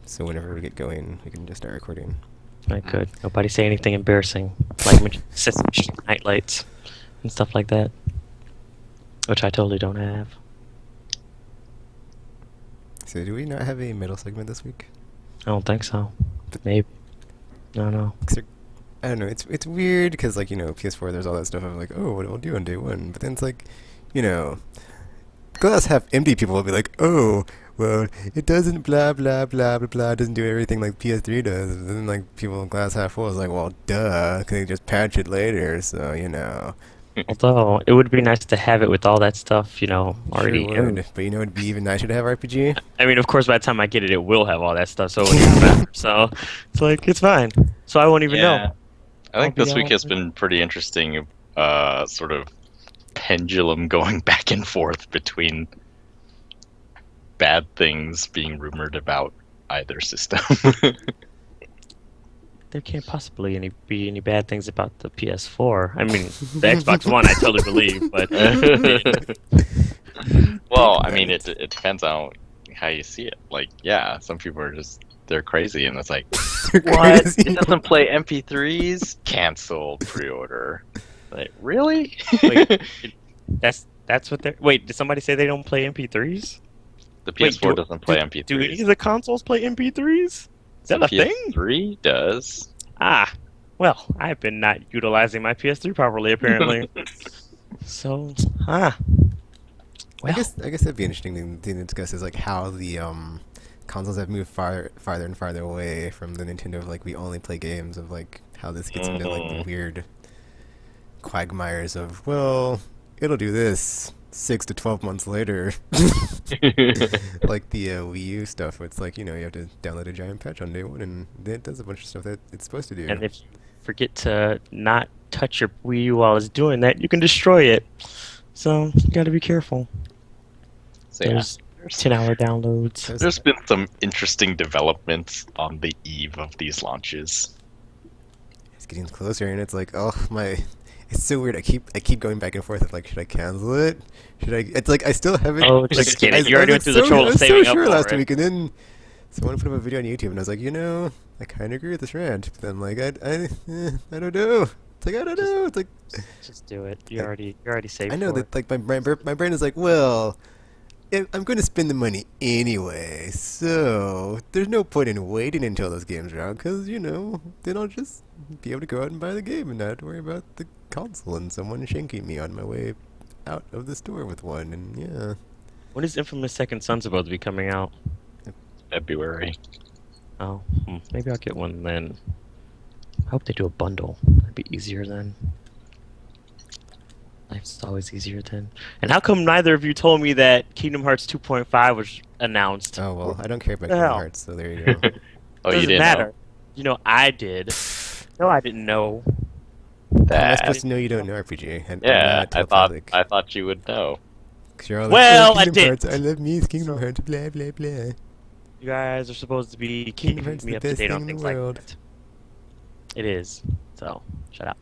So whenever we get going, we can just start recording. Right, good. Nobody say anything embarrassing, like Sesame Street nightlights and stuff like that, which I totally don't have. So do we not have a middle segment this week? I don't think so. But Maybe. I don't know. I don't know. It's weird because like PS4 there's all that stuff of like what it'll do on day one, but then it's like glass half empty people will be like well it doesn't blah blah blah blah blah, it doesn't do everything like PS3 does, and then like people glass half full is like, well duh, because they just patch it later, so. Although it would be nice to have it with all that stuff, already Sure in. would, but it'd be even nicer to have RPG. I mean, of course, by the time I get it, it will have all that stuff, so it won't even matter. So it's like it's fine. So I won't even know. I think I'll this be week all- has been pretty interesting. Sort of pendulum going back and forth between bad things being rumored about either system. There can't possibly be any bad things about the PS4. I mean, the Xbox One, I totally believe, but Well, I mean, it depends on how you see it. Like, yeah, some people are they're crazy, and it's like, what? Crazy. It doesn't play MP3s? Canceled pre-order. Like, really? Wait, that's what they're. Wait, did somebody say they don't play MP3s? The Wait, PS4 doesn't play MP3s. Do any of the consoles play MP3s? Is that a thing? PS3 does. Ah, well, I've been not utilizing my PS3 properly, apparently. So, I well, guess that'd be an interesting thing to discuss, is like how the consoles have moved farther and farther away from the Nintendo of like we only play games, of like how this gets into like the weird quagmires of, well, it'll do this 6 to 12 months later. Like the Wii U stuff, where it's like, you have to download a giant patch on day one, and it does a bunch of stuff that it's supposed to do. and if you forget to not touch your Wii U while it's doing that, you can destroy it. So, you gotta be careful. So, yeah. There's 10-hour downloads. There's been some interesting developments on the eve of these launches. It's getting closer, and it's like, it's so weird. I keep going back and forth of like, should I cancel it? Should I? It's like I still haven't. Oh, just like, kidding. I- You already I went was through the trouble I of was saving so up sure for last it. week, and then someone put up a video on YouTube, and I was like, I kind of agree with this rant. But then like, I don't know. It's like, I don't know. It's like, Just do it. You're already safe. I know for that like my brain is like, well, I'm going to spend the money anyway, so there's no point in waiting until those games are out, because then I'll just be able to go out and buy the game and not have to worry about the console and someone shanking me on my way out of the store with one. And yeah, When is Infamous Second Son supposed to be coming out? February. Oh, maybe I'll get one then. I hope they do a bundle. That'd be easier then. Life's always easier then. And how come neither of you told me that Kingdom Hearts 2.5 was announced? oh well, I don't care about The Kingdom hell? Hearts, so there you go. Oh, you Doesn't didn't matter. I did. No, I didn't know. How am I That. supposed to know you don't know RPG? And Yeah, I'm not I thought you would know. 'Cause you're all Well, like, I Kingdom did. Hearts, I love me, it's Kingdom Hearts, blah blah blah. You guys are supposed to be Kingdom keeping Hearts me the up to best date thing on in the things like world. that. It is. So, shut up.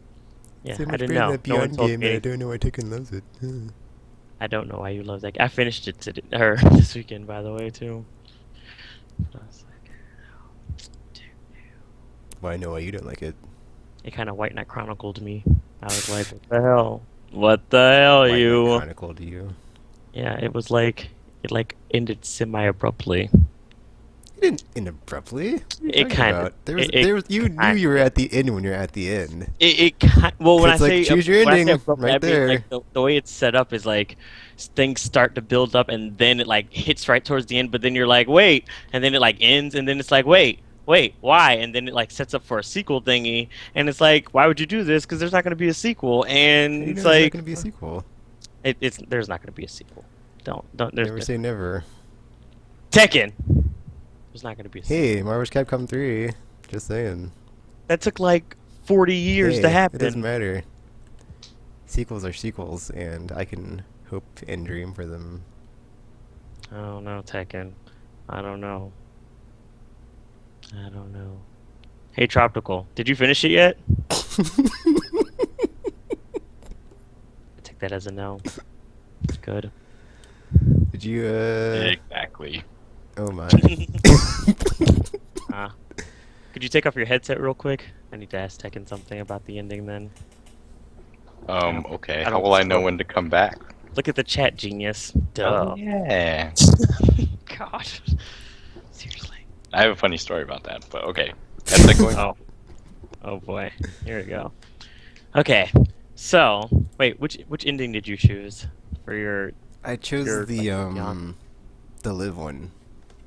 Yeah, So I much didn't better know. than that No one Beyond told game that I me. don't know why Tekken loves it. I don't know why you love that. I finished it this weekend, by the way, too. But I was like, Well, I know why you don't like it. it kind of White Knight Chronicled me. I was like, what the hell? What the hell, Why you? not Chronicle to you? Yeah, it was like, it ended semi-abruptly. It didn't end abruptly. What are you It talking kinda- about? You knew kinda- you were at the end when you're at the end. Well, when I It's like, say choose your when I say ending, abruptly, right I mean, there. like, the way it's set up is like things start to build up and then it like hits right towards the end, but then you're like, wait, and then it like ends, and then it's like, wait, why? And then it like sets up for a sequel thingy, and it's like, why would you do this? Because there's not going to be a sequel, and You know it's there's not like, going to be a sequel. there's not going to be a sequel. Don't. Never say never. Tekken. There's not going to be a sequel. Hey, Marvel's Capcom 3. Just saying. That took like 40 years Hey, to happen. It doesn't matter. Sequels are sequels, and I can hope and dream for them. I don't know, Tekken. I don't know. Hey, Tropical, did you finish it yet? I take that as a no. Good. Did you, Exactly. Oh my. Could you take off your headset real quick? I need to ask Tekken something about the ending then. Okay. I How don't will I know scroll. when to come back? Look at the chat, genius. Duh. Oh, yeah. God. Seriously. I have a funny story about that, but okay. How's that going? Oh. Oh boy. Here we go. Okay. So, wait, which ending did you choose for your? I chose You're, the like, beyond. the live one.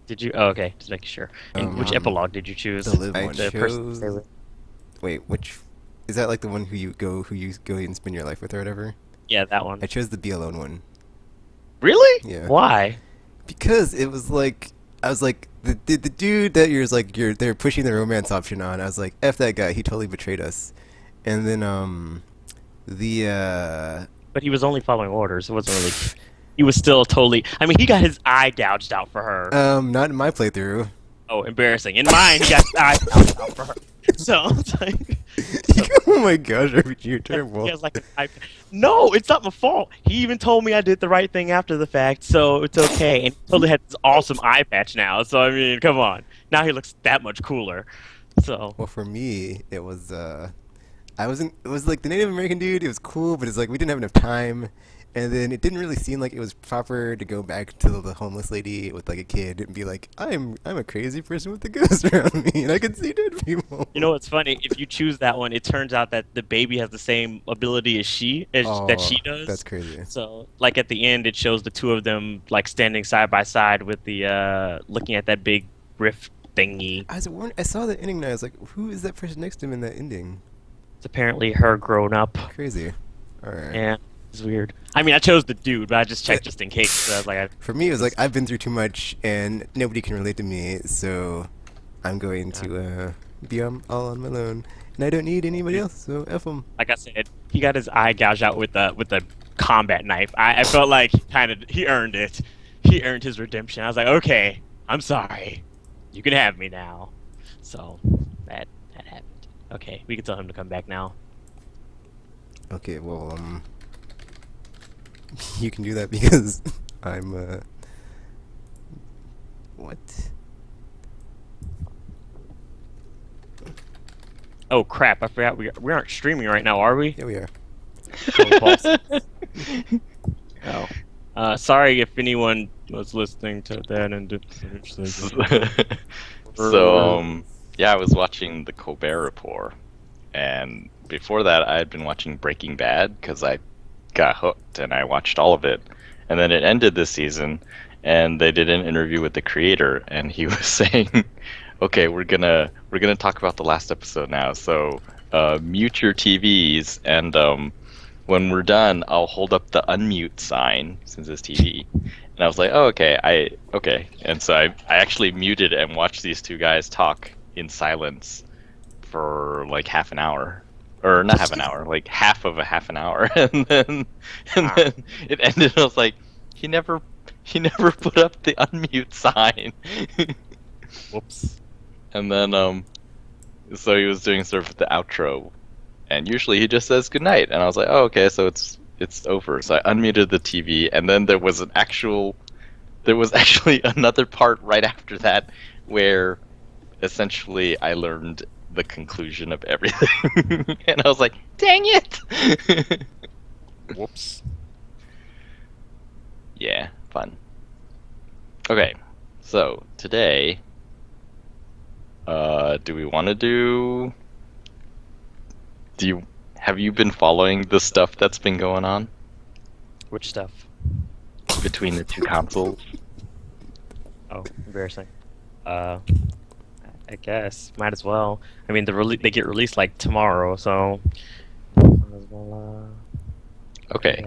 Did you? Oh, okay. Just making sure. And which epilogue did you choose? The live I one. the person chose. Wait, which is that? Like the one who you go and spend your life with or whatever? Yeah, that one. I chose the Be Alone one. Really? Yeah. Why? Because it was like I was like the dude that they're pushing the romance option on. I was like, F that guy, he totally betrayed us. And then the But he was only following orders. It wasn't really. He was still totally. I mean, he got his eye gouged out for her. not in my playthrough. Oh, embarrassing. In mine, he got his eye gouged out for her. So it's like. Oh my gosh, you're terrible. He has like an eye. No, it's not my fault. He even told me I did the right thing after the fact, so it's okay. And he totally had this awesome eye patch now. So I mean, come on. Now he looks that much cooler. So. Well, for me, it was it was like the Native American dude. It was cool, but it's like we didn't have enough time, and then it didn't really seem like it was proper to go back to the homeless lady with like a kid and be like, I'm a crazy person with a ghost around me, and I can see dead people. You know what's funny? If you choose that one, it turns out that the baby has the same ability as that she does. That's crazy. So, like at the end, it shows the two of them like standing side by side with the looking at that big rift thingy. I saw the ending and I was like, who is that person next to him in that ending? It's apparently her grown up. Crazy. All right. Yeah, it's weird. I mean, I chose the dude, but I just checked just in case. So I was like, For me, it was like I've been through too much and nobody can relate to me, so I'm going to be all on my own, and I don't need anybody else. So F him. like I said, he got his eye gouged out with the combat knife. I felt like he earned it. He earned his redemption. I was like, okay, I'm sorry, you can have me now. So that happened. Okay, we can tell him to come back now. Okay, well, you can do that because I'm what? Oh crap! I forgot we aren't streaming right now, are we? Yeah, we are. Oh, sorry if anyone was listening to that and did. So, yeah, I was watching the Colbert Report, and before that, I had been watching Breaking Bad because I got hooked and I watched all of it. And then it ended this season, and they did an interview with the creator, and he was saying, "Okay, we're gonna talk about the last episode now. So, mute your TVs, and when we're done, I'll hold up the unmute sign since it's TV." And I was like, "Oh, okay, okay." And so I actually muted and watched these two guys talk in silence for like half an hour, or not half an hour, like half of a half an hour, and then it ended. And I was like, he never put up the unmute sign. Whoops. And then so he was doing sort of the outro, and usually he just says goodnight, and I was like, oh, okay, so it's over. So I unmuted the TV, and then there was actually another part right after that where essentially I learned the conclusion of everything. And I was like, dang it. Whoops. Yeah, fun. Okay, so today do we want to have you been following the stuff that's been going on Which stuff? between the two consoles? Oh, embarrassing. I guess might as well. I mean, they get released like tomorrow, so. Might as well, Okay,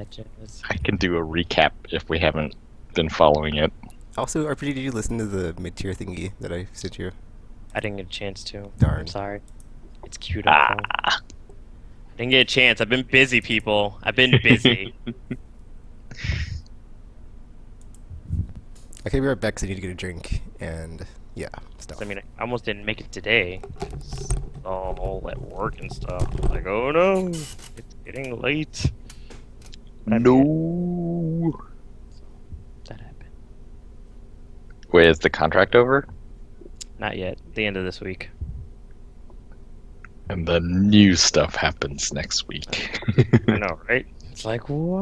I can do a recap if we haven't been following it. Also, RPG, did you listen to the mid-tier thingy that I sent you? I didn't get a chance to. Darn. I'm sorry. It's cute. I didn't get a chance. I've been busy, people. I've been busy. Okay, be right back because I need to get a drink and yeah, stuff. I mean, I almost didn't make it today. It's all at work and stuff. Like, oh no, it's getting late. But I'm here. No. That happened. Wait, is the contract over? Not yet. The end of this week. And the new stuff happens next week. I know, right? It's like, what?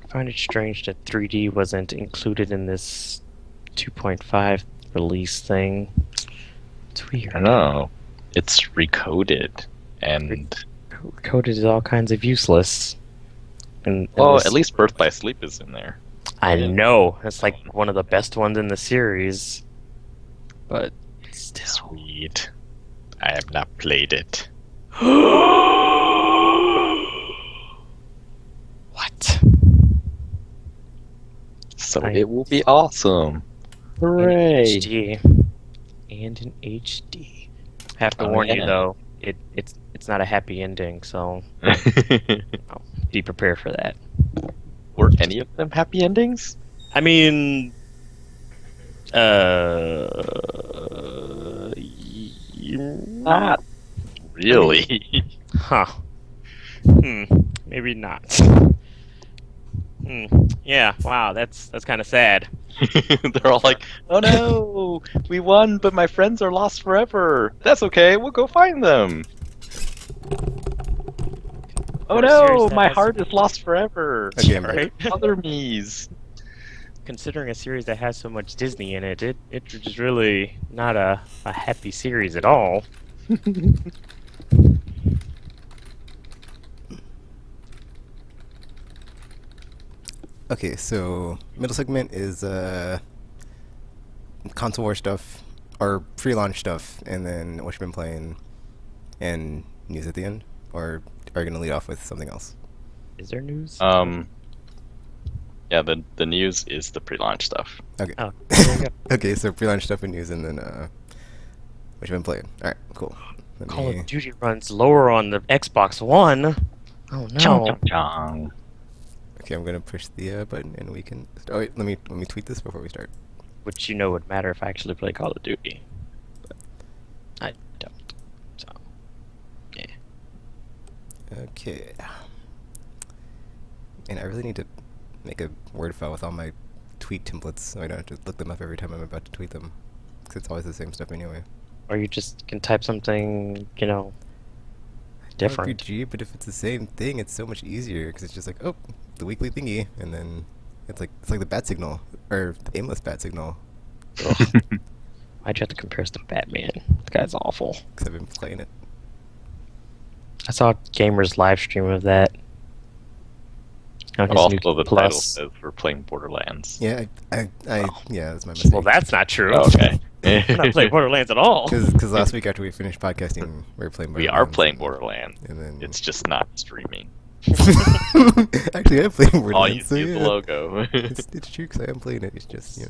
I find it strange that 3D wasn't included in this 2.5 release thing. It's weird. I know. It's recoded. And Coded is all kinds of useless. And well, this- at least Birth by Sleep is in there. I know. It's like one of the best ones in the series. But still. Sweet. I have not played it. What? So I- it will be awesome. In Hooray! HD. And in HD. I have to Oh, warn you yeah. though, it's not a happy ending, so be prepared for that. Were any of them happy endings? I mean, Not really. huh? Maybe not. Yeah. Wow. That's kind of sad. They're all like, "Oh no, we won, but my friends are lost forever. That's okay. We'll go find them." Oh For a series no, that my has- heart is lost forever. Okay, I'm back. Right? Other me's. Considering a series that has so much Disney in it, it's just really not a happy series at all. Okay, so middle segment is console war stuff or pre-launch stuff, and then what you've been playing, and news at the end. Or are you gonna lead off with something else? Is there news? Yeah, the news is the pre-launch stuff. Okay. Oh, there you go. Okay, so pre-launch stuff and news, and then what you've been playing. All right, cool. Let Call me- of Duty runs lower on the Xbox One. Oh Chong no! chong chong. Okay, I'm gonna push the button, and we can. Oh wait, let me tweet this before we start. Which would matter if I actually play Call of Duty. But I don't. So yeah. Okay. And I really need to make a Word file with all my tweet templates, so I don't have to look them up every time I'm about to tweet them, because it's always the same stuff anyway. Or you just can type something, different. RPG, but if it's the same thing, it's so much easier because it's just like, oh, the weekly thingy, and then it's like the bat signal or the aimless bat signal. Ugh. Why'd you have to compare us to Batman? The guy's awful. Because I've been playing it. I saw Gamer's live stream of that. On his Also, new the title Plus. says we're playing Borderlands. Yeah, Oh. yeah, that's my mistake. Well, that's not true. Oh, okay. We're not playing Borderlands at all. Because last week after we finished podcasting, we were playing. We are Borderlands, playing and- Borderlands. and then It's just not streaming. actually, I'm playing Borderlands. All you so see is yeah. the logo. It's true because I am playing it. It's just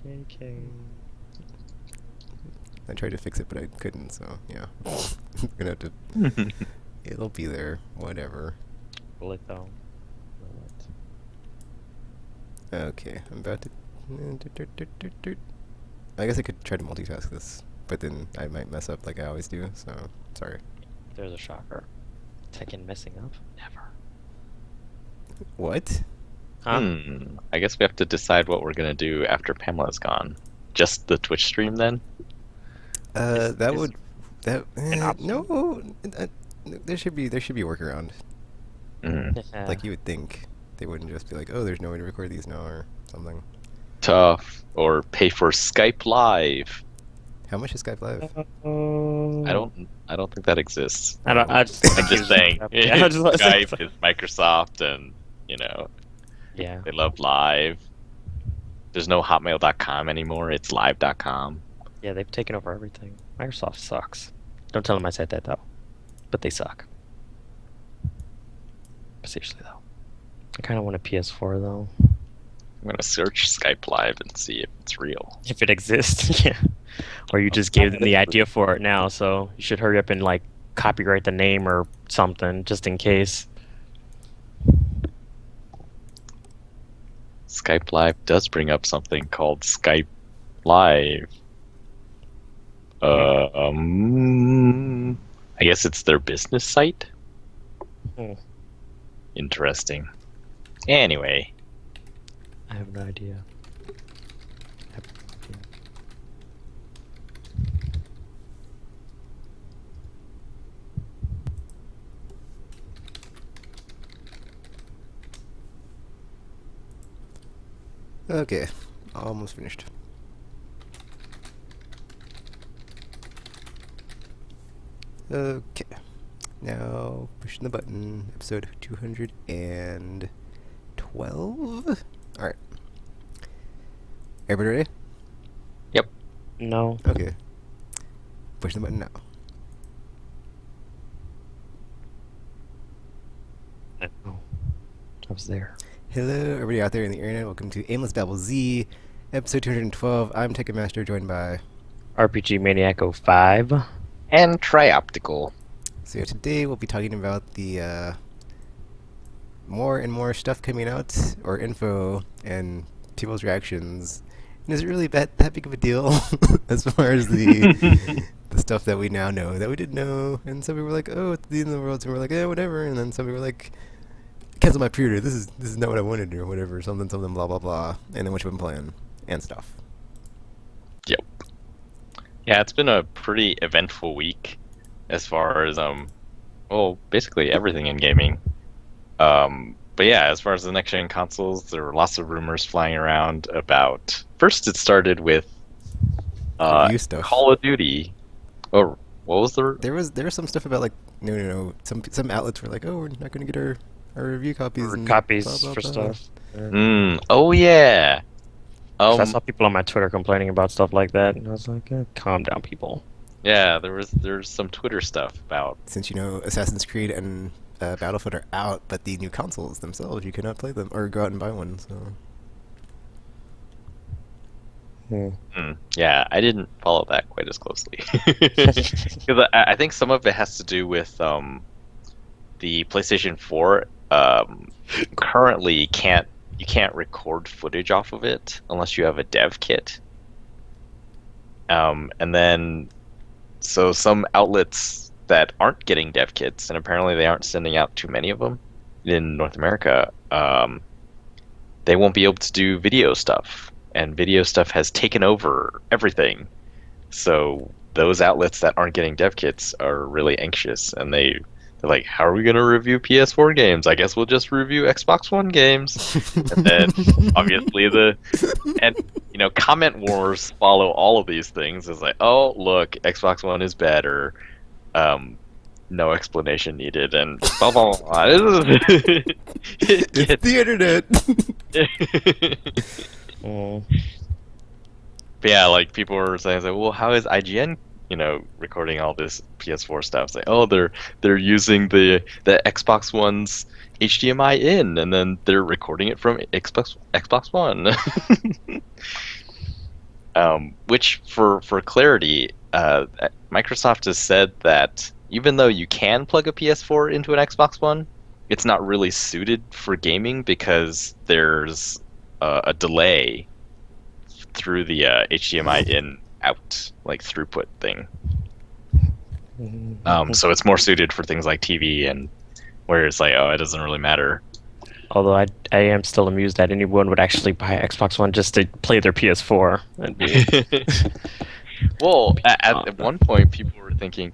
JK. I tried to fix it, but I couldn't. So yeah, I'm gonna have to. It'll be there. Whatever. Will it though? Will it? Okay, I'm about to. I guess I could try to multitask this, but then I might mess up like I always do. So sorry. There's a shocker. Tekken messing up? Never. What? Huh? I guess we have to decide what we're gonna do after Pamela's gone. Just the Twitch stream then? That is would. That option. no. There should be a workaround. Mm. Like you would think they wouldn't just be like, oh, there's no way to record these now or something. Tough. Or pay for Skype Live. How much is Skype Live? I don't think that exists. I don't. I'm just saying. Yeah, I just wanna say- Skype is Microsoft, and Yeah. they love live. There's no Hotmail.com anymore. It's live.com. Yeah, they've taken over everything. Microsoft sucks. Don't tell them I said that though. But they suck. But seriously though, I kind of want a PS4 though. I'm gonna search Skype Live and see if it's real. If it exists, yeah. Or you just gave them the idea for it now, so you should hurry up and like copyright the name or something just in case. Skype Live does bring up something called Skype Live. I guess it's their business site. Hmm. Interesting. Anyway, I have no idea. Okay, almost finished. Okay, now pushing the button. Episode 212. All right. Everybody ready? No. Okay. Push the button now. No. I was there. Hello, everybody out there in the internet. Welcome to Aimless Babble Z, episode 212. I'm Master, joined by. RPG Maniac 05. and Trioptical. So today we'll be talking about the more and more stuff coming out, or info, and people's reactions. And is it really that big of a deal as far as the stuff that we now know that we didn't know? And some people were like, "Oh, it's the end of the world," and we're like, "Yeah, whatever." And then some people were like, "Cancel my pre-order. This is not what I wanted," or whatever. Something, blah blah blah. And then what you've been playing and stuff. Yep. Yeah, it's been a pretty eventful week as far as basically everything in gaming. But yeah, as far as the next gen consoles, there were lots of rumors flying around about. First, it started with Review stuff. Call of Duty. Oh, what was the? There was some stuff about like no. Some outlets were like, "Oh, we're not going to get our review copies." Or and copies blah, blah, for blah. stuff. Oh yeah. I saw people on my Twitter complaining about stuff like that, and I was like, calm down, people. Yeah, there's some Twitter stuff about. Since Assassin's Creed and Battlefield are out, but the new consoles themselves, you cannot play them or go out and buy one. So. Yeah, I didn't follow that quite as closely. Because I think some of it has to do with the PlayStation 4 currently you can't record footage off of it unless you have a dev kit. And then so some outlets that aren't getting dev kits, and apparently they aren't sending out too many of them in North America, they won't be able to do video stuff. And video stuff has taken over everything. So those outlets that aren't getting dev kits are really anxious, and they're like, how are we going to review PS4 games? I guess we'll just review Xbox One games. And then obviously comment wars follow all of these things. It's like, oh, look, Xbox One is better. No explanation needed, and blah blah blah. It's the internet. But yeah, like people were saying, like, well, how is IGN, recording all this PS4 stuff? It's like, oh, they're using the Xbox One's HDMI in, and then they're recording it from Xbox One. Which, for clarity, Microsoft has said that even though you can plug a PS4 into an Xbox One, it's not really suited for gaming because there's a delay through the HDMI in out like throughput thing. So it's more suited for things like TV, and where it's like, oh, it doesn't really matter. Although I am still amused that anyone would actually buy an Xbox One just to play their PS4. Well, at one point, people were thinking,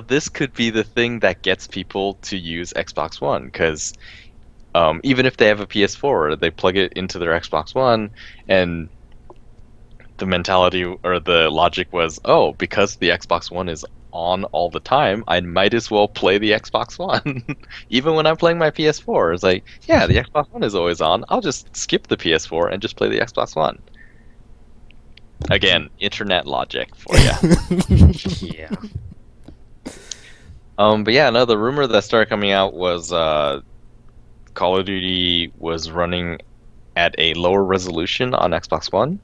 this could be the thing that gets people to use Xbox One, because even if they have a PS4, they plug it into their Xbox One, and the mentality or the logic was, oh, because the Xbox One is on all the time, I might as well play the Xbox One. Even when I'm playing my PS4, it's like, yeah, the Xbox One is always on. I'll just skip the PS4 and just play the Xbox One. Again, internet logic for you. Yeah. But yeah, another rumor that started coming out was Call of Duty was running at a lower resolution on Xbox One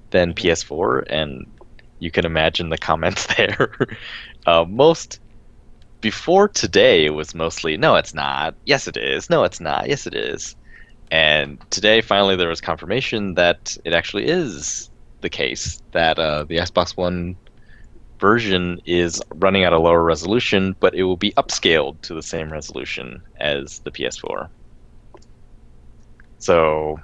than PS4, and you can imagine the comments there. Before today, it was mostly, no, it's not. Yes, it is. No, it's not. Yes, it is. And today, finally, there was confirmation that it actually is the case, that the Xbox One version is running at a lower resolution, but it will be upscaled to the same resolution as the PS4. So,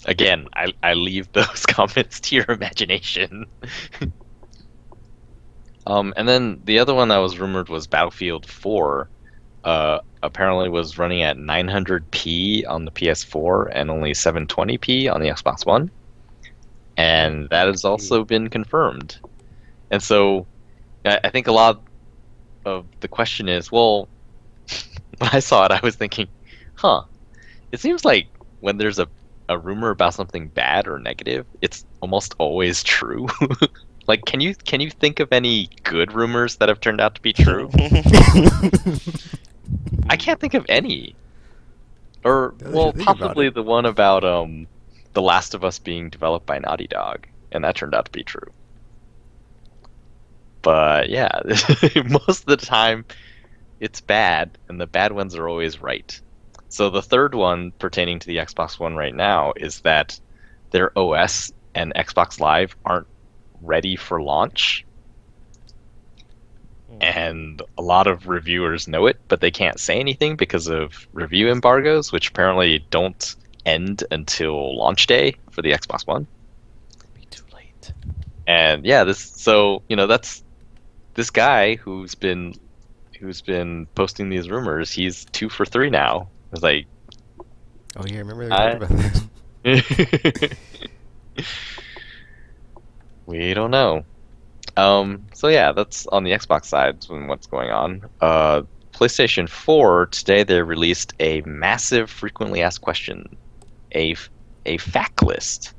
again, I leave those comments to your imagination. And then the other one that was rumored was Battlefield 4. Apparently was running at 900p on the PS4 and only 720p on the Xbox One. And that has also been confirmed. And so I think a lot of the question is, well, when I saw it, I was thinking, it seems like when there's a rumor about something bad or negative, it's almost always true. Like, can you think of any good rumors that have turned out to be true? I can't think of any. Or, well, possibly the one about The Last of Us being developed by Naughty Dog, and that turned out to be true. But yeah, most of the time it's bad, and the bad ones are always right. So the third one pertaining to the Xbox One right now is that their OS and Xbox Live aren't ready for launch. And a lot of reviewers know it, but they can't say anything because of review embargoes, which apparently don't end until launch day for the Xbox One. It'll be too late. And yeah, that's this guy who's been posting these rumors. He's 2 for 3 now. It's like, oh yeah, I remember they talked about that. We don't know. So yeah, that's on the Xbox side and what's going on. PlayStation 4 today they released a massive frequently asked question, a fact list,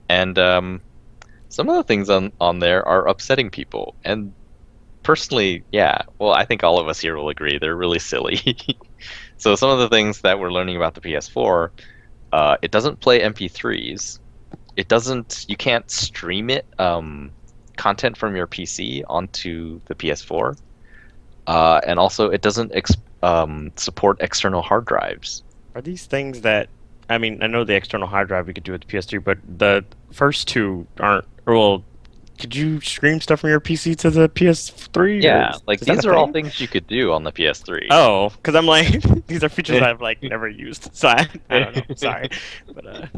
and some of the things on there are upsetting people. And personally, yeah, well, I think all of us here will agree they're really silly. So some of the things that we're learning about the PS4, it doesn't play MP3s. You can't stream it. Content from your PC onto the PS4, and also it doesn't support external hard drives. Are these things that, I mean, I know the external hard drive we could do with the PS3, but the first two aren't. Well, could you stream stuff from your PC to the PS3? Yeah, like these are all things you could do on the PS3. Oh, because I'm like, these are features I've like never used, so I don't know. Sorry, but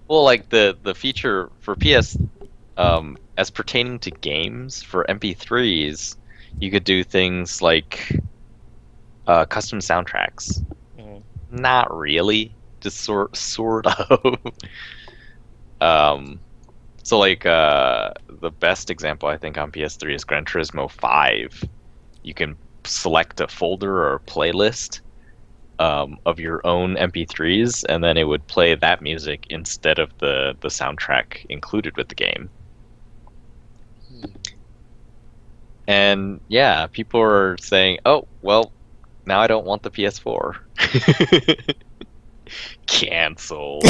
well, like the feature for PS. As pertaining to games, for MP3s, you could do things like custom soundtracks. Not really, just sort of. So like the best example I think on PS3 is Gran Turismo 5. You can select a folder or a playlist of your own MP3s, and then it would play that music instead of the soundtrack included with the game. And yeah, people are saying, "Oh, well, now I don't want the PS4." Cancel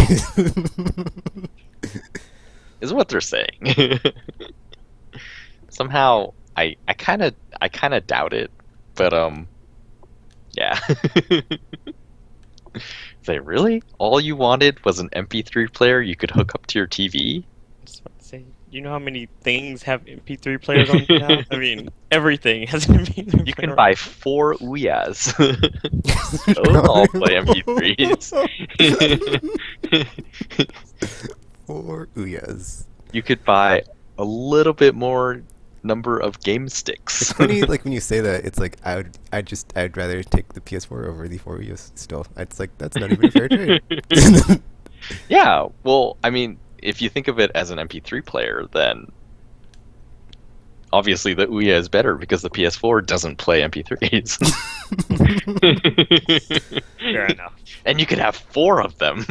is what they're saying. Somehow, I kind of doubt it, but yeah. Say, really? All you wanted was an MP3 player you could hook up to your TV? Just about to say, you know how many things have MP3 players on them now? I mean, everything has an MP3 player. You can buy 4 Ouya's. Those all play MP3s. 4 Ouya's. You could buy a little bit more number of game sticks. It's funny, like when you say that, it's like I'd rather take the PS4 over the 4 Ouya's still. It's like that's not even a fair trade. Yeah, well, I mean, if you think of it as an MP3 player, then obviously the Ouya is better because the PS4 doesn't play MP3s. Fair enough. And you could have 4 of them.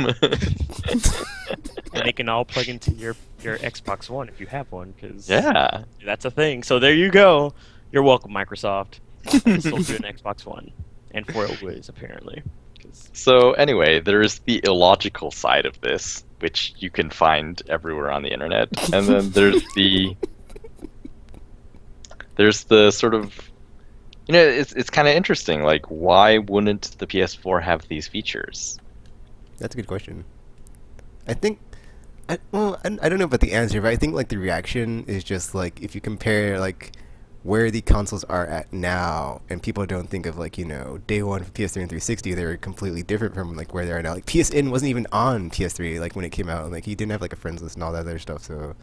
And they can all plug into your Xbox One if you have one, because yeah, that's a thing. So there you go. You're welcome, Microsoft. Sold you an Xbox One and 4 Ouya's apparently. So anyway, there is the illogical side of this, which you can find everywhere on the internet, and then there's the sort of, it's kind of interesting. Like, why wouldn't the PS4 have these features? That's a good question. I think I don't know about the answer, but I think like the reaction is just like if you compare like where the consoles are at now, and people don't think of like day one for PS3 and 360, they're completely different from like where they are now. Like PSN wasn't even on PS3 like when it came out, and like you didn't have like a friends list and all that other stuff. So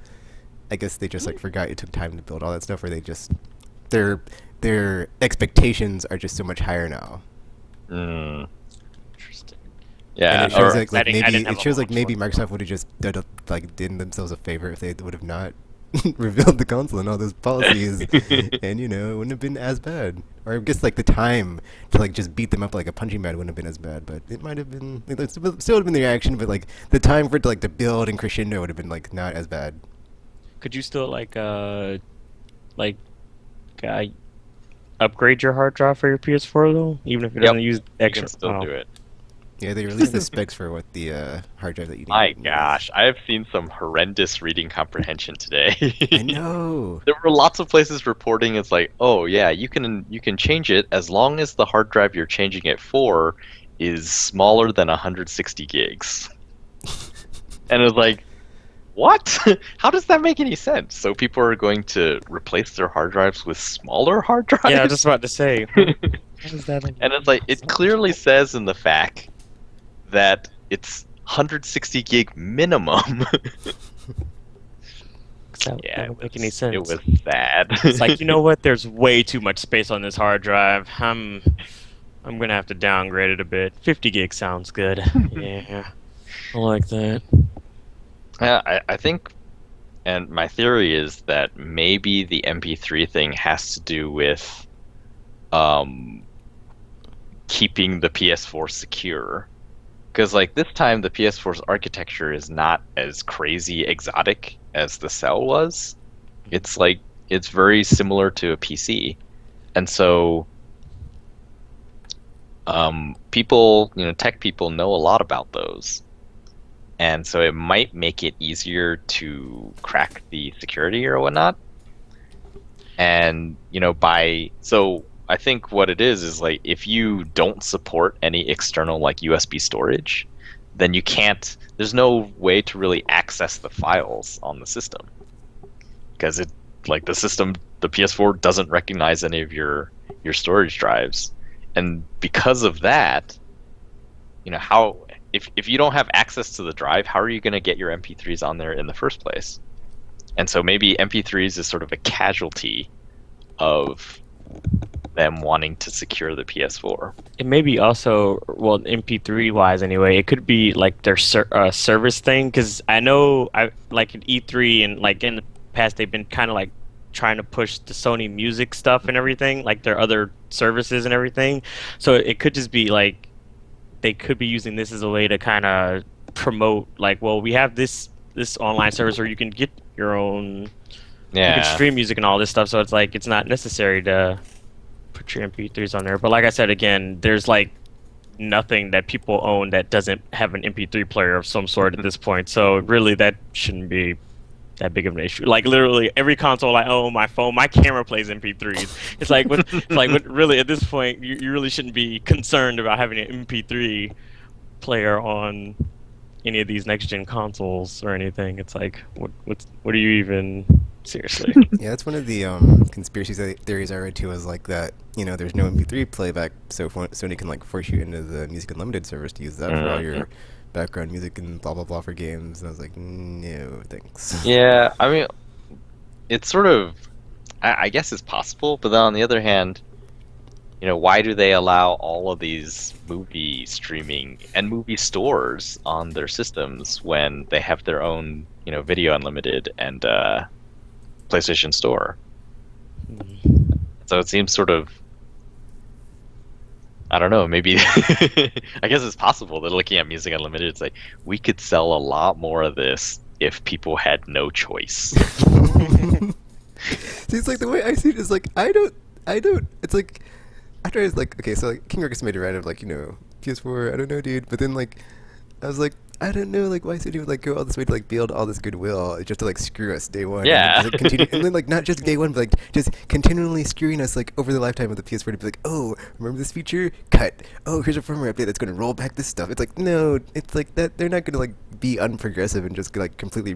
I guess they just like forgot it took time to build all that stuff, or they just their expectations are just so much higher now. Mm. Interesting. Yeah, And it shows or, like I didn't maybe have it a shows whole like bunch maybe of Microsoft would have just did themselves a favor if they would have not revealed the console and all those policies, and it wouldn't have been as bad. Or I guess like the time to like just beat them up like a punching bag wouldn't have been as bad, but it might have been. It still would have been the reaction, but like the time for it to like to build and crescendo would have been like not as bad. Could you still like uh, upgrade your hard drive for your PS4 though, even if it doesn't use you extra? can still do it. Yeah, they released the specs for what the hard drive that you need. My gosh, I have seen some horrendous reading comprehension today. I know. There were lots of places reporting it's like, oh yeah, you can change it as long as the hard drive you're changing it for is smaller than 160 gigs. And it was like, what? How does that make any sense? So people are going to replace their hard drives with smaller hard drives? Yeah, I was just about to say. How does that make And it's like, it clearly says in the FAQ that it's 160 gig minimum. That don't make any sense. It was sad. It's like, you know what? There's way too much space on this hard drive. I'm gonna have to downgrade it a bit. 50 gig sounds good. Yeah, I like that. Yeah, I think, and my theory is that maybe the MP3 thing has to do with keeping the PS4 secure. Because like this time, the PS4's architecture is not as crazy exotic as the Cell was. It's like it's very similar to a PC, and so people, tech people know a lot about those, and so it might make it easier to crack the security or whatnot. And so I think what it is like if you don't support any external like USB storage, then you can't. There's no way to really access the files on the system because the PS4 doesn't recognize any of your storage drives, and because of that, how if you don't have access to the drive, how are you going to get your MP3s on there in the first place? And so maybe MP3s is sort of a casualty of them wanting to secure the PS4. It may be also, well, MP3 wise anyway. It could be like their service thing, because I know like in E3 and like in the past they've been kind of like trying to push the Sony Music stuff and everything, like their other services and everything. So it could just be like they could be using this as a way to kind of promote like, well, we have this online service where you can get your own, you can stream music and all this stuff. So it's like it's not necessary to put your MP3s on there. But like I said again, there's like nothing that people own that doesn't have an MP3 player of some sort at this point. So really that shouldn't be that big of an issue. Like literally every console I own, my phone, my camera plays MP3s. It's like really at this point you really shouldn't be concerned about having an MP3 player on any of these next gen consoles or anything. It's like what are you even seriously? Yeah, that's one of the conspiracy theories I read too. Was like that there's no MP3 playback, so Sony can like force you into the Music Unlimited service to use that for all your background music and blah blah blah for games. And I was like, no thanks. Yeah, I mean, it's sort of, I guess it's possible, but then on the other hand, why do they allow all of these movie streaming and movie stores on their systems when they have their own, Video Unlimited and PlayStation Store? So it seems sort of, I don't know, maybe I guess it's possible that looking at Music Unlimited, it's like we could sell a lot more of this if people had no choice. See, it's like the way I see it is like I don't. It's like after I was like, okay, so like King Ruckus made a random like PS4. I don't know, dude. But then like I was like, I don't know, like, why Sony would like go all this way to like build all this goodwill just to like screw us day one. Yeah. And then just, like, continue, and then like not just day one, but like just continually screwing us like over the lifetime of the PS4 to be like, oh, remember this feature? Cut. Oh, here's a firmware update that's going to roll back this stuff. It's like no, it's like that. They're not going to like be unprogressive and just like completely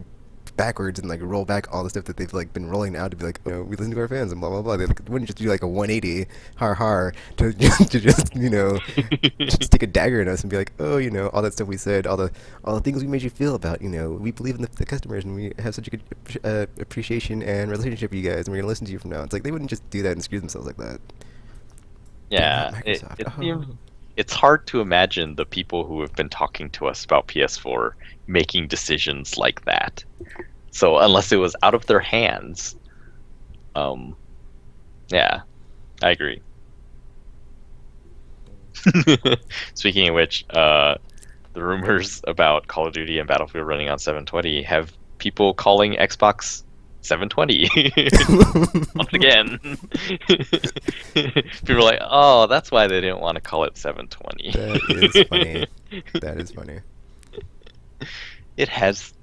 backwards and like roll back all the stuff that they've like been rolling out to be like, oh, we listen to our fans and blah blah blah. They like, wouldn't just do like a 180 har to just just stick a dagger in us and be like, oh, all that stuff we said, all the things we made you feel about, we believe in the customers and we have such a good appreciation and relationship with you guys and we're gonna listen to you from now. It's like they wouldn't just do that and screw themselves like that. Yeah, Microsoft. it's hard to imagine the people who have been talking to us about PS4 making decisions like that. So unless it was out of their hands, yeah, I agree. Speaking of which, the rumors about Call of Duty and Battlefield running on 720 have people calling Xbox 720 once again. People are like, oh, that's why they didn't want to call it 720. That is funny. That is funny. It has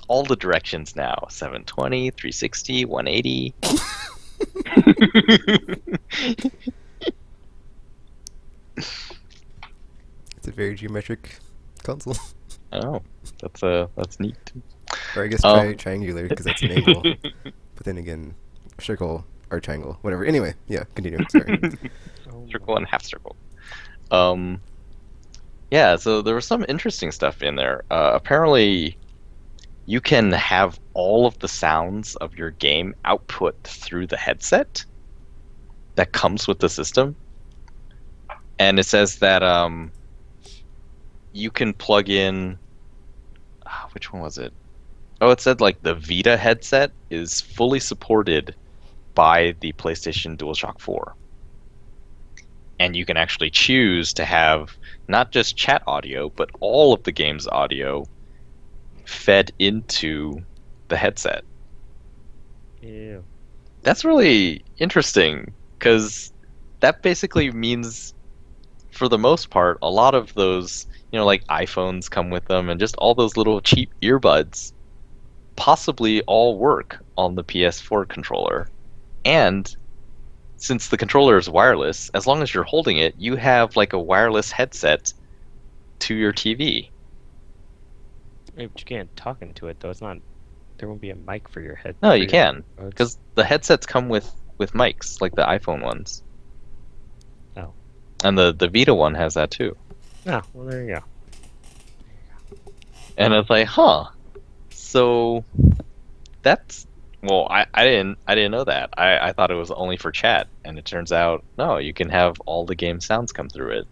all the directions now. 720, 360, 180. It's a very geometric console. Oh, that's neat. Or I guess triangular because that's an angle. But then again, circle or triangle, whatever. Anyway, yeah, continue. Sorry. Circle and half circle. Yeah, so there was some interesting stuff in there. Apparently, you can have all of the sounds of your game output through the headset that comes with the system. And it says that you can plug in... which one was it? Oh, it said like the Vita headset is fully supported by the PlayStation DualShock 4. And you can actually choose to have not just chat audio, but all of the game's audio fed into the headset. Yeah. That's really interesting, because that basically means, for the most part, a lot of those, like iPhones come with them, and just all those little cheap earbuds possibly all work on the PS4 controller. And since the controller is wireless, as long as you're holding it, you have like a wireless headset to your TV. But you can't talk into it though. It's not. There won't be a mic for your head. No, you can, because the headsets come with mics, like the iPhone ones. Oh. And the Vita one has that too. Oh, well, there you go. And it's like, huh. So that's... Well, I didn't know that. I thought it was only for chat, and it turns out no, you can have all the game sounds come through it.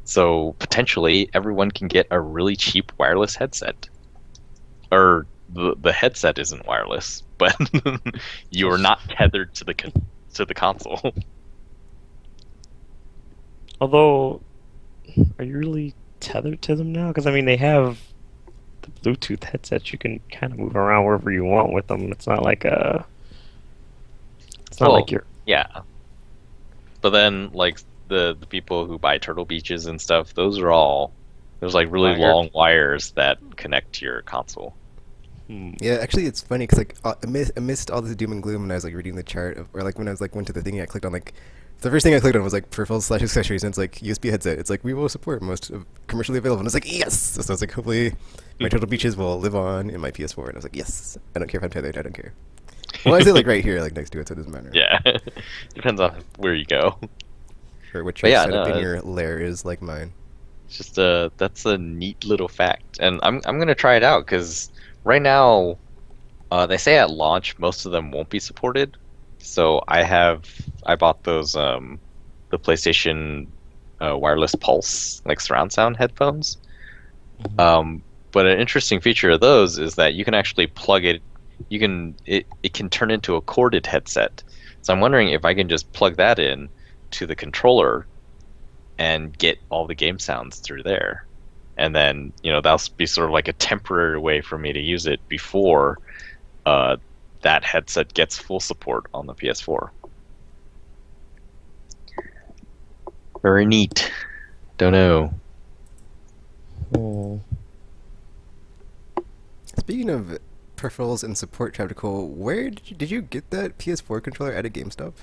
So potentially everyone can get a really cheap wireless headset. Or the headset isn't wireless, but you are not tethered to the console. Although, are you really tethered to them now? Because I mean, they have the Bluetooth headsets. You can kind of move around wherever you want with them. It's not like a. It's not like you're. Yeah. But then, like the people who buy Turtle Beaches and stuff, those are all there's like really long wires that connect to your console. Yeah, actually, it's funny because like amidst all this doom and gloom, when I was like reading the chart, or like when I was like went to the thing, I clicked on like. The first thing I clicked on was like peripherals/accessories, and it's like USB headset. It's like we will support most of commercially available, and I was like yes. So I was like hopefully my Turtle Beaches will live on in my PS4, and I was like yes. I don't care if I'm tethered. I don't care. Well, I say like right here, like next to it, so it doesn't matter. Yeah, depends on where you go. Or what your setup in your lair is, like mine. It's just that's a neat little fact, and I'm gonna try it out because right now, they say at launch most of them won't be supported. So I bought those the PlayStation wireless Pulse like surround sound headphones. Mm-hmm. But an interesting feature of those is that you can actually plug it. It can turn into a corded headset. So I'm wondering if I can just plug that in to the controller and get all the game sounds through there. And then that'll be sort of like a temporary way for me to use it before that headset gets full support on the PS4. Very neat. Don't know. Oh. Speaking of peripherals and support, Chapter where did you get that PS4 controller at a GameStop?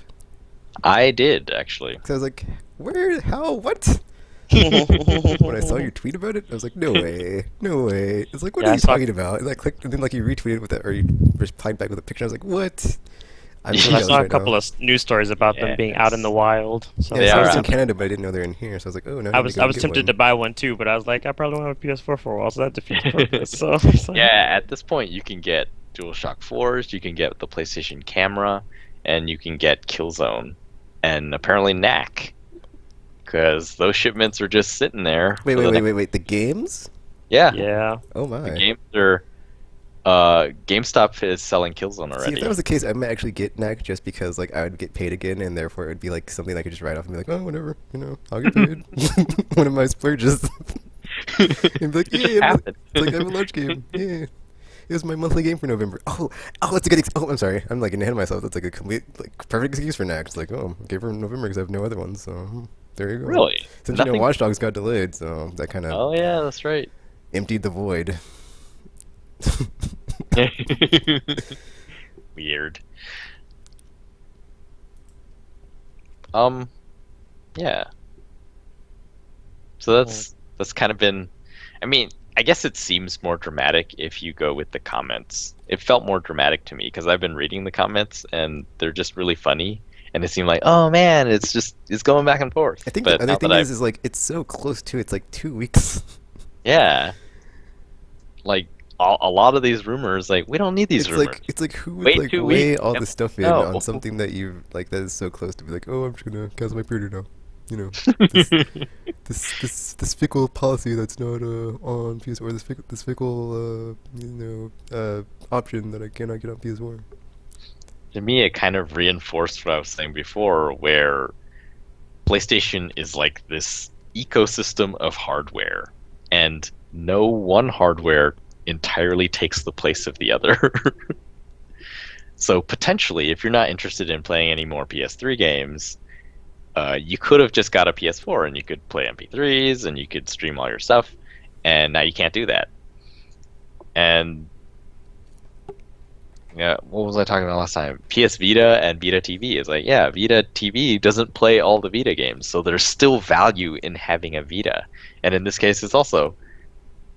I did actually. Because I was like, where, how, what? When I saw your tweet about it, I was like, no way, no way. It's like, what Yeah, are I you saw- talking about? And I clicked, and then like you retweeted with it, or you replied back with a picture. I was like, what? I'm so I jealous saw a right couple now. of news stories about them being out in the wild. So Yeah, They so I are was in out. Canada, but I didn't know they're in here. So I was like, oh no. I was tempted to buy one too, but I was like, I probably won't have a PS4 for a while, so that defeats the purpose. So Yeah, at this point you can get DualShock 4s, you can get the PlayStation camera, and you can get Killzone, and apparently Knack, because those shipments are just sitting there. Wait, for the next- wait. The games? Yeah, yeah. Oh my. the games are. GameStop is selling Killzone See, already. if that was the case, I might actually get NAC just because like I would get paid again, and therefore it would be like something I could just write off and be like, oh, whatever, I'll get paid. One of my splurges. And be like, It just yeah, happened. it's like I have a large game. Yeah. It was my monthly game for November. Oh, that's a good. Oh, I'm sorry. I'm like getting ahead of myself. That's like a complete, like, perfect excuse for NAC. It's like, oh, I gave her November because I have no other ones. So there you go. Really? Since Nothing- Watch Dogs got delayed, so that kind of Oh yeah, that's right. emptied the void. Weird. Yeah. So that's kind of been. I mean, I guess it seems more dramatic if you go with the comments. It felt more dramatic to me because I've been reading the comments and they're just really funny, and it seemed like, oh man, it's going back and forth. I think But the now other thing that is like it's so close to. It's like 2 weeks. yeah, like a lot of these rumors, like we don't need these rumors. It's like who would Wait like 2 weigh weeks. all this stuff in No. on something that you like that is so close to be like, oh, I'm just gonna cancel my pre-order now. This, this fickle policy that's not on PS4, this fickle option that I cannot get on PS4. To me, it kind of reinforced what I was saying before, where PlayStation is like this ecosystem of hardware, and no one hardware entirely takes the place of the other. So potentially, if you're not interested in playing any more PS3 games, you could have just got a PS4 and you could play MP3s and you could stream all your stuff, and now you can't do that. And yeah, what was I talking about last time? PS Vita and Vita TV is like, yeah, Vita TV doesn't play all the Vita games, so there's still value in having a Vita. And in this case, it's also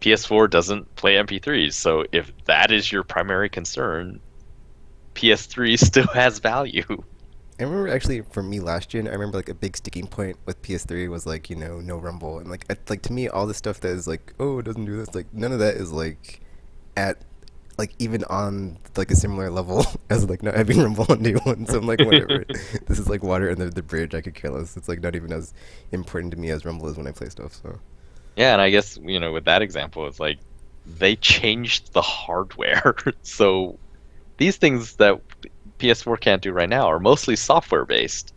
PS4 doesn't play MP3s, so if that is your primary concern, PS3 still has value. I remember actually for me last gen, I remember like a big sticking point with PS3 was like, no Rumble, and like to me all the stuff that is like, oh, it doesn't do this, like none of that is like at like even on like a similar level as like not having Rumble on day one. So I'm like, whatever. This is like water under the bridge. I could care less. It's like not even as important to me as Rumble is when I play stuff. So Yeah, and I guess with that example, it's like they changed the hardware, so these things that PS4 can't do right now are mostly software based.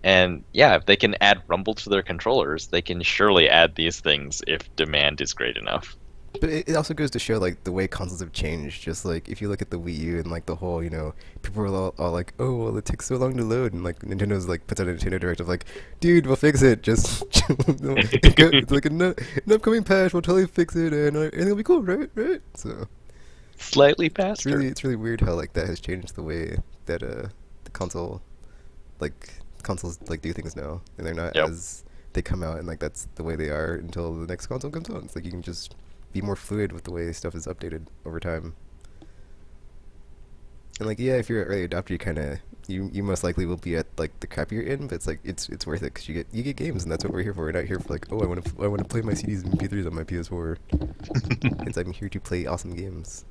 And yeah, if they can add Rumble to their controllers, they can surely add these things if demand is great enough. but it also goes to show like the way consoles have changed. Just like if you look at the Wii U and like the whole, people are all like, oh, well, it takes so long to load, and like Nintendo's like puts out a Nintendo Direct of like, dude, we'll fix it. Just it's like an upcoming patch. We'll totally fix it, and it'll be cool, right? So Slightly it's faster. really weird how like that has changed the way that the consoles like do things now, and they're not Yep. as they come out and like that's the way they are until the next console comes out. It's like you can just be more fluid with the way stuff is updated over time. And like, yeah, if you're an early adopter, you most likely will be at like the crappier end, but it's like it's worth it because you get games, and that's what we're here for. We're not here for like, oh, I want to play my CDs and MP3s on my PS4. I'm here to play awesome games.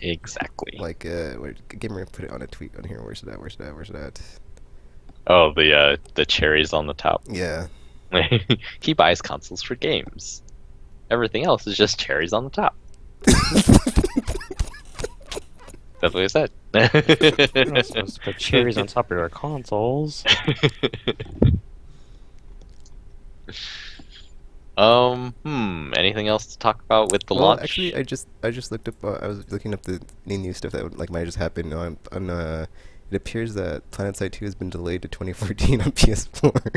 Exactly. Like Gamer put it on a tweet on here. Where's it at? Oh, the cherries on the top. Yeah. He buys consoles for games. Everything else is just cherries on the top. That's what he said. You're not supposed to put cherries on top of our consoles. Anything else to talk about with the Well, launch? actually, I just looked up. I was looking up any new stuff that like might have just happened on. It appears that PlanetSide 2 has been delayed to 2014 on PS4.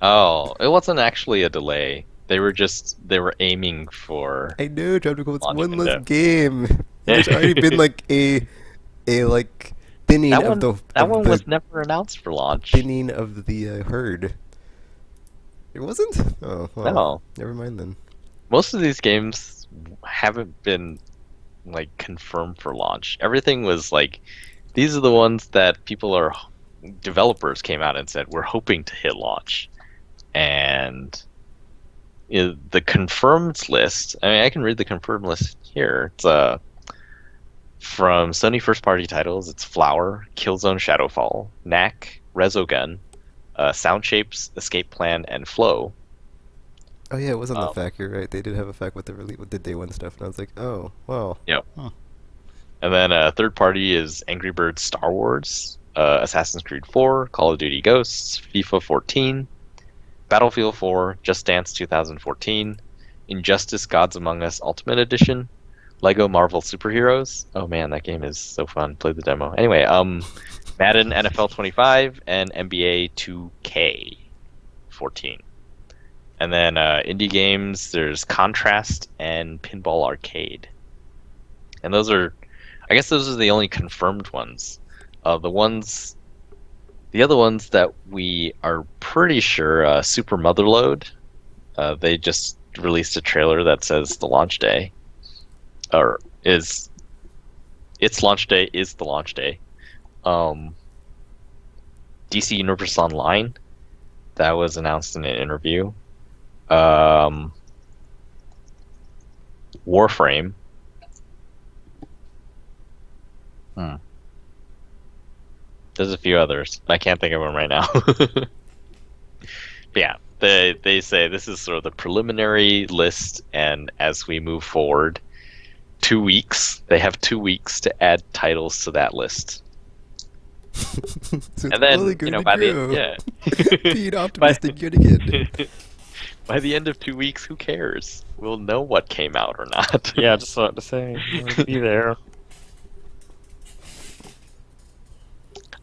Oh, it wasn't actually a delay. They were aiming for I know, Tropical. It's launch one less window. game. There's already been like a like thinning That of one the that one was never announced for launch. thinning of the herd. It wasn't? Oh, well. No. Never mind then. Most of these games haven't been like confirmed for launch. Everything was like these are the ones that developers came out and said we're hoping to hit launch. And the confirmed list, I mean I can read the confirmed list here. It's from Sony first party titles, it's Flower, Killzone Shadowfall, Knack, Resogun, Sound Shapes, Escape Plan, and Flow. Oh yeah, it was on the fact. You're right. They did have a fact with the day one stuff, and I was like, oh, well. Yep. Huh. And then third party is Angry Birds Star Wars, Assassin's Creed 4, Call of Duty Ghosts, FIFA 14, Battlefield 4, Just Dance 2014, Injustice Gods Among Us Ultimate Edition, Lego Marvel Superheroes. Oh man, that game is so fun. Played the demo. Anyway, Madden NFL 25 and NBA 2K 14. And then indie games, there's Contrast and Pinball Arcade. And I guess those are the only confirmed ones. The other ones that we are pretty sure, Super Motherload, they just released a trailer that says the launch day, or its launch day is the launch day. DC Universe Online, that was announced in an interview. Warframe. There's a few others. I can't think of them right now. But yeah, they say this is sort of the preliminary list, and as we move forward, 2 weeks. They have 2 weeks to add titles to that list. So And then, really good by to grow. the Being optimistic yet again. by the end of 2 weeks, who cares? We'll know what came out or not. Yeah, just about to say, be there.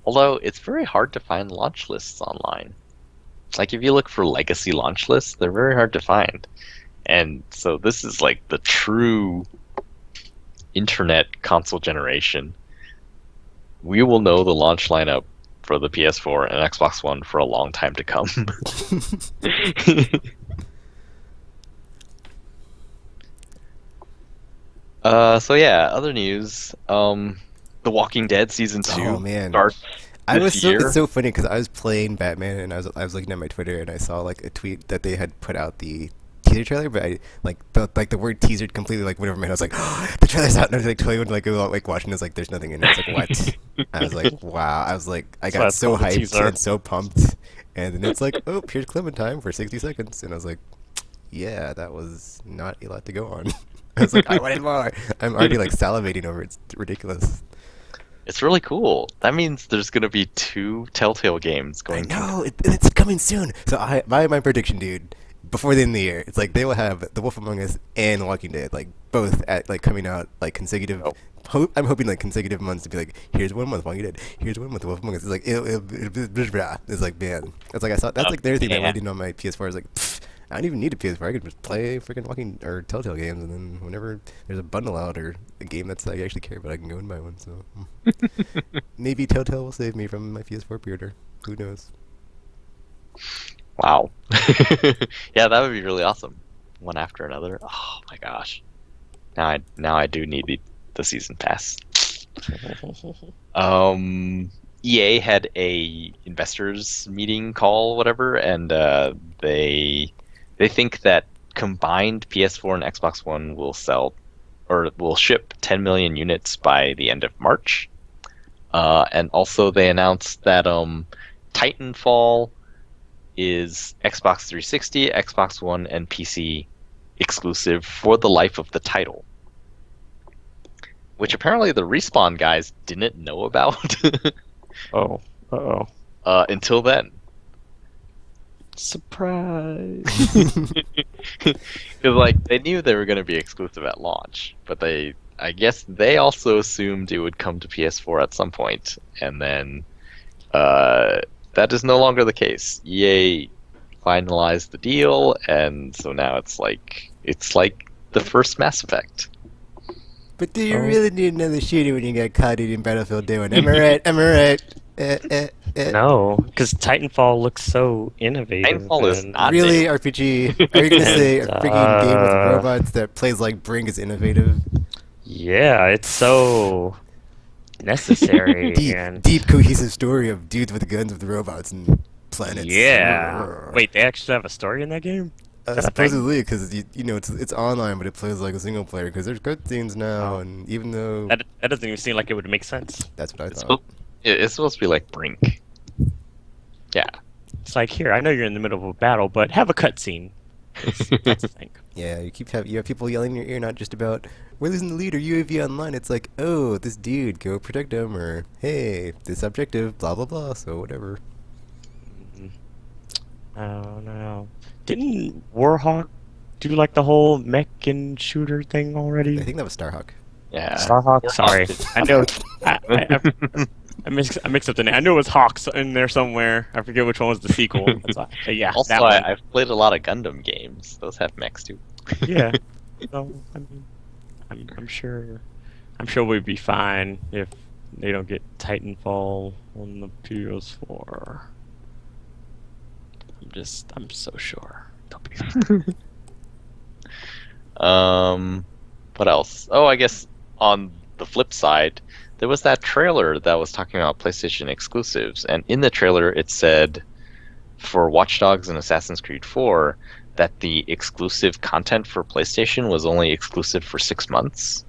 Although it's very hard to find launch lists online. Like if you look for legacy launch lists, they're very hard to find. And so this is like the true internet console generation. We will know the launch lineup for the PS4 and Xbox One for a long time to come. So yeah, other news. The Walking Dead season 2 Oh, man. starts this year. It's so funny because I was playing Batman and I was looking at my Twitter and I saw like a tweet that they had put out the teaser trailer, but I the word teaser completely like went over my head. I was like, oh, the trailer's out, and I was like totally went like go like watching. It's like there's nothing in it. I was like, what? I was like, wow. I was like, I So got that's so called the hyped teaser. and so pumped, and then it's like, oh, here's Clementine for 60 seconds, and I was like, yeah, that was not a lot to go on. I was like, I wanted more. I'm already like salivating over it. It's ridiculous. It's really cool. That means there's going to be 2 Telltale games I going. know it's coming soon. So my prediction, dude, before the end of the year, it's like they will have The Wolf Among Us and Walking Dead, like both at like coming out like consecutive. Oh. I'm hoping like consecutive months to be like, here's 1 month Walking Dead, here's 1 month The Wolf Among Us. It's like it's like man, it's like I saw that's like their thing that Yeah. waiting on my PS4 is like. Pfft, I don't even need a PS4. I could just play freaking Walking or Telltale games, and then whenever there's a bundle out or a game that's I actually care about, I can go and buy one. So maybe Telltale will save me from my PS4 pre-order. Who knows? Wow. Yeah, that would be really awesome. One after another. Oh my gosh. Now I do need the season pass. EA had a investors meeting call, whatever, and they think that combined PS4 and Xbox One will ship 10 million units by the end of March. And also they announced that Titanfall is Xbox 360, Xbox One, and PC exclusive for the life of the title. Which apparently the Respawn guys didn't know about Oh, uh-oh. Until then. Surprise. Because like they knew they were going to be exclusive at launch, but I guess they also assumed it would come to PS4 at some point, and then that is no longer the case. EA finalized the deal, and so now it's like the first Mass Effect. But do you really need another shooter when you got Call of Duty and Battlefield doing? Am I right? Am I right? No, because Titanfall looks so innovative. Titanfall is not Really, it. RPG? Are you gonna say a And, freaking game with robots that plays like Brink is innovative? Yeah, it's so necessary. Deep, and deep, cohesive story of dudes with guns with robots and planets. yeah. Wait, they actually have a story in that game? Is that a thing? Supposedly, because you know it's online, but it plays like a single player. Because there's cutscenes now, and even though That doesn't even seem like it would make sense. that's what I It's thought. it's supposed to be like Brink. Yeah. It's like, here, I know you're in the middle of a battle, but have a cutscene. That's the thing. Yeah, you have people yelling in your ear, not just about we're losing the lead or UAV online. It's like, oh, this dude, go protect him, or hey, this objective, blah blah blah. So whatever. Oh no. Didn't Warhawk do like the whole mech and shooter thing already? I think that was Starhawk. Yeah. Starhawk? Sorry. did- I know. I mixed up the name. I knew it was Hawks in there somewhere. I forget which one was the sequel. Yeah, Also, that one. I've played a lot of Gundam games. Those have mechs too. Yeah. So, I mean, I'm sure we'd be fine if they don't get Titanfall on the PS4. I'm so sure. Don't be fine. What else? Oh, I guess on the flip side, there was that trailer that was talking about PlayStation exclusives, and in the trailer it said for Watch Dogs and Assassin's Creed 4 that the exclusive content for PlayStation was only exclusive for 6 months.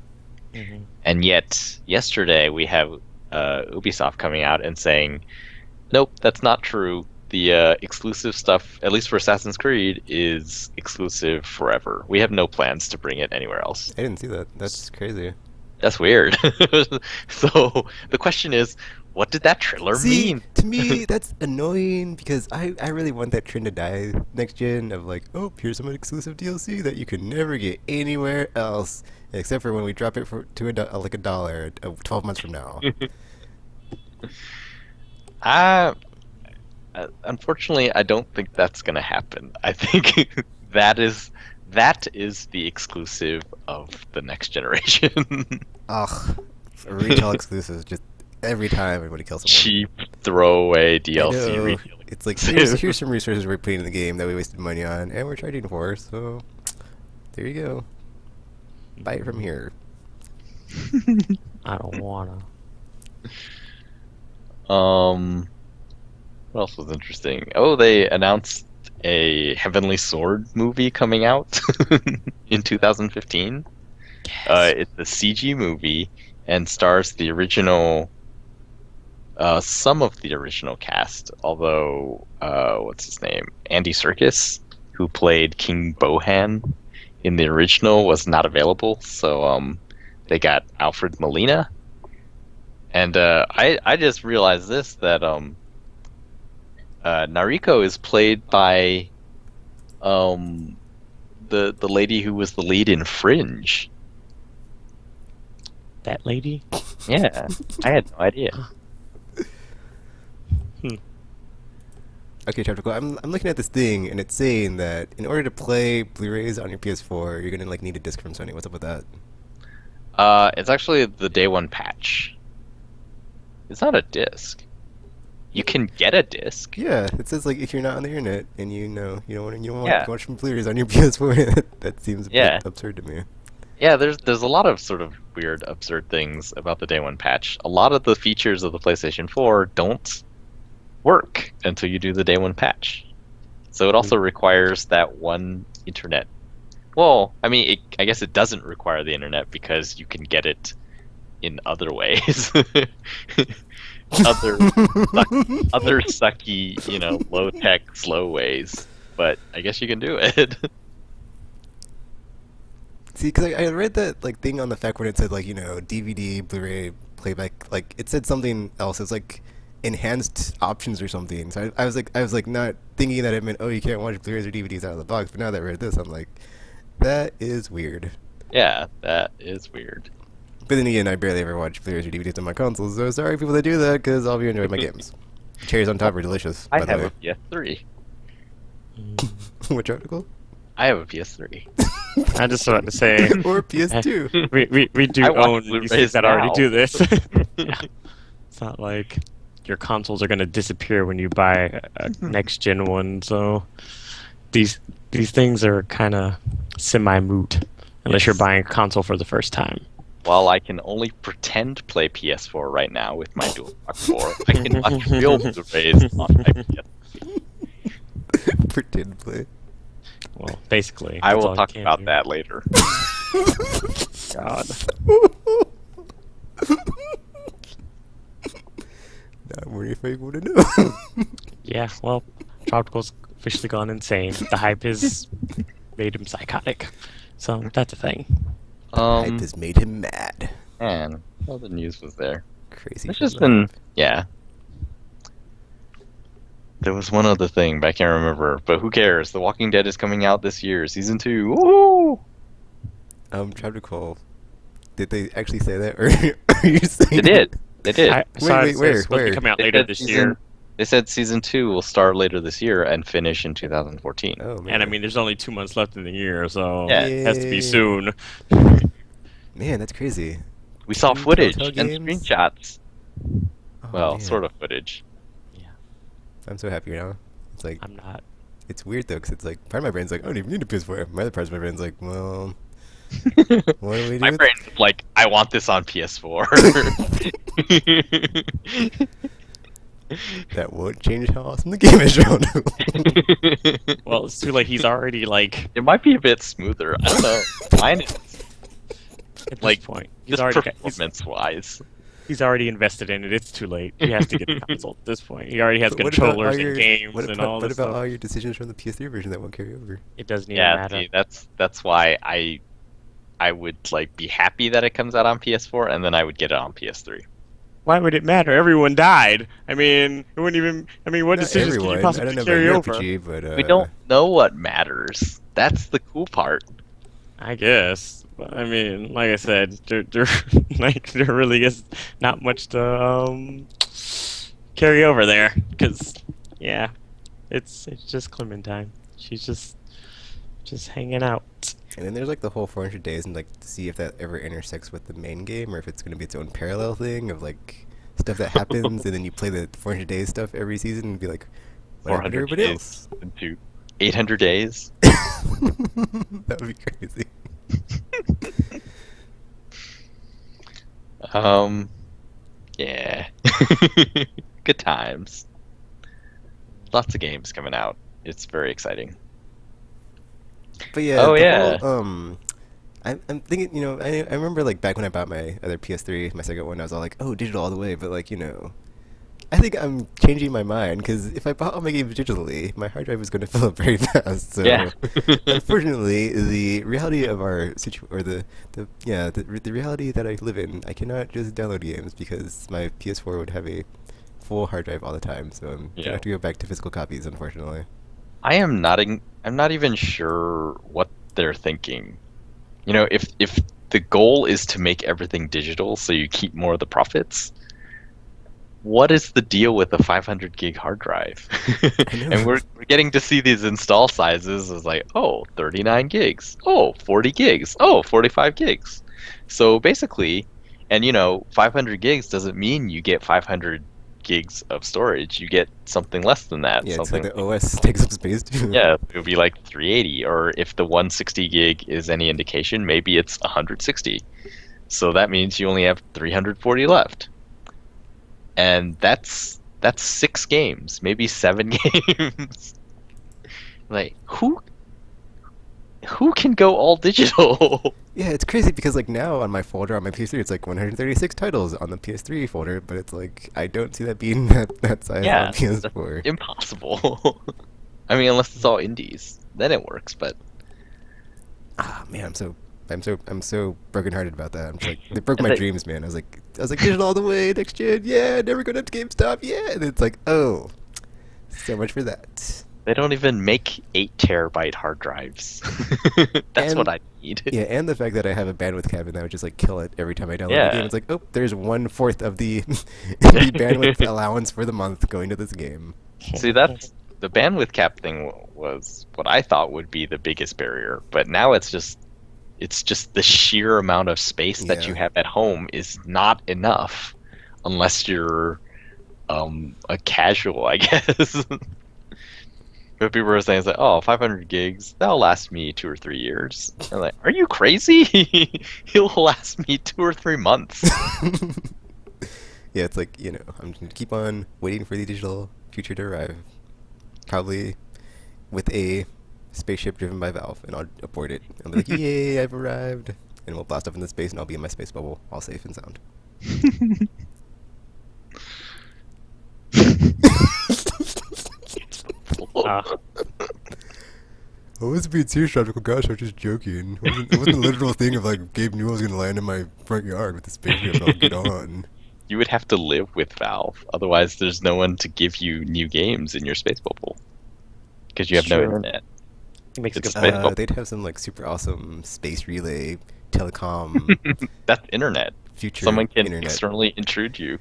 Mhm. And yet, yesterday we have Ubisoft coming out and saying, nope, that's not true. The exclusive stuff, at least for Assassin's Creed, is exclusive forever. We have no plans to bring it anywhere else. I didn't see that. That's crazy. That's weird. So the question is, what did that trailer See, mean? to me, that's annoying because I really want that trend to die next gen of like, oh, here's some exclusive DLC that you can never get anywhere else except for when we drop it to like $1 12 months from now. Unfortunately, I don't think that's going to happen. I think that is the exclusive of the next generation. Ugh, retail exclusives just every time everybody kills someone. Cheap throwaway I DLC. know. retail It's like exclusive. here's some resources we're putting in the game that we wasted money on and we're charging for. So there you go. Buy it from here. I don't wanna. What else was interesting? Oh, they announced a Heavenly Sword movie coming out in 2015. It's a CG movie and stars the original, some of the original cast. Although, what's his name? Andy Serkis, who played King Bohan in the original, was not available. So they got Alfred Molina. And I just realized this, that Nariko is played by the lady who was the lead in Fringe. That lady? Yeah, I had no idea. Okay, Chapter Cool. I'm looking at this thing and it's saying that in order to play Blu-rays on your PS4, you're gonna like need a disc from Sony. What's up with that? It's actually the day one patch. It's not a disc. You can get a disc. Yeah, it says like if you're not on the internet and you don't want Yeah. to watch from Blu-rays on your PS4, that seems a Yeah. bit absurd to me. Yeah, there's a lot of sort of weird, absurd things about the day one patch. A lot of the features of the PlayStation 4 don't work until you do the day one patch. So it also requires that one internet. Well, I mean, I guess it doesn't require the internet because you can get it in other ways. other sucky, low tech, slow ways. But I guess you can do it. See, because I read that like thing on the fact when it said like DVD, Blu-ray, playback, like it said something else. It's like enhanced options or something. So I was like not thinking that it meant you can't watch Blu-rays or DVDs out of the box. But now that I read this, I'm like, that is weird. Yeah, that is weird. But then again, I barely ever watch Blu-rays or DVDs on my consoles. So sorry people that do that because I'll be enjoying my games. Cherries on top are delicious. I by the have way. a PS3. Which article? I have a PS3. I just wanted to say Or PS2? we do I watch own Blu-rays PCs that already now. do this. Yeah. It's not like your consoles are gonna disappear when you buy a next gen one. So these things are kind of semi-moot unless you're Yes. buying a console for the first time. While I can only pretend to play PS4 right now with my DualShock 4, I can watch real Blu-rays on my PS3. Pretend play. Well, basically, I that's all will you talk can about do. that later. God. Not worry if I want to know. Yeah, well, Tropical's officially gone insane. The hype has made him psychotic. So that's a thing. Hype has made him mad. Man, all the news was there. Crazy. It's just been, yeah. There was one other thing, but I can't remember. But who cares? The Walking Dead is coming out this year, season 2. Woo! Tropical. Did they actually say that, or are you saying? They did. They did. Wait, where? It's supposed to be coming out They later said this season- year. They said season 2 will start later this year and finish in 2014. Oh man. And I mean, there's only 2 months left in the year, so Yeah. it has to be Yay. soon. Man, that's crazy. We saw Two footage Telltale and games? screenshots. Oh, Well, man. sort of footage. I'm so happy now. It's like I'm not. it's weird though, because it's like part of my brain's like, I don't even need a PS4. My other part of my brain's like, well, what do we do? My with- brain is like, I want this on PS4. That won't change how awesome the game is, Joe. Well, it's too late. He's already like It might be a bit smoother. I don't know. Mine is at Like, this point. He's just already performance-wise. he's already invested in it. It's too late. He has to get the console at this point. He already has But what about all controllers your- and games what and about, all what this about stuff. all your decisions from the PS3 version that won't carry over? It doesn't even Yeah, matter. see, that's why I would like be happy that it comes out on PS4, and then I would get it on PS3. Why would it matter? Everyone died. I mean, it wouldn't even. I mean, what Not decisions everyone. can you I possibly don't know carry about over? your RPG, but We don't know what matters. That's the cool part. I guess. But, I mean, like I said, there really is not much to carry over there. Because, yeah, it's just Clementine. She's just hanging out. And then there's like the whole 400 days, and like to see if that ever intersects with the main game, or if it's going to be its own parallel thing of like stuff that happens, and then you play the 400 days stuff every season and be like, what happened to 400 everybody days else? into 800 days. That would be crazy. Yeah. Good times. Lots of games coming out. It's very exciting. But yeah. Oh, the yeah. whole, I'm thinking, I remember like back when I bought my other PS3, my second one, I was all like, oh, digital all the way. But like, I think I'm changing my mind, because if I bought all my games digitally, my hard drive is going to fill up very fast. So Yeah. unfortunately, the reality of our the reality that I live in, I cannot just download games because my PS4 would have a full hard drive all the time. So I'm Yeah. gonna have to go back to physical copies, unfortunately. I'm not even sure what they're thinking. If the goal is to make everything digital so you keep more of the profits, what is the deal with a 500 gig hard drive? I know. And we're getting to see these install sizes as like, 39 gigs, 40 gigs, 45 gigs. So basically, and 500 gigs doesn't mean you get 500 gigs of storage. You get something less than that. Yeah, so something the OS takes up space too. Yeah, it would be like 380, or if the 160 gig is any indication, maybe it's 160. So that means you only have 340 left. And that's 6 games, maybe 7 games. Like, who can go all digital? Yeah, it's crazy because like now on my folder on my PS3, it's like 136 titles on the PS3 folder, but it's like I don't see that being that size Yeah, on PS4. Impossible. I mean, unless it's all indies, then it works. But Ah man, I'm so brokenhearted about that. I'm just like, they broke my They- dreams, man. I was like digital all the way, next gen, yeah, never going up to GameStop, yeah. And it's like, oh, so much for that. they don't even make 8 terabyte hard drives. That's And- what I need. Yeah, and the fact that I have a bandwidth cap and that would just like kill it every time I download Yeah. the game. It's like, oh, there's 1/4 of the the bandwidth allowance for the month going to this game. See, that's the bandwidth cap thing was what I thought would be the biggest barrier, but now it's just the sheer amount of space that you Yeah. have at home is not enough unless you're a casual, I guess. But people were saying, it's like, oh, 500 gigs, that'll last me 2 or 3 years. I'm like, are you crazy? It'll last me 2 or 3 months. Yeah, it's like, I'm just gonna keep on waiting for the digital future to arrive. Probably with a spaceship driven by Valve, and I'll abort it. I'll be like, yay, I've arrived. And we'll blast off into space, and I'll be in my space bubble, all safe and sound. I wasn't being serious, Tropical. Gosh, I was just joking. It wasn't a literal thing of like Gabe Newell's gonna land in my front yard with a spaceship and I'll get on. You would have to live with Valve, otherwise there's no one to give you new games in your space bubble. Because you have no Sure. internet. He makes a It's good point. Well- They'd have some like super awesome space relay, telecom, That's internet. future Someone can internet. externally intrude you.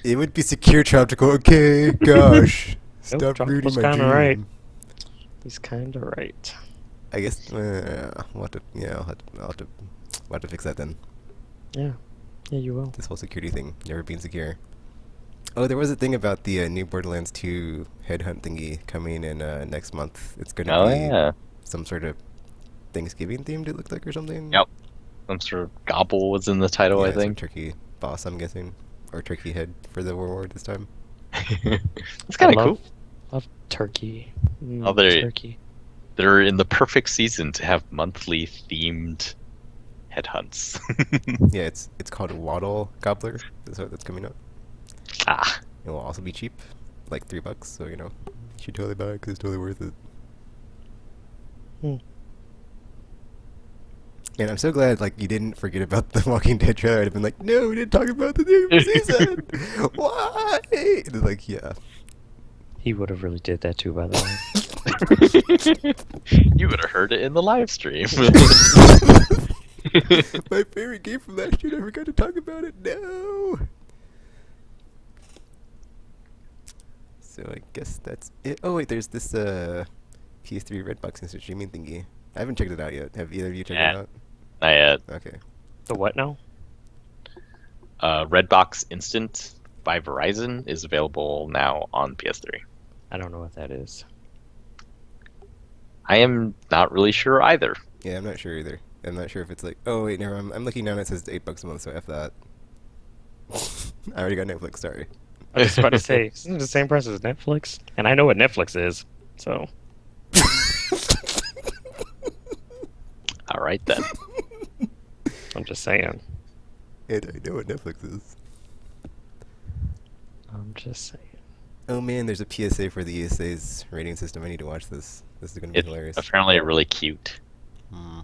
It would be secure, Tropical. Okay, gosh. Nope, Stop ruining Tropical's my kinda dream. right. He's kind of right. I guess we'll have to, we'll have to fix that then. Yeah. Yeah, you will. This whole security thing, never being secure. Oh, there was a thing about the new Borderlands 2 headhunt thingy coming in next month. It's going to Oh, be yeah. some sort of Thanksgiving themed, it looked like, or something. Yep. Some sort of gobble was in the title, I some think. turkey boss, I'm guessing. Or turkey head for the reward this time. It's kind I of love- cool. Love turkey. Oh, there- Turkey. They're in the perfect season to have monthly themed headhunts. Yeah, it's called Waddle Gobbler. That's coming up. Ah. It will also be cheap, like $3. So you should totally buy it because it's totally worth it. Hmm. And I'm so glad like you didn't forget about the Walking Dead trailer. I'd have been like, no, we didn't talk about the new season. Why? And they're like, yeah. He would have really did that too, by the way. You would have heard it in the live stream. My favorite game from last year. I forgot to talk about it. No. So I guess that's it. Oh wait, there's this PS3 Redbox instant streaming thingy. I haven't checked it out yet. Have either of you checked Yeah. it out? Not yet. Okay. The what now? Redbox Instant by Verizon is available now on PS3. I don't know what that is. I am not really sure either. Yeah, I'm not sure either. I'm not sure if it's like. Oh wait, never. I'm looking down. It says it's $8 a month, so f that. I already got Netflix. Sorry. I was just about to say, isn't it the same price as Netflix? And I know what Netflix is, so. All right then. I'm just saying. And I know what Netflix is. I'm just saying. Oh man, there's a PSA for the ESA's rating system. I need to watch this. This is gonna be It's hilarious. apparently really cute. Hmm.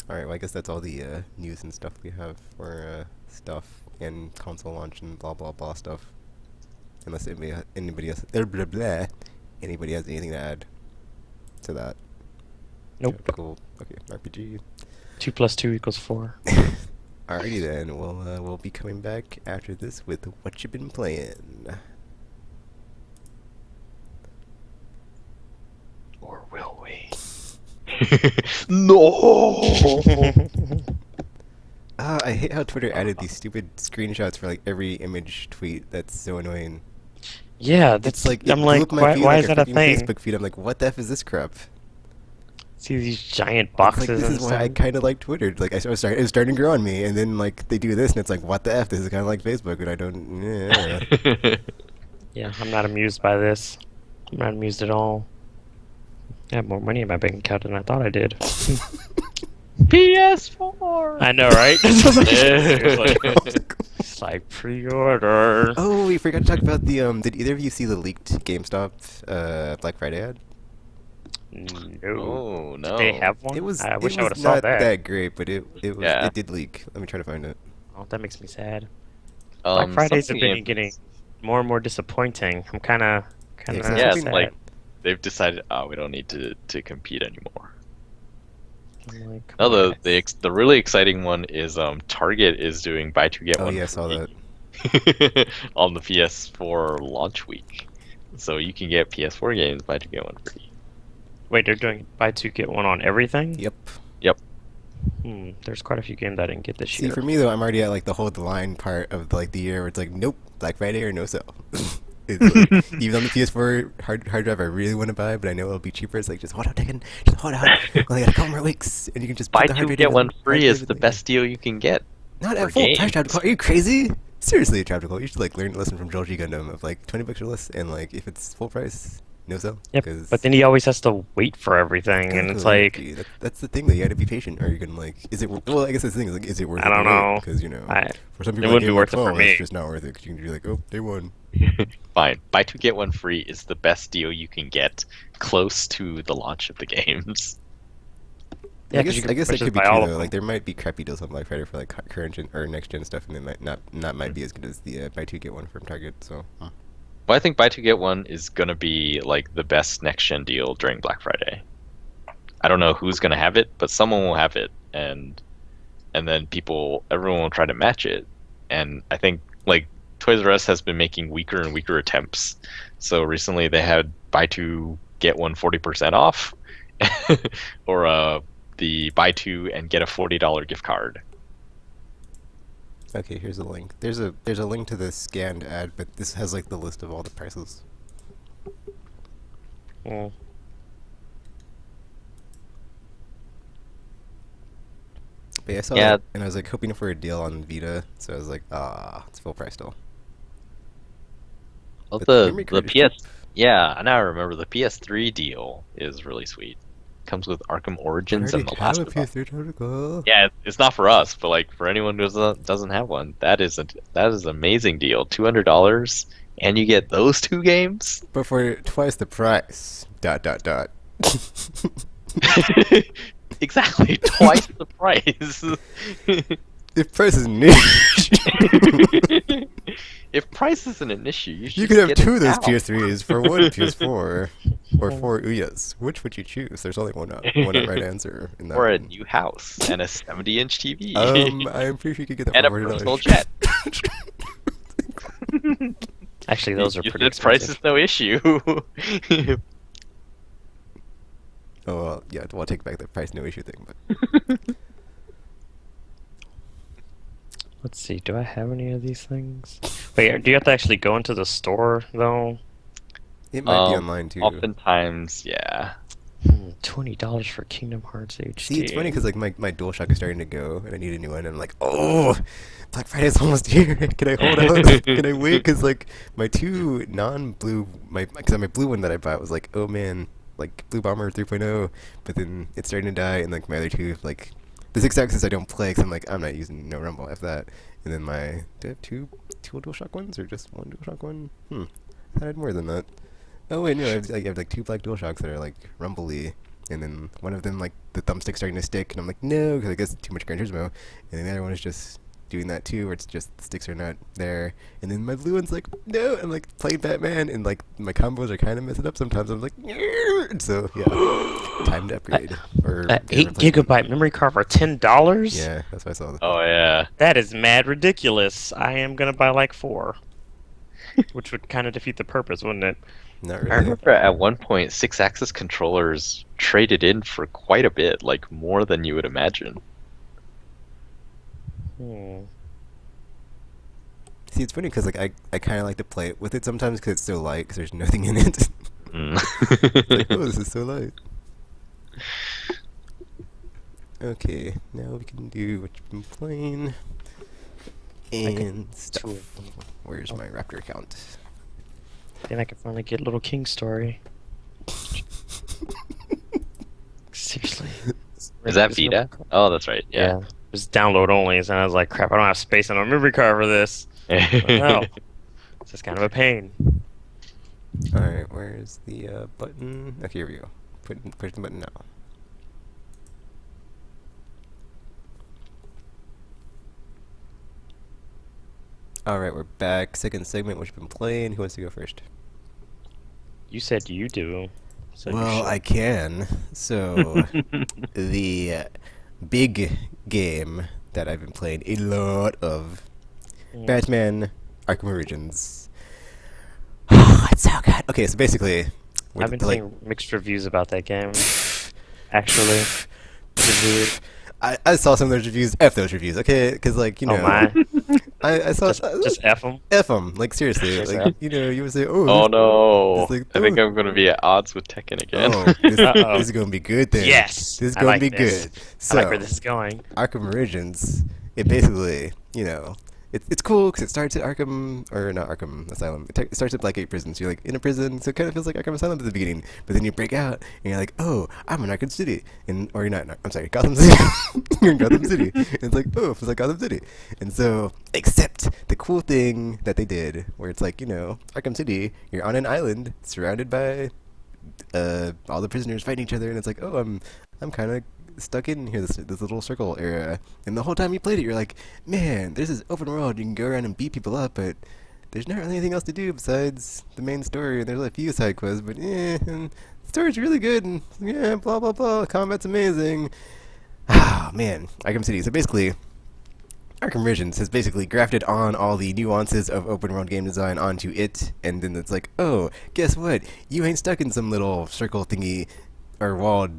All right. Well, I guess that's all the news and stuff we have for stuff and console launch and blah blah blah stuff. Unless anybody else blah, blah, anybody has anything to add to that. Nope. Cool. Okay. RPG. 2 + 2 = 4. Alrighty then. We'll be coming back after this with what you've been playing. Or will we? No. I hate how Twitter added these stupid screenshots for like every image tweet. That's so annoying. Yeah, It's that's like I'm it blew like, up my why, feed why like is that a freaking thing? Facebook feed. I'm like, what the f is this crap? See these giant It's boxes. like, this and is why I stuff. kind of like Twitter. Like it was starting to grow on me, and then like they do this, and it's like, what the f? This is kind of like Facebook, and I don't. Yeah. Yeah, I'm not amused by this. I'm not amused at all. I have more money in my bank account than I thought I did. PS4. I know, right? Yeah. It's like pre-order. Oh, we forgot to talk about the. Did either of you see the leaked GameStop Black Friday ad? No. Oh no. They have one? It was. I it wish I was would have saw not that. great, but it was. Yeah. It did leak. Let me try to find it. Oh, that makes me sad. Black Fridays have been getting more and more disappointing. I'm kind of Yeah, Yeah, Something it's like they've decided, oh, we don't need to compete anymore. I'm like, come No, on, the really exciting one is Target is doing buy two get Oh one yeah, I saw free that. on the PS4 launch week. So you can get PS4 games, buy two get one free. Wait, they're doing buy two get one on everything? Yep. Yep. There's quite a few games I didn't get this See, year. for me though, I'm already at like the hold the line part of like the year where it's like, nope, Black Friday or no sale. It's like, even on the PS4 hard drive I really want to buy, but I know it'll be cheaper. It's like, just hold out, Tekken, just hold out. Only got a couple more weeks, and you can just Buy put the hard two drive get in one the free hard is drive the in best deal you can get. Not for at full price, games. Traptical. Are you crazy? Seriously, Traptical. You should like learn a lesson from Joel G Gundam of like 20 bucks or less, and like if it's full price, no sale. Yep, 'Cause but then he always has to wait for everything, and it's like, that's the thing though. You got to be patient, or you can like, is it? Well, I guess that's the thing. Is like, is it worth it? I don't know. Because you know, I- for some it people, wouldn't be like, worth it for me. It's just not worth it. Because you can be like, oh, day one. Fine. Buy two get one free is the best deal you can get close to the launch of the games. Yeah, I 'cause you guess can that purchase could be by true all of though. them. Like there might be crappy deals on Black Friday for like current gen or next gen stuff, and they might not might be as good as the buy two get one from Target. So Well, I think buy two get one is gonna be like the best next gen deal during Black Friday. I don't know who's gonna have it, but someone will have it, and then everyone will try to match it. And I think like Toys R Us has been making weaker and weaker attempts. So recently they had buy two get one 40% off, or the buy two and get a $40 gift card. okay, here's a link. There's a link to the scanned ad, but this has like the list of all the prices. Mm. But yeah, I saw Yeah. that, and I was like hoping for a deal on Vita, so I was like, it's full price still. Well, But the memory card is PS, yeah, now I remember the PS3 deal is really sweet. Comes with Arkham Origins and The Last of Us. PS3 Protocol. Yeah, it's not for us, but like for anyone who doesn't have one, that is an amazing deal. $200, and you get those two games. But for twice the price. ... Exactly, twice the price. If price is niche, If price isn't an issue, you should you could have get two it of those now. PS3s for one PS4 or four Uyas. Which would you choose? There's only one right answer in that Or a one. new house and a 70-inch TV. I'm pretty sure you could get that And a for $40. personal jet. Actually, those are You pretty said price expensive. is no issue. Oh well, yeah. Well, I'll take back the price no issue thing, but Let's see, do I have any of these things? Wait, do you have to actually go into the store, though? it might be online too. Oftentimes, yeah. $20 for Kingdom Hearts HD. See, it's funny because like my DualShock is starting to go, and I need a new one. And I'm like, oh, Black Friday's almost here. Can I hold out? Can I wait? Because like my two non-blue, my blue one that I bought was like, oh man, like Blue Bomber 3.0, but then it's starting to die, and like my other two, like the 6-axis I don't play because I'm like, I'm not using no Rumble after that. And then do I have two DualShock ones or just one DualShock one? I thought I had more than that. Oh wait, no, I have like two black DualShocks that are like rumbly, and then one of them like the thumbstick's starting to stick, and I'm like no, because I guess too much Gran Turismo, and then the other one is just doing that too, where it's just the sticks are not there, and then my blue one's like no, I'm like playing Batman, and like my combos are kind of messing up sometimes. I'm like so yeah, time to upgrade or get a 8 replacement. gigabyte memory card for $10? Yeah, that's what I saw. Oh yeah. That is mad ridiculous. I am gonna buy like 4. Which would kind of defeat the purpose, wouldn't it? Not I really. remember at one point 6-axis controllers traded in for quite a bit, like more than you would imagine. See, it's funny because like I kind of like to play it with it sometimes because it's so light because there's nothing in it. Like, oh, this is so light. Okay, now we can do what you've been playing and stuff. two of them. Where's my Raptor account? Then I can finally get Little King Story. Seriously. Is that Vita? Oh, that's right. Yeah. Yeah. It's download only, so I was like, crap, I don't have space on a memory card for this. No. It's just kind of a pain. All right, where's the button? Okay, here we go. Push the button now. All right, we're back. Second segment. What you've been playing? Who wants to go first? You said you do. So you Well, should. I can. So, the big game that I've been playing a lot of, Batman Arkham Origins. It's so good. Okay, so basically, I've been seeing mixed reviews about that game. Actually, reviewed. I saw some of those reviews. F those reviews, okay? Because like Oh my! I saw Just F them. F them. Like seriously, Just like F. you would say, oh, Oh no! it's like, I think I'm gonna be at odds with Tekken again. oh, this Uh-oh. is gonna be good then. Yes, this is I gonna like be this. good. I So like where this is going. Arkham Origins, it basically, it's cool because it starts at Arkham, or not Arkham Asylum. It starts at Blackgate Prison, so you're like in a prison, so it kind of feels like Arkham Asylum at the beginning. But then you break out, and you're like, oh, I'm in Arkham City, or you're not. I'm sorry, Gotham City. You're in Gotham City, and it's like, oh, it feels like Gotham City. And so, except the cool thing that they did, where it's like, Arkham City, you're on an island surrounded by all the prisoners fighting each other, and it's like, oh, I'm kind of stuck in here, this little circle area, and the whole time you played it, you're like, man, there's this open world, you can go around and beat people up, but there's not really anything else to do besides the main story, and there's a few side quests, but and the story's really good, and yeah, blah blah blah, combat's amazing. Ah, man, Arkham City. So basically, Arkham Origins has basically grafted on all the nuances of open world game design onto it, and then it's like, oh, guess what? You ain't stuck in some little circle thingy or walled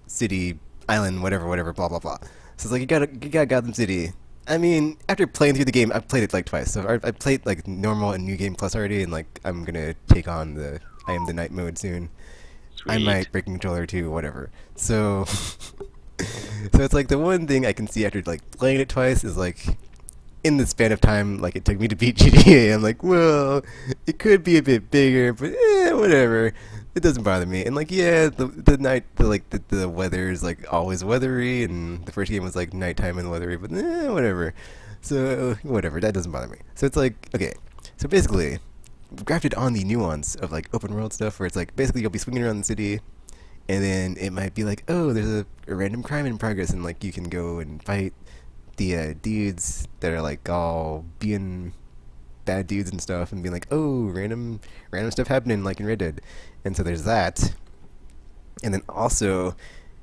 city, island, whatever, blah blah blah. So it's like you got Gotham City. I mean, after playing through the game, I've played it like twice. So I played like normal and new game plus already, and like I'm gonna take on the I Am the Night mode soon. I Sweet. might break a controller too, whatever. So so it's like the one thing I can see after like playing it twice is like in the span of time like it took me to beat GTA, I'm like, well, it could be a bit bigger, but whatever. It doesn't bother me. And like, yeah, the weather is like always weathery, and the first game was like nighttime and weathery, but whatever. So whatever, that doesn't bother me. So it's like, okay, so basically grafted on the nuance of like open world stuff where it's like basically you'll be swinging around the city, and then it might be like, oh, there's a random crime in progress, and like you can go and fight the dudes that are like all being bad dudes and stuff, and being like, oh, random stuff happening like in Red Dead. And so there's that. And then also,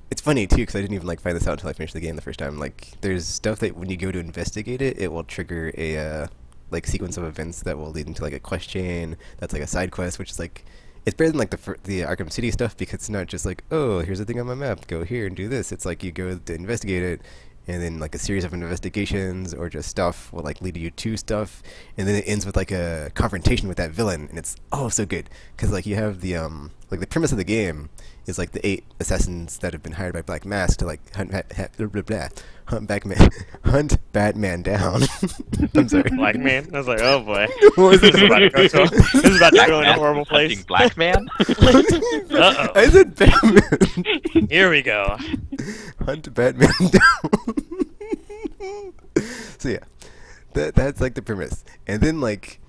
it's funny too because I didn't even like find this out until I finished the game the first time. Like, there's stuff that when you go to investigate it, it will trigger a like sequence of events that will lead into like a quest chain. That's like a side quest, which is like, it's better than like the Arkham City stuff because it's not just like, oh, here's a thing on my map, go here and do this. It's like you go to investigate it, and then like a series of investigations or just stuff will like lead you to stuff, and then it ends with like a confrontation with that villain, and it's so good because like you have the like the premise of the game is like the 8 assassins that have been hired by Black Mask to like hunt Batman down. I'm sorry. Black man. I was like, oh boy. What was This is it? about to go this is about to go in a horrible Hunting place. Black man? Uh-oh. I said Batman. Here we go. Hunt Batman down. So yeah, that's like the premise, and then like,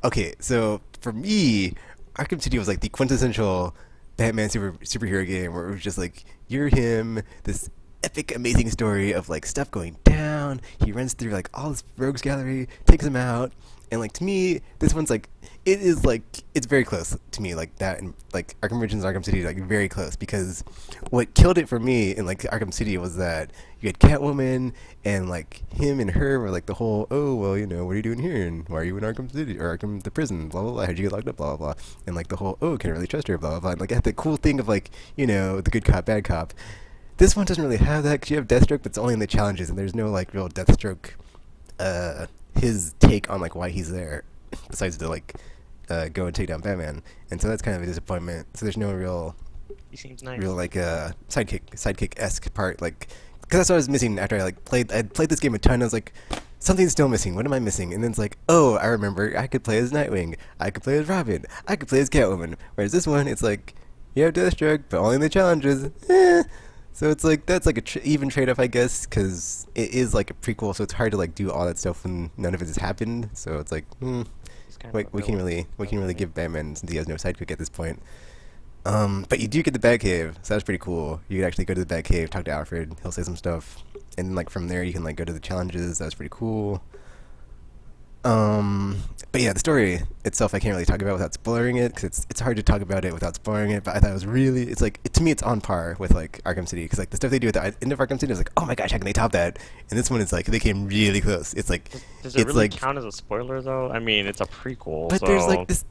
okay, so for me, Arkham City was like the quintessential Batman superhero game where it was just like you're him, this epic, amazing story of like stuff going down. He runs through like all this rogues gallery, takes them out, and like to me, this one's like it's very close to me like that, and like Arkham Origins and Arkham City like very close because what killed it for me in like Arkham City was that you had Catwoman and like him and her were like the whole, oh well, what are you doing here and why are you in Arkham City or Arkham the prison, blah blah blah, how'd you get locked up, blah blah blah, and like the whole, oh, can I really trust her, blah blah blah, and like I had the cool thing of like the good cop bad cop. This one doesn't really have that because you have Deathstroke, but it's only in the challenges, and there's no like real Deathstroke his take on like why he's there besides to like go and take down Batman, and so that's kind of a disappointment. So there's no real He seems nice. like sidekick-esque part, like, because that's what I was missing after I'd played this game a ton. I was like, something's still missing, what am I missing? And then it's like, oh, I remember, I could play as Nightwing, I could play as Robin, I could play as Catwoman, whereas this one, it's like, you have Deathstroke, but only in the challenges. So it's like, that's like a even trade-off, I guess, because it is like a prequel, so it's hard to like do all that stuff when none of it has happened. So it's like, He's kind of a we can villain. really give Batman since he has no sidekick at this point. But you do get the Batcave, so that's pretty cool. You could actually go to the Batcave, talk to Alfred, he'll say some stuff, and then like from there you can like go to the challenges. That's pretty cool. But yeah, the story itself I can't really talk about without spoiling it because it's hard to talk about it without spoiling it. But I thought it was really it's like to me it's on par with like Arkham City because like the stuff they do at the end of Arkham City is like oh my gosh how can they top that? And this one is like they came really close. It's like Does it it's really like count as a spoiler though? I mean, it's a prequel, but so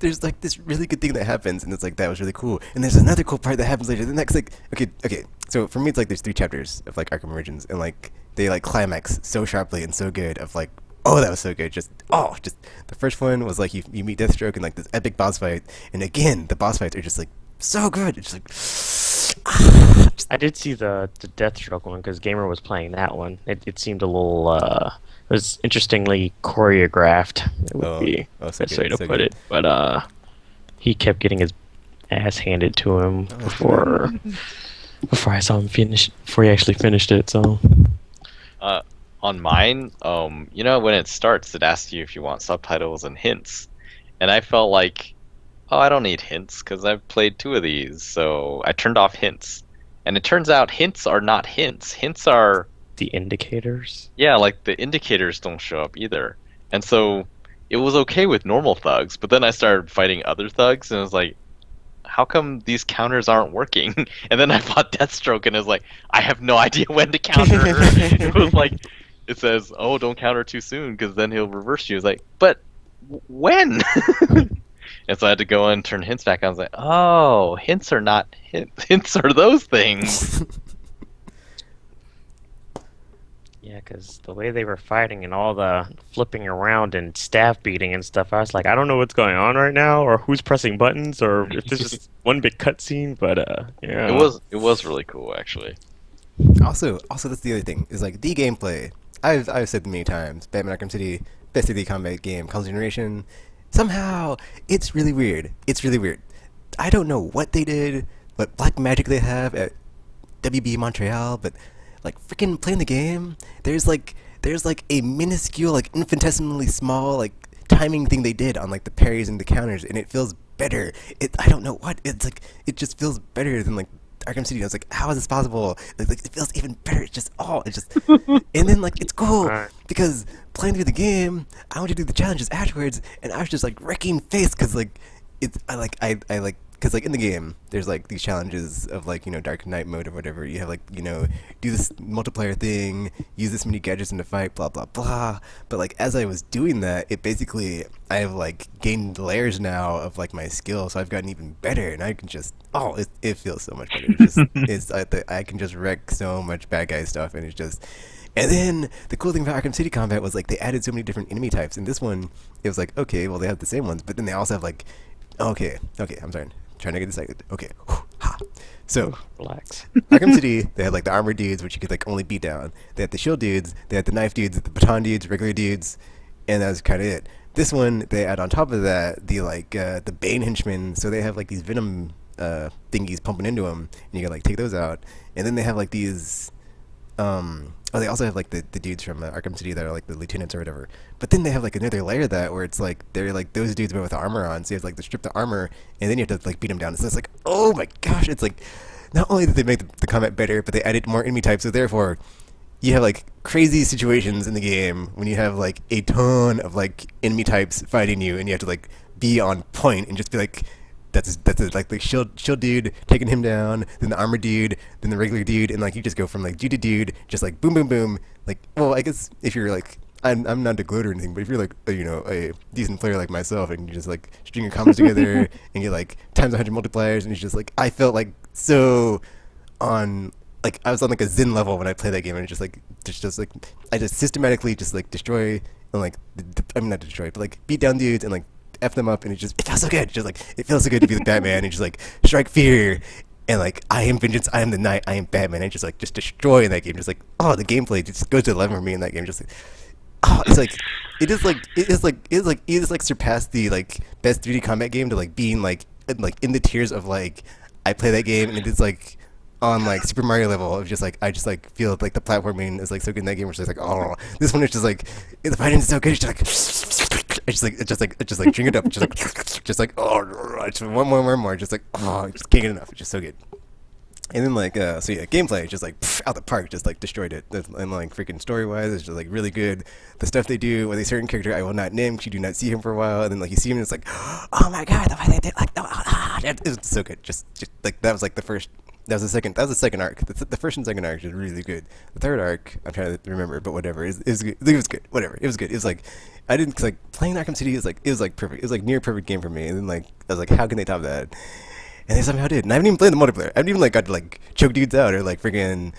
there's like this really good thing that happens and it's like that was really cool. And there's another cool part that happens later. The next like okay. So for me it's like there's 3 chapters of like Arkham Origins and like they like climax so sharply and so good of like oh, that was so good. Just the first one was like you meet Deathstroke in like this epic boss fight, and again the boss fights are just like so good. It's just like I did see the Deathstroke one because Gamer was playing that one. It seemed a little it was interestingly choreographed. It would be the so best way good, to so put good. it, but he kept getting his ass handed to him before I saw him finish before he actually finished it. So. On mine, you know, when it starts, it asks you if you want subtitles and hints, and I felt like, oh, I don't need hints because I've played 2 of these, so I turned off hints, and it turns out hints are not hints. Hints are The indicators. yeah, like the indicators don't show up either, and so it was okay with normal thugs, but then I started fighting other thugs, and it was like, how come these counters aren't working? And then I fought Deathstroke, and it was like, I have no idea when to counter. It was like, it says, oh, don't counter too soon, because then he'll reverse you. It's like, but when? And so I had to go and turn hints back on. I was like, oh, hints are not hints. Hints are those things. Yeah, because the way they were fighting and all the flipping around and staff beating and stuff, I was like, I don't know what's going on right now, or who's pressing buttons, or if this is one big cutscene. But yeah, It was really cool, actually. also that's the other thing is like the gameplay. I've said many times, Batman Arkham City, best 3D combat game, console generation. Somehow, it's really weird. It's really weird. I don't know what they did, what black magic they have at WB Montreal, but like freaking playing the game, there's like a minuscule, like infinitesimally small, like timing thing they did on like the parries and the counters, and it feels better. I don't know what. It's like it just feels better than like Arkham City. I was like, how is this possible? Like it feels even better. It's just and then like it's cool because playing through the game, I want to do the challenges afterwards, and I was just like wrecking face because like it's I like because like in the game there's like these challenges of like Dark Knight mode or whatever. You have like do this multiplayer thing, use this many gadgets in the fight, blah blah blah. But like as I was doing that, it basically I've like gained layers now of like my skill, so I've gotten even better, and I can just it feels so much better. I can just wreck so much bad guy stuff, and it's just. And then the cool thing about Arkham City combat was like they added so many different enemy types. In this one, it was like okay, well they have the same ones, but then they also have like okay, I'm sorry. Trying to get excited. Okay. So, relax. Arkham City, they had like the armored dudes, which you could like only beat down. They had the shield dudes, they had the knife dudes, the baton dudes, regular dudes, and that was kind of it. This one, they add on top of that the like the Bane henchmen, so they have like these venom thingies pumping into them, and you can like take those out. And then they have like these they also have like the dudes from Arkham City that are like the lieutenants or whatever. But then they have like another layer of that where it's like they're like those dudes but with armor on. So you have like to strip the armor and then you have to like beat them down. So it's like oh my gosh, it's like not only did they make the combat better, but they added more enemy types. So therefore, you have like crazy situations in the game when you have like a ton of like enemy types fighting you, and you have to like be on point and just be like. That's like the shield dude taking him down, then the armor dude, then the regular dude, and like you just go from like dude to dude, just like boom boom boom. Like well, I guess if you're like I'm not a gloat or anything, but if you're like a decent player like myself, and you just like string your combos together and get like times 100 multipliers, and it's just like I felt like so on like I was on like a Zen level when I played that game, and it's just like I just systematically just like destroy and like I mean not destroy, but like beat down dudes and like F them up, and it feels so good. Just like it feels so good to be the Batman and just like strike fear and like I am vengeance, I am the knight, I am Batman, and just like just destroy in that game. Just like the gameplay just goes to 11 for me in that game. Just like it's like it is like surpassed the like best 3D combat game to like being like in the tiers of like I play that game and it is like on like Super Mario level of just like I just like feel like the platforming is like so good in that game. Where it's just like this one is just like the fighting is so good. It's just like drink it up. Just like just one more, just like just can't get enough. It's just so good. And then like so yeah, gameplay just like out the park, just like destroyed it. And like freaking story wise, it's just like really good. The stuff they do with a certain character I will not name because you do not see him for a while, and then like you see him, and it's like, oh my god, the way they did like it was so good. Just like that was like the first. That was the second arc. The first and second arc is really good. The third arc, I'm trying to remember, but whatever. It was good. It was good. Whatever. It was good. It was like I didn't cause, like playing Arkham City is like it was like perfect. It was like near perfect game for me. And then like I was like, how can they top that? And they somehow did. And I haven't even played the multiplayer. I haven't even like got to like choke dudes out or like freaking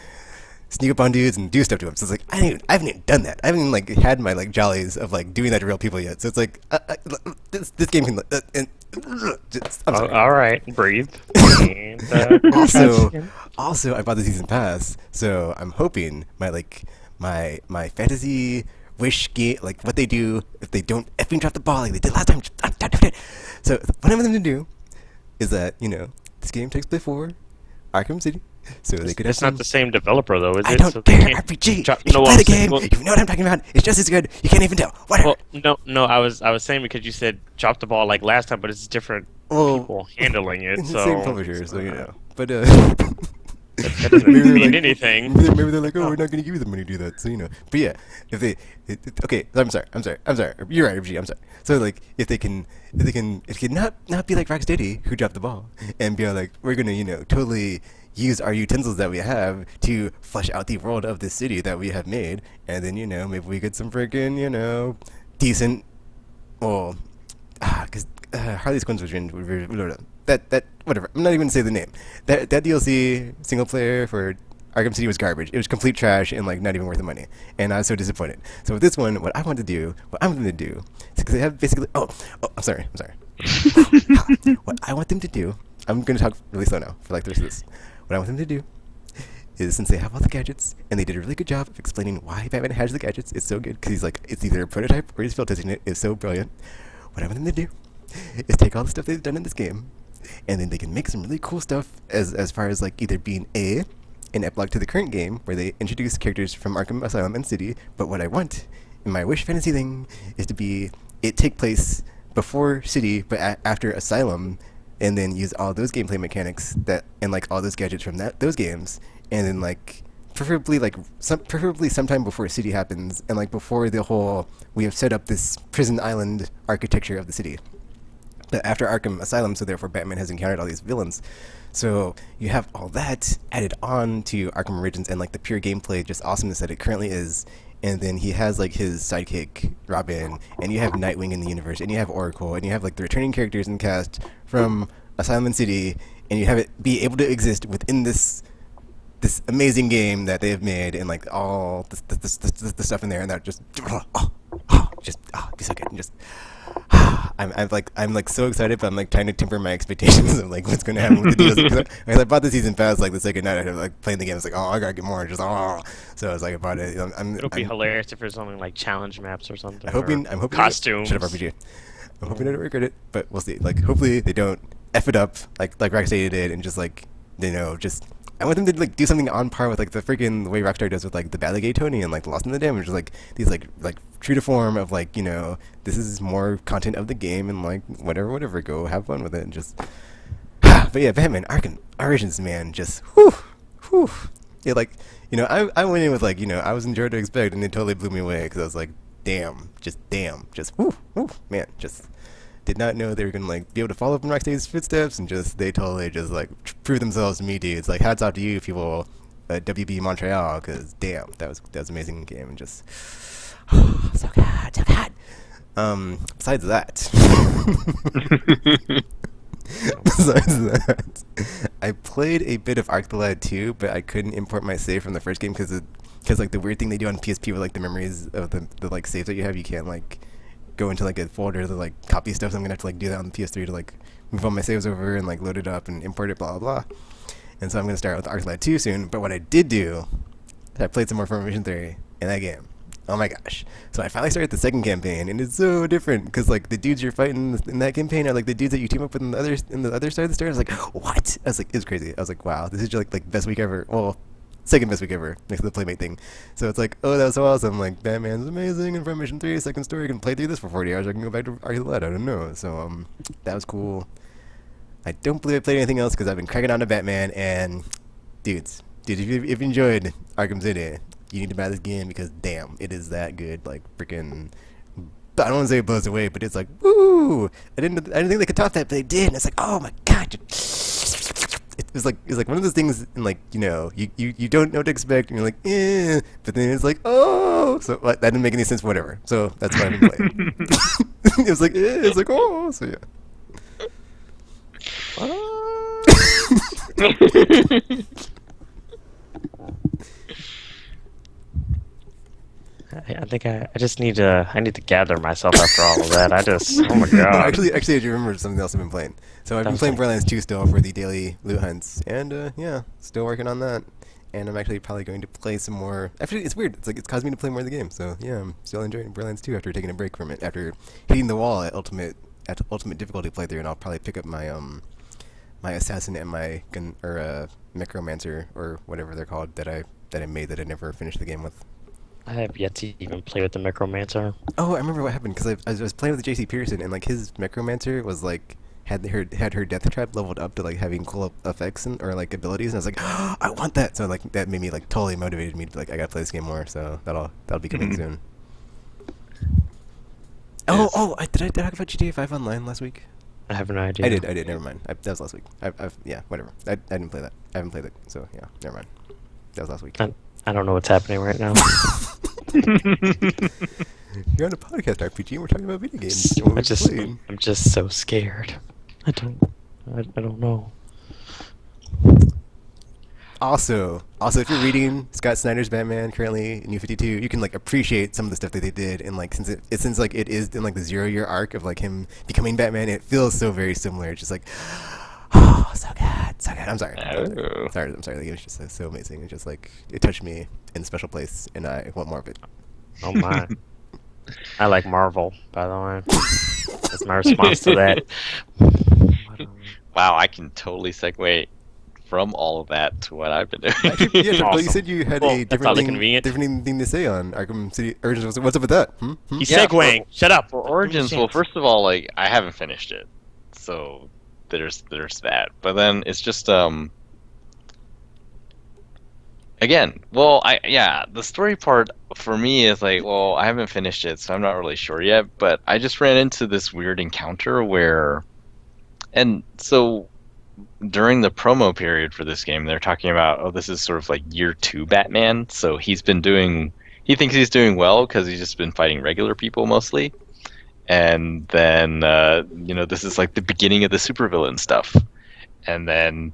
sneak up on dudes and do stuff to them. So it's like I haven't even done that. I haven't even like had my like jollies of like doing that to real people yet. So it's like this game can. I'm sorry. All right, breathe. Also, I bought the season pass, so I'm hoping my fantasy wish game, like what they do if they don't effing drop the ball like they did last time. So what I want them to do is that this game takes place before Arkham City, so they could have It's not the same developer though, is it? I don't So they care. can't RPG. drop- If you no, play I'm the saying- game, well- you know what I'm talking about. It's just as good. You can't even tell. Whatever. Well, no, I was saying because you said drop the ball like last time, but it's different Well, people handling it. It's So the same publisher, so you know. But that doesn't maybe they're mean like- anything. Maybe they're like, oh, we're not going to give you the money to do that. So But yeah, if they, okay, I'm sorry. You're right, RG. I'm sorry. So like, if they can not be like Rocksteady who dropped the ball and be like, we're gonna totally use our utensils that we have to flesh out the world of this city that we have made, and then maybe we get some freaking decent, well, because Harley Quinn's version, that whatever. I'm not even gonna say the name. That DLC single player for Arkham City was garbage. It was complete trash and like not even worth the money. And I was so disappointed. So with this one, what I'm going to do, because they have basically. Oh, I'm sorry. What I want them to do, I'm going to talk really slow now for like the rest of this. What I want them to do is, since they have all the gadgets and they did a really good job of explaining why Batman has the gadgets, it's so good because he's like it's either a prototype or he's field testing it. It's so brilliant. What I want them to do is take all the stuff they've done in this game, and then they can make some really cool stuff as far as like either being an epilogue to the current game where they introduce characters from Arkham Asylum and City. But what I want in my wish fantasy thing is to be it take place before City but after Asylum, and then use all those gameplay mechanics that and like all those gadgets from those games, and then like preferably sometime before City happens, and like before the whole we have set up this prison island architecture of the city. But after Arkham Asylum, so therefore Batman has encountered all these villains. So you have all that added on to Arkham Origins and like the pure gameplay just awesomeness that it currently is. And then he has like his sidekick Robin, and you have Nightwing in the universe, and you have Oracle, and you have like the returning characters in the cast from Asylum and City, and you have it be able to exist within this amazing game that they have made, and like all the stuff in there, and that just be so good, and just I'm like so excited, but I'm like trying to temper my expectations of like what's going to happen with the deals. Because I bought the season pass like the second night I was like playing the game. I was like, oh, I gotta get more. Just so I was like, I bought it. It'll be hilarious if there's something like challenge maps or something. I'm hoping costumes. Shut up, RPG. I'm hoping I don't regret it, but we'll see. Like, hopefully they don't f it up like Rocksteady did, and just like just. I want them to like do something on par with like the freaking way Rockstar does with like the Ballet Tony and like the Lost in the Damage, like these like true to form of like this is more content of the game, and like whatever, go have fun with it and just. But yeah, Batman Arkham Origins, man, just whew. Yeah, like I went in with like I was enjoying to expect, and it totally blew me away because I was like, damn, just whew, man, just. Did not know they were gonna like be able to follow up in Rocksteady's footsteps, and they totally just like prove themselves to me, dude. It's like hats off to you people at WB Montreal, because damn, that was an amazing game, and just so good. Besides that, I played a bit of Arc the Lad 2, but I couldn't import my save from the first game because like the weird thing they do on PSP with like the memories of the like saves that you have, you can't like go into like a folder to like copy stuff, so I'm gonna have to like do that on the PS3 to like move all my saves over and like load it up and import it, blah blah blah. And so I'm gonna start with Arc Light 2 soon. But what I did do is I played some more Formation Theory in that game. Oh my gosh. So I finally started the second campaign, and it's so different because like the dudes you're fighting in that campaign are like the dudes that you team up with in the other side of the story. I was like, what? I was like, it was crazy. I was like, wow, this is just like best week ever. Well, second best week ever next to the Playmate thing. So it's like, oh, that was so awesome. Like, Batman's amazing, Information 3, second story, I can play through this for 40 hours, I can go back to Arc the Lad, I don't know. So, that was cool. I don't believe I played anything else because I've been cracking on to Batman, and dudes, if you enjoyed Arkham City, you need to buy this game because damn, it is that good. Like freaking, I don't want to say it blows away, but it's like woo! I didn't think they could top that, but they did. And it's like, oh my god! It was like one of those things, and like you don't know what to expect, and you're like, but then it's like, oh, so that didn't make any sense. Whatever. So that's what I've been playing. It was like, it's like, oh, so yeah. I think I just need to gather myself after all of that. Oh my god. Actually, I just remembered something else I've been playing. So I've been playing Borderlands 2 still for the daily loot hunts, and yeah, still working on that. And I'm actually probably going to play some more. Actually, it's weird. It's like it's caused me to play more of the game. So yeah, I'm still enjoying Borderlands 2 after taking a break from it, after hitting the wall at ultimate difficulty playthrough, and I'll probably pick up my my assassin and my gun or necromancer or whatever they're called that I made that I never finished the game with. I have yet to even play with the Necromancer. Oh, I remember what happened because I was playing with JC Pearson, and like his Necromancer was like had her death trap leveled up to like having cool effects or like abilities, and I was like, oh, I want that. So like that made me like totally motivated me to like I gotta play this game more. So that'll be coming soon. Oh, did I talk about GTA 5 Online last week? I have no idea. I did. Never mind. That was last week. Yeah, whatever. I didn't play that. I haven't played it. So yeah, never mind. That was last week. I don't know what's happening right now. You're on a podcast RPG, and we're talking about video games. I'm just so scared. I don't know. Also, if you're reading Scott Snyder's Batman currently in New 52, you can like appreciate some of the stuff that they did, and like since it is in like the 0-year arc of like him becoming Batman, it feels so very similar. It's just like, oh, so good. I'm sorry. I'm sorry. Like, it was just so amazing. It's just like it touched me in a special place, and I want more of it. Oh my. I like Marvel, by the way. That's my response to that. Wow, I can totally segue from all of that to what I've been doing. Actually, yeah, awesome. But you said you had a different thing to say on Arkham City Origins. What's up with that? He's segueing. Shut up. For Origins, well, first of all, like I haven't finished it, so there's that. But then it's just again, well, the story part for me is like, well, I haven't finished it, so I'm not really sure yet. But I just ran into this weird encounter where, and so during the promo period for this game, they're talking about, oh, this is sort of like year 2 Batman. So he thinks he's doing well because he's just been fighting regular people mostly. And then, this is like the beginning of the supervillain stuff. And then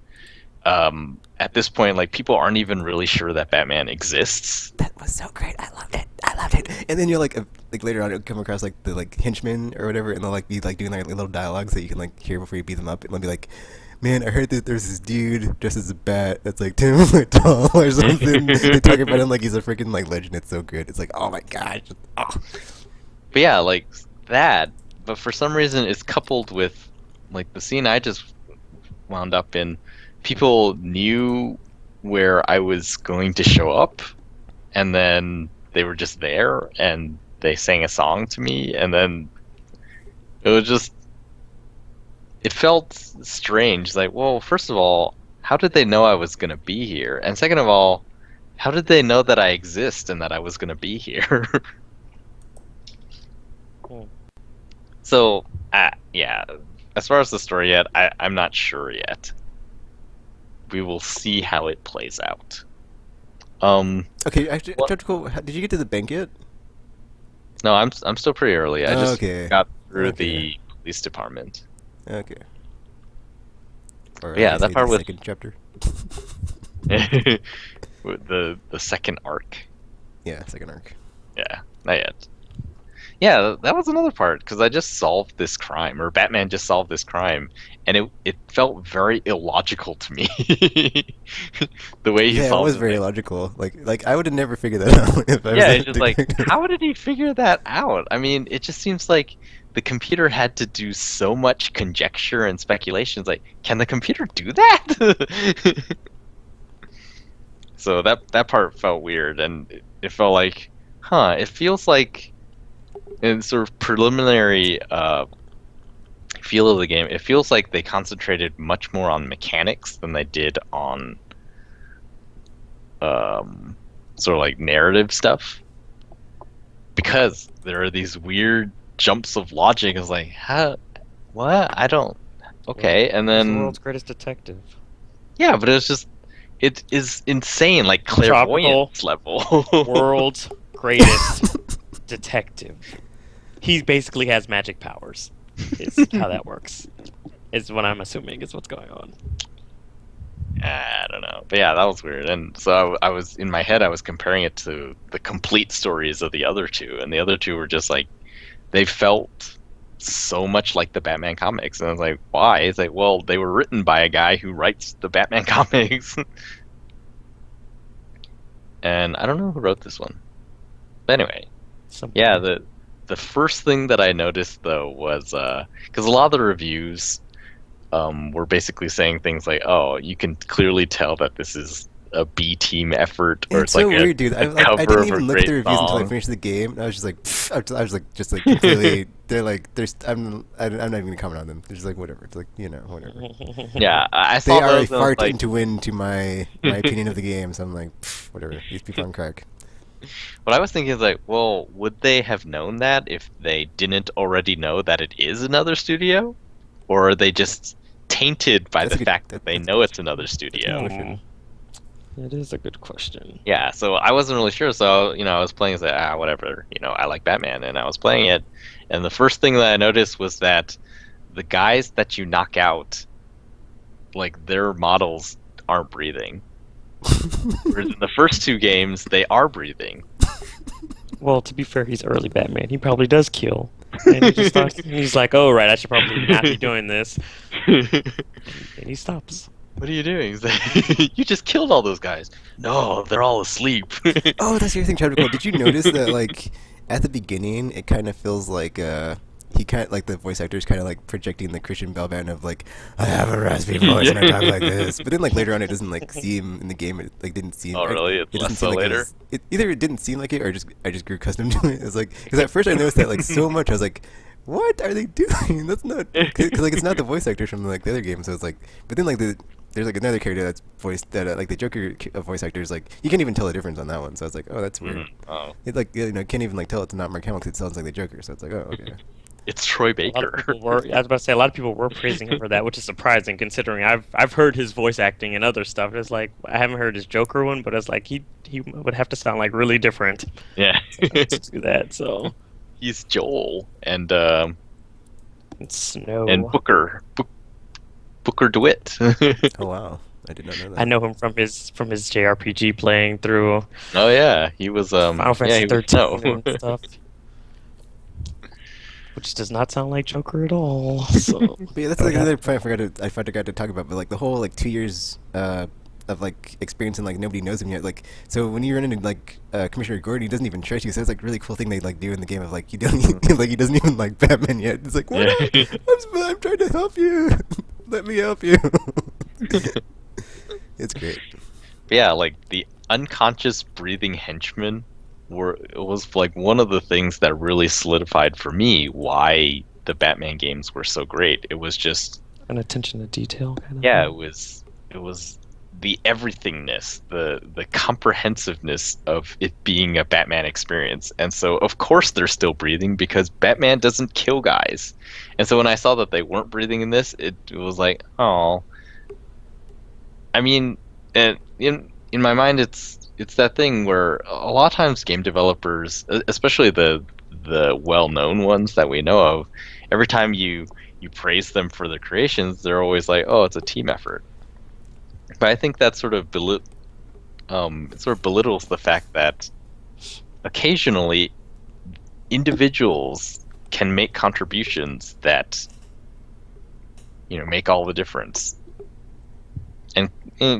at this point, like people aren't even really sure that Batman exists. That was so great. I loved it. And then you're like later on, you'll come across like the like henchmen or whatever, and they'll like be like doing like little dialogues that you can like hear before you beat them up, and they'll be like, man, I heard that there's this dude dressed as a bat that's like 10 foot tall or something. They talk about him like he's a freaking like legend. It's so good. It's like, oh my gosh. Oh. But yeah, like that. But for some reason, it's coupled with like the scene I just wound up in. People knew where I was going to show up, and then they were just there, and they sang a song to me, and then it was just. It felt strange. Like, well, first of all, how did they know I was going to be here? And second of all, how did they know that I exist and that I was going to be here? Cool. So, yeah, as far as the story yet, I'm not sure yet. We will see how it plays out. Okay, actually, did you get to the bank yet? No, I'm still pretty early. I just got through the police department. Okay. Or yeah, that part was second chapter. the second arc. Yeah, second arc. Yeah, not yet. Yeah, that was another part because I just solved this crime, or Batman just solved this crime, and it felt very illogical to me. The way he solved it. Yeah, it was very illogical. Like I would have never figured that out. It's just like, how did he figure that out? I mean, it just seems like the computer had to do so much conjecture and speculations. Like, can the computer do that? So that part felt weird, and it felt like, it feels like in sort of preliminary feel of the game, it feels like they concentrated much more on mechanics than they did on sort of like narrative stuff, because there are these weird jumps of logic. It's like, how, what? I don't. Okay, and He's the then world's greatest detective. yeah, but it's just it is insane, like clairvoyance level. World's greatest detective. He basically has magic powers. Is how that works. Is what I'm assuming is what's going on. I don't know, but yeah, that was weird. And so I was in my head, I was comparing it to the complete stories of the other two, and the other two were just like they felt so much like the Batman comics, and I was like, why? It's like, well, they were written by a guy who writes the Batman comics, and I don't know who wrote this one. But anyway, yeah, the first thing that I noticed though was because a lot of the reviews were basically saying things like, "Oh, you can clearly tell that this is a B team effort," or it's so like weird, dude. I didn't even look at the reviews until I finished the game. And I was just like, I was like, just like completely. They're like, I'm not even gonna comment on them. They're just like, whatever. It's like, whatever. Yeah, I saw they are those, far like, into win to my opinion of the game. So I'm like, whatever. These people on crack. What I was thinking is like, well, would they have known that if they didn't already know that it is another studio, or are they just tainted by the fact that they know it's another studio? It is a good question. Yeah, so I wasn't really sure. So I was playing. Like, whatever. I like Batman, and I was playing it. And the first thing that I noticed was that the guys that you knock out, like their models aren't breathing. Whereas in the first two games, they are breathing. Well, to be fair, he's early Batman. He probably does kill. And he just starts, and he's like, oh, right, I should probably not be doing this. And he stops. What are you doing? He's like, you just killed all those guys. No, they're all asleep. Oh, that's the other thing, Chadwick. Did you notice that, like, at the beginning, it kind of feels like, he kind of, like, the voice actor is kind of, like, projecting the Christian Bale band of, like, I have a raspy voice and I talk like this. But then, like, later on, it doesn't, like, seem, in the game, it, like, didn't seem. Oh, really? It's less so later? Either it didn't seem like it, or I just grew accustomed to it. It's like, because at first I noticed that, like, so much, I was like, what are they doing? That's not, because, like, it's not the voice actors from, like, the other game, so it's like, but then, like, there's like another character that's voiced that like the Joker voice actor is like you can't even tell the difference on that one. So it's like, oh, that's weird. Oh, It's like can't even like tell it's not Mark Hamill because it sounds like the Joker. So it's like, oh, okay. it's Troy Baker. I was about to say a lot of people were praising him for that, which is surprising considering I've heard his voice acting and other stuff. It's like I haven't heard his Joker one, but it's like he would have to sound like really different. Yeah, to do that. So he's Joel and Snow and Booker DeWitt. Oh wow, I did not know that. I know him from his JRPG playing through. Oh yeah, he was Final Fantasy 13 no. and stuff. Which does not sound like Joker at all. So. But yeah, that's like another point I forgot to talk about. But like the whole like 2 years of like experience and like nobody knows him yet. Like so when you run into like Commissioner Gordon, he doesn't even trust you. So it's like really cool thing they like do in the game of like you don't like he doesn't even like Batman yet. It's like what? I'm trying to help you. Let me help you. It's great. Yeah, like the unconscious breathing henchmen was like one of the things that really solidified for me why the Batman games were so great. It was just an attention to detail kind of yeah, thing. it was the everythingness, the comprehensiveness of it being a Batman experience. And so of course they're still breathing because Batman doesn't kill guys. And so when I saw that they weren't breathing in this, it was like, oh. I mean, in my mind it's that thing where a lot of times game developers, especially the well-known ones that we know of, every time you praise them for their creations, they're always like, oh, it's a team effort. But I think that sort of belittles the fact that occasionally individuals can make contributions that make all the difference. And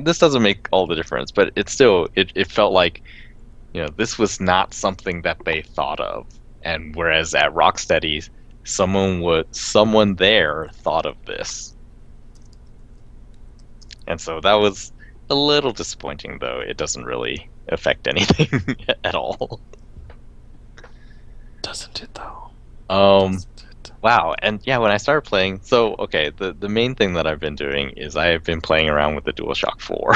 this doesn't make all the difference, but it still it felt like this was not something that they thought of. And whereas at Rocksteady, someone there thought of this. And so that was a little disappointing, though. It doesn't really affect anything at all. Doesn't it, though? Wow. And yeah, when I started playing, so, okay, the main thing that I've been doing is I have been playing around with the DualShock 4.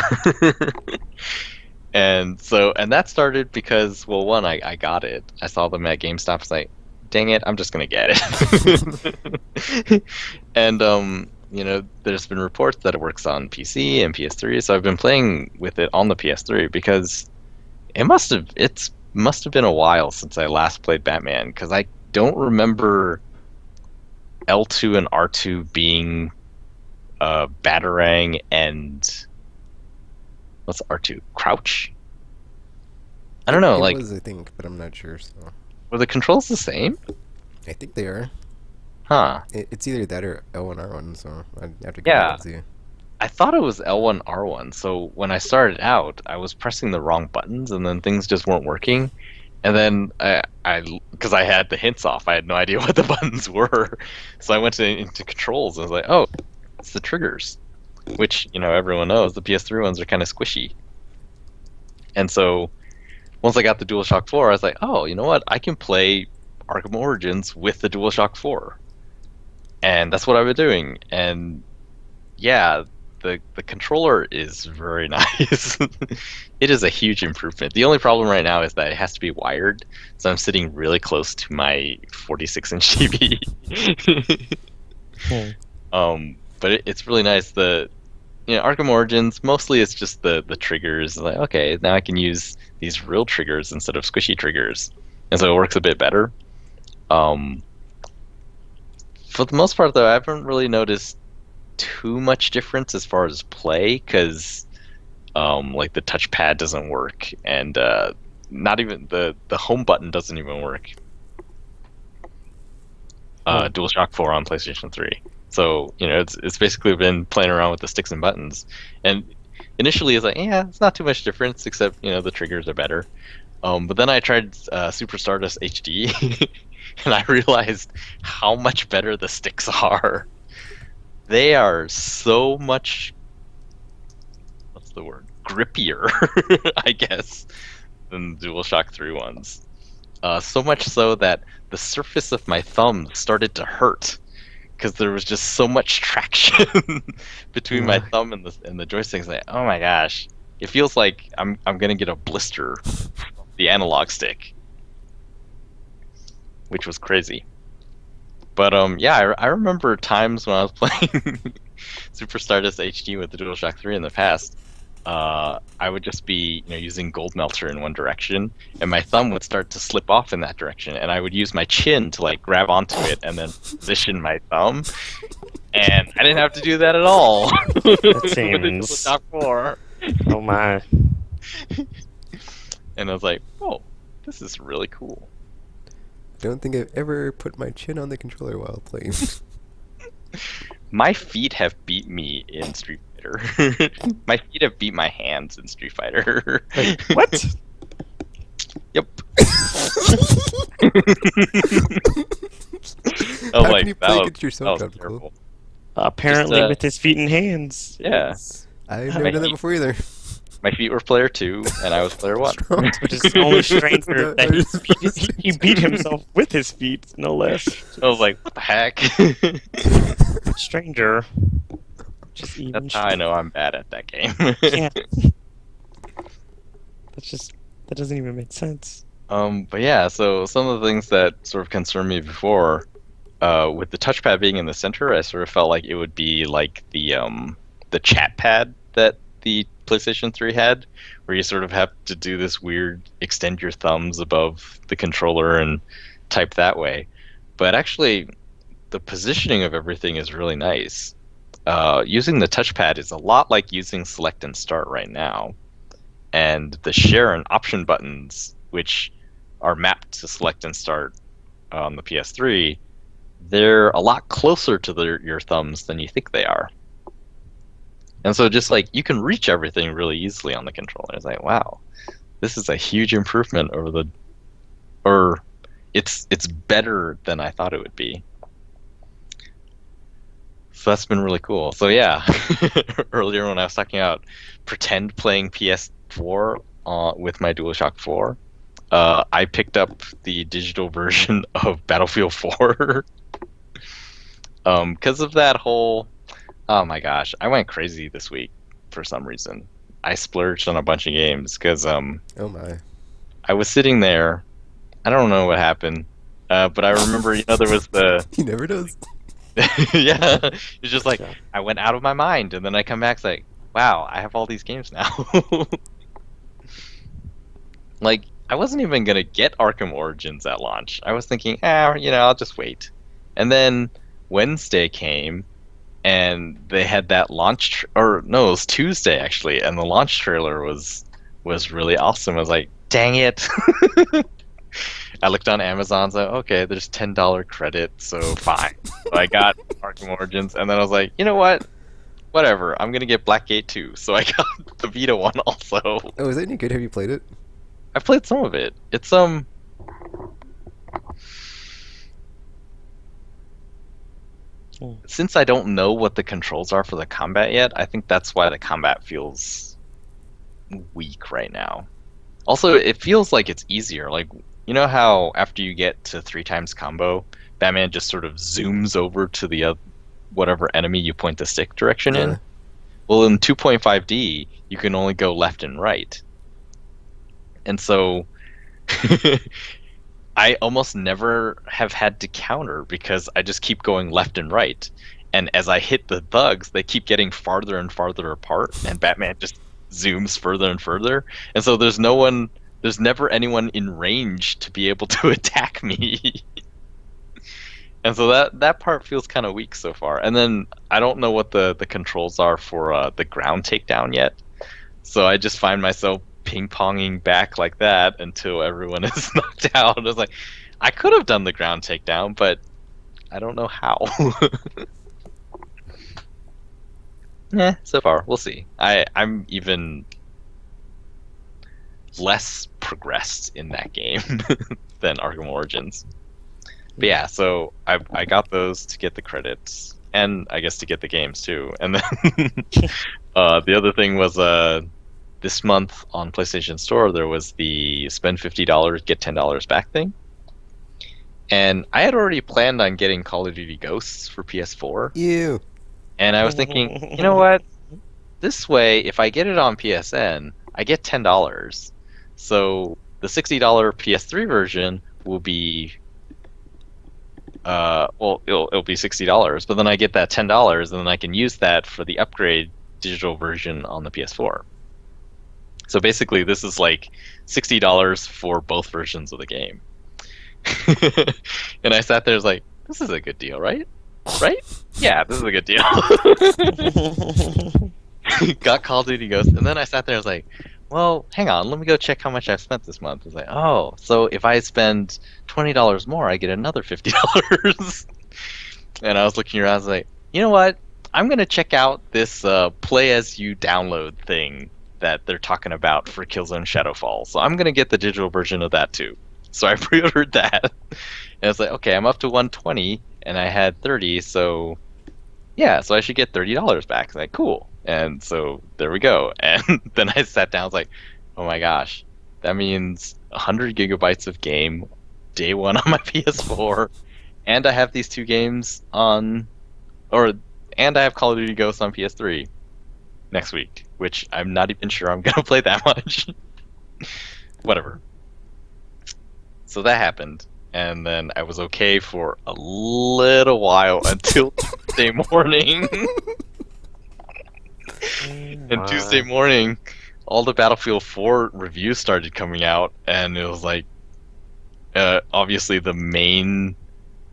And that started because, well, one, I got it. I saw them at GameStop. I was like, dang it, I'm just gonna get it. And there's been reports that it works on PC and PS3, so I've been playing with it on the PS3 because it must have been a while since I last played Batman, because I don't remember L2 and R2 being Batarang and what's R2? Crouch? I don't know, It like, was, I think, but I'm not sure. So were the controls the same? I think they are. Huh. It's either that or L1 R1. So I'd have to go Yeah. back and see. I thought it was L1 R1, so when I started out, I was pressing the wrong buttons, and then things just weren't working. And then because I had the hints off, I had no idea what the buttons were. So I went into controls, and I was like, oh, it's the triggers, which, everyone knows the PS3 ones are kind of squishy. And so once I got the DualShock 4, I was like, oh, you know what? I can play Arkham Origins with the DualShock 4. And that's what I've been doing. And yeah, the controller is very nice. It is a huge improvement. The only problem right now is that it has to be wired, so I'm sitting really close to my 46-inch TV. But it's really nice. Arkham Origins, mostly it's just the triggers. Like, okay, now I can use these real triggers instead of squishy triggers, and so it works a bit better. For the most part, though, I haven't really noticed too much difference as far as play, because like the touchpad doesn't work, and not even the home button doesn't even work. DualShock 4 on PlayStation 3. So it's basically been playing around with the sticks and buttons, and initially it's like, yeah, it's not too much difference, except the triggers are better. But then I tried Super Stardust HD, and I realized how much better the sticks are. They are so much, what's the word, grippier, I guess, than the DualShock 3 ones. So much so that the surface of my thumb started to hurt, because there was just so much traction between my thumb and the joysticks. Like, oh my gosh, it feels like I'm gonna get a blister from the analog stick, which was crazy. But yeah, I remember times when I was playing Super Stardust HD with the DualShock 3 in the past. I would just be using Gold Melter in one direction, and my thumb would start to slip off in that direction, and I would use my chin to like grab onto it and then position my thumb, and I didn't have to do that at all. That seems... with the DualShock 4. Oh my. And I was like, oh, this is really cool. Don't think I've ever put my chin on the controller while playing. My feet have beat me in Street Fighter. My feet have beat my hands in Street Fighter. Wait, what? Yep. How like, can you play that against yourself, was John terrible. Cole? Apparently Just, with his feet and hands. Yeah. I've never done that before either. My feet were player 2, and I was player 1. Which is only stranger that he beat himself with his feet, no less. I was like, what the heck? Stranger. Just even That's how I know I'm bad at that game. Yeah. That doesn't even make sense. But yeah, so some of the things that sort of concerned me before, with the touchpad being in the center, I sort of felt like it would be like the chat pad that the PlayStation 3 had, where you sort of have to do this weird extend your thumbs above the controller and type that way. But actually, the positioning of everything is really nice. Using the touchpad is a lot like using select and start right now. And the share and option buttons, which are mapped to select and start on the PS3, they're a lot closer to your thumbs than you think they are. And so just like you can reach everything really easily on the controller. It's like, wow, this is a huge improvement it's better than I thought it would be. So that's been really cool. So yeah, earlier when I was talking about pretend playing PS4 with my DualShock 4, I picked up the digital version of Battlefield 4 because of that whole. Oh my gosh, I went crazy this week for some reason. I splurged on a bunch of games because Oh my. I was sitting there. I don't know what happened, but I remember there was the He never does. yeah. It's just like Yeah. I went out of my mind, and then I come back it's like, wow, I have all these games now. Like I wasn't even gonna get Arkham Origins at launch. I was thinking, I'll just wait. And then Wednesday came, and they had that or no, it was Tuesday actually, and the launch trailer was really awesome. I was like, dang it. I looked on Amazon, so okay, there's $10 credit, so fine. So I got Arkham Origins, and then I was like, you know what? Whatever, I'm gonna get Blackgate 2. So I got the Vita one also. Oh, is that any good? Have you played it? I played some of it. It's since I don't know what the controls are for the combat yet, I think that's why the combat feels weak right now. Also, it feels like it's easier. Like, you know how after you get to 3 times combo, Batman just sort of zooms over to the whatever enemy you point the stick direction in? Yeah. Well, in 2.5D, you can only go left and right. And so I almost never have had to counter because I just keep going left and right. And as I hit the thugs, they keep getting farther and farther apart, and Batman just zooms further and further. And so there's never anyone in range to be able to attack me. And so that part feels kind of weak so far. And then I don't know what the controls are for the ground takedown yet. So I just find myself ping-ponging back like that until everyone is knocked out. I was like, I could have done the ground takedown, but I don't know how. So far, we'll see. I'm even less progressed in that game than Arkham Origins. But yeah, so I got those to get the credits, and I guess to get the games too. And then the other thing was this month on PlayStation Store there was the spend $50 get $10 back thing, and I had already planned on getting Call of Duty Ghosts for PS4. Ew. And I was thinking, you know what? This way, if I get it on PSN, I get $10. So the $60 PS3 version will be, it'll be $60. But then I get that $10, and then I can use that for the upgrade digital version on the PS4. So basically, this is like $60 for both versions of the game. And I sat there, I was like, this is a good deal, right? Right? Yeah, this is a good deal. Got Call of Duty Ghosts, and then I sat there and was like, well, hang on, let me go check how much I've spent this month. I was like, oh, so if I spend $20 more, I get another $50. And I was looking around, I was like, you know what? I'm going to check out this play as you download thing that they're talking about for Killzone Shadowfall. So I'm going to get the digital version of that too. So I pre-ordered that. And it's like, okay, I'm up to 120 and I had 30, so yeah, so I should get $30 back. It's like, cool. And so there we go. And then I sat down, I was like, oh my gosh, that means 100 gigabytes of game day one on my PS4, and I have these 2 games and I have Call of Duty Ghosts on PS3 next week, which I'm not even sure I'm gonna play that much. Whatever. So that happened, and then I was okay for a little while until Tuesday morning. And Tuesday morning, all the Battlefield 4 reviews started coming out, and it was like, obviously the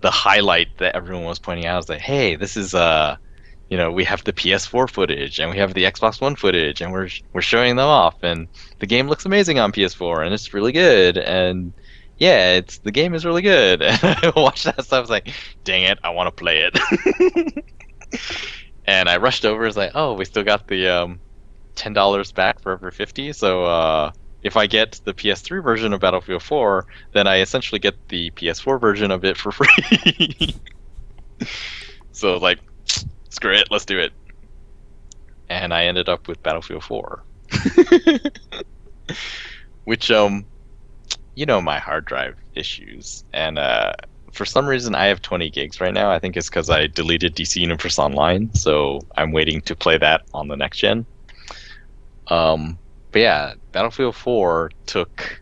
highlight that everyone was pointing out is like, hey, this is we have the PS4 footage and we have the Xbox One footage, and we're showing them off, and the game looks amazing on PS4 and it's really good, and yeah, the game is really good. And I watched that stuff, I was like, dang it, I want to play it. And I rushed over, it's like, oh, we still got the $10 back for every 50, so if I get the PS3 version of Battlefield 4, then I essentially get the PS4 version of it for free. So like, screw it, let's do it. And I ended up with Battlefield 4. Which, my hard drive issues. And for some reason, I have 20 gigs right now. I think it's because I deleted DC Universe Online, so I'm waiting to play that on the next gen. But yeah, Battlefield 4 took,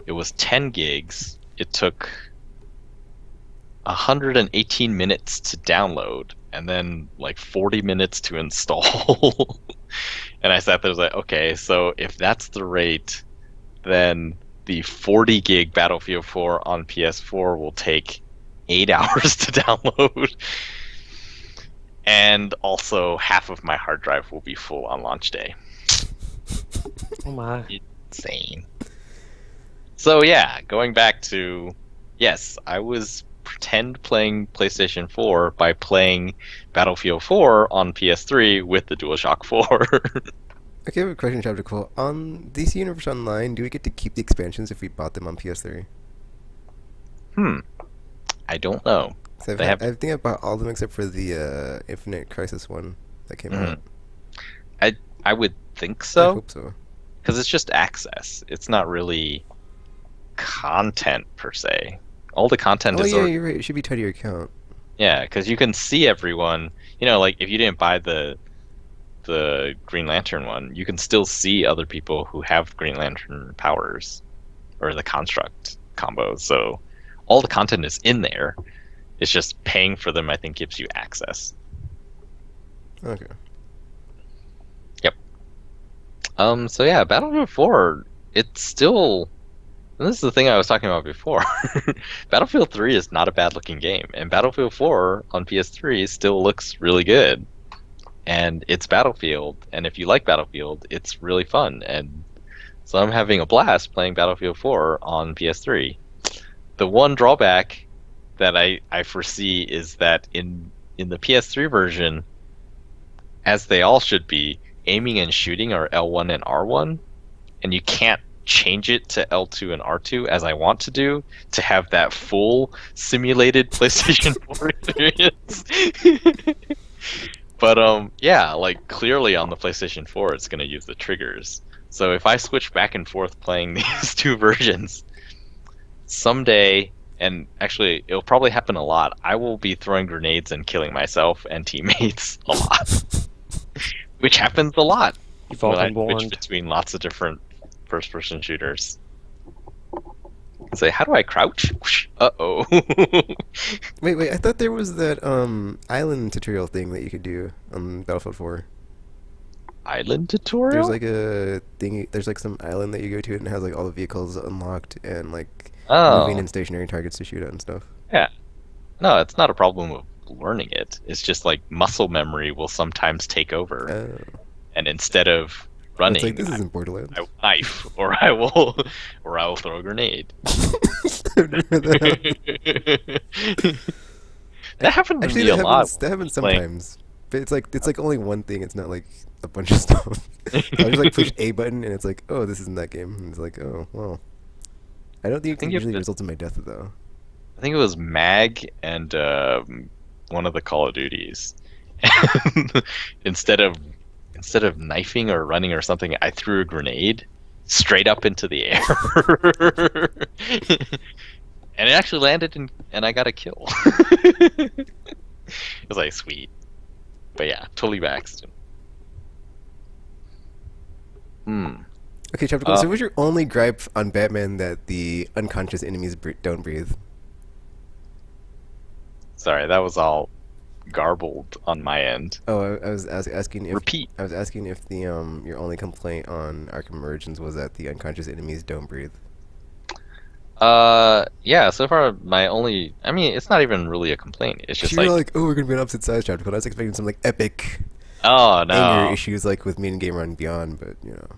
it was 10 gigs. It took 118 minutes to download and then like 40 minutes to install. And I sat there and was like, okay, so if that's the rate, then the 40 gig Battlefield 4 on PS4 will take 8 hours to download. And also half of my hard drive will be full on launch day. Oh my. Insane. So yeah, going back to, yes, I was pretend playing PlayStation 4 by playing Battlefield 4 on PS3 with the DualShock 4. Okay, I have a question, Chapter Cool. On DC Universe Online, do we get to keep the expansions if we bought them on PS3? I don't know. So I think I bought all of them except for the Infinite Crisis one that came out. I would think I so, hope so. because it's just access. It's not really content per se. All the content Oh is yeah, already, you're right. It should be tied to your account. yeah, because you can see everyone. You know, like if you didn't buy the Green Lantern one, you can still see other people who have Green Lantern powers or the construct combos. So all the content is in there. It's just paying for them, I think, gives you access. Okay. Yep. So yeah, Battlefield 4, it's still, and this is the thing I was talking about before. Battlefield 3 is not a bad looking game, and Battlefield 4 on PS3 still looks really good. And it's Battlefield, and if you like Battlefield, it's really fun. And so I'm having a blast playing Battlefield 4 on PS3. The one drawback that I foresee is that in the PS3 version, as they all should be, aiming and shooting are L1 and R1, and you can't change it to L2 and R2 as I want to do to have that full simulated PlayStation 4 experience. But yeah, like clearly on the PlayStation 4 it's going to use the triggers. So if I switch back and forth playing these two versions, someday, and actually it'll probably happen a lot, I will be throwing grenades and killing myself and teammates a lot. Which happens a lot You've all when I been switch warned. between lots of different first-person shooters. Say, how do I crouch? Uh-oh. Wait. I thought there was that island tutorial thing that you could do on Battlefield 4. Island tutorial? There's like a thing. There's like some island that you go to and it has like all the vehicles unlocked and like moving and stationary targets to shoot at and stuff. Yeah. No, it's not a problem with learning it. It's just like muscle memory will sometimes take over. Oh. And instead of running, It's like this isn't Borderlands. I will knife, or I will throw a grenade. I've never heard that. That happened to Actually, me a lot. that happens playing- sometimes. But it's like only one thing. It's not like a bunch of stuff. I just like push A button and it's like, oh, this isn't that game. And it's like, oh, well. I don't think it think you have usually to- results in my death though. I think it was Mag and one of the Call of Duties. instead of knifing or running or something, I threw a grenade straight up into the air. And it actually landed and I got a kill. It was like, sweet. But yeah, totally by accident. Okay, Chapter Cool. So was your only gripe on Batman that the unconscious enemies don't breathe? Sorry, that was all garbled on my end. Oh, I was asking if Repeat. I was asking if the your only complaint on Arkham Origins was that the unconscious enemies don't breathe. Yeah, so far my only, I mean, it's not even really a complaint. It's just You're like, like, oh, we're gonna be on opposite sides, Chapter Cool. I was expecting some like epic oh no. anger issues like with me and Gamer and Beyond, but you know.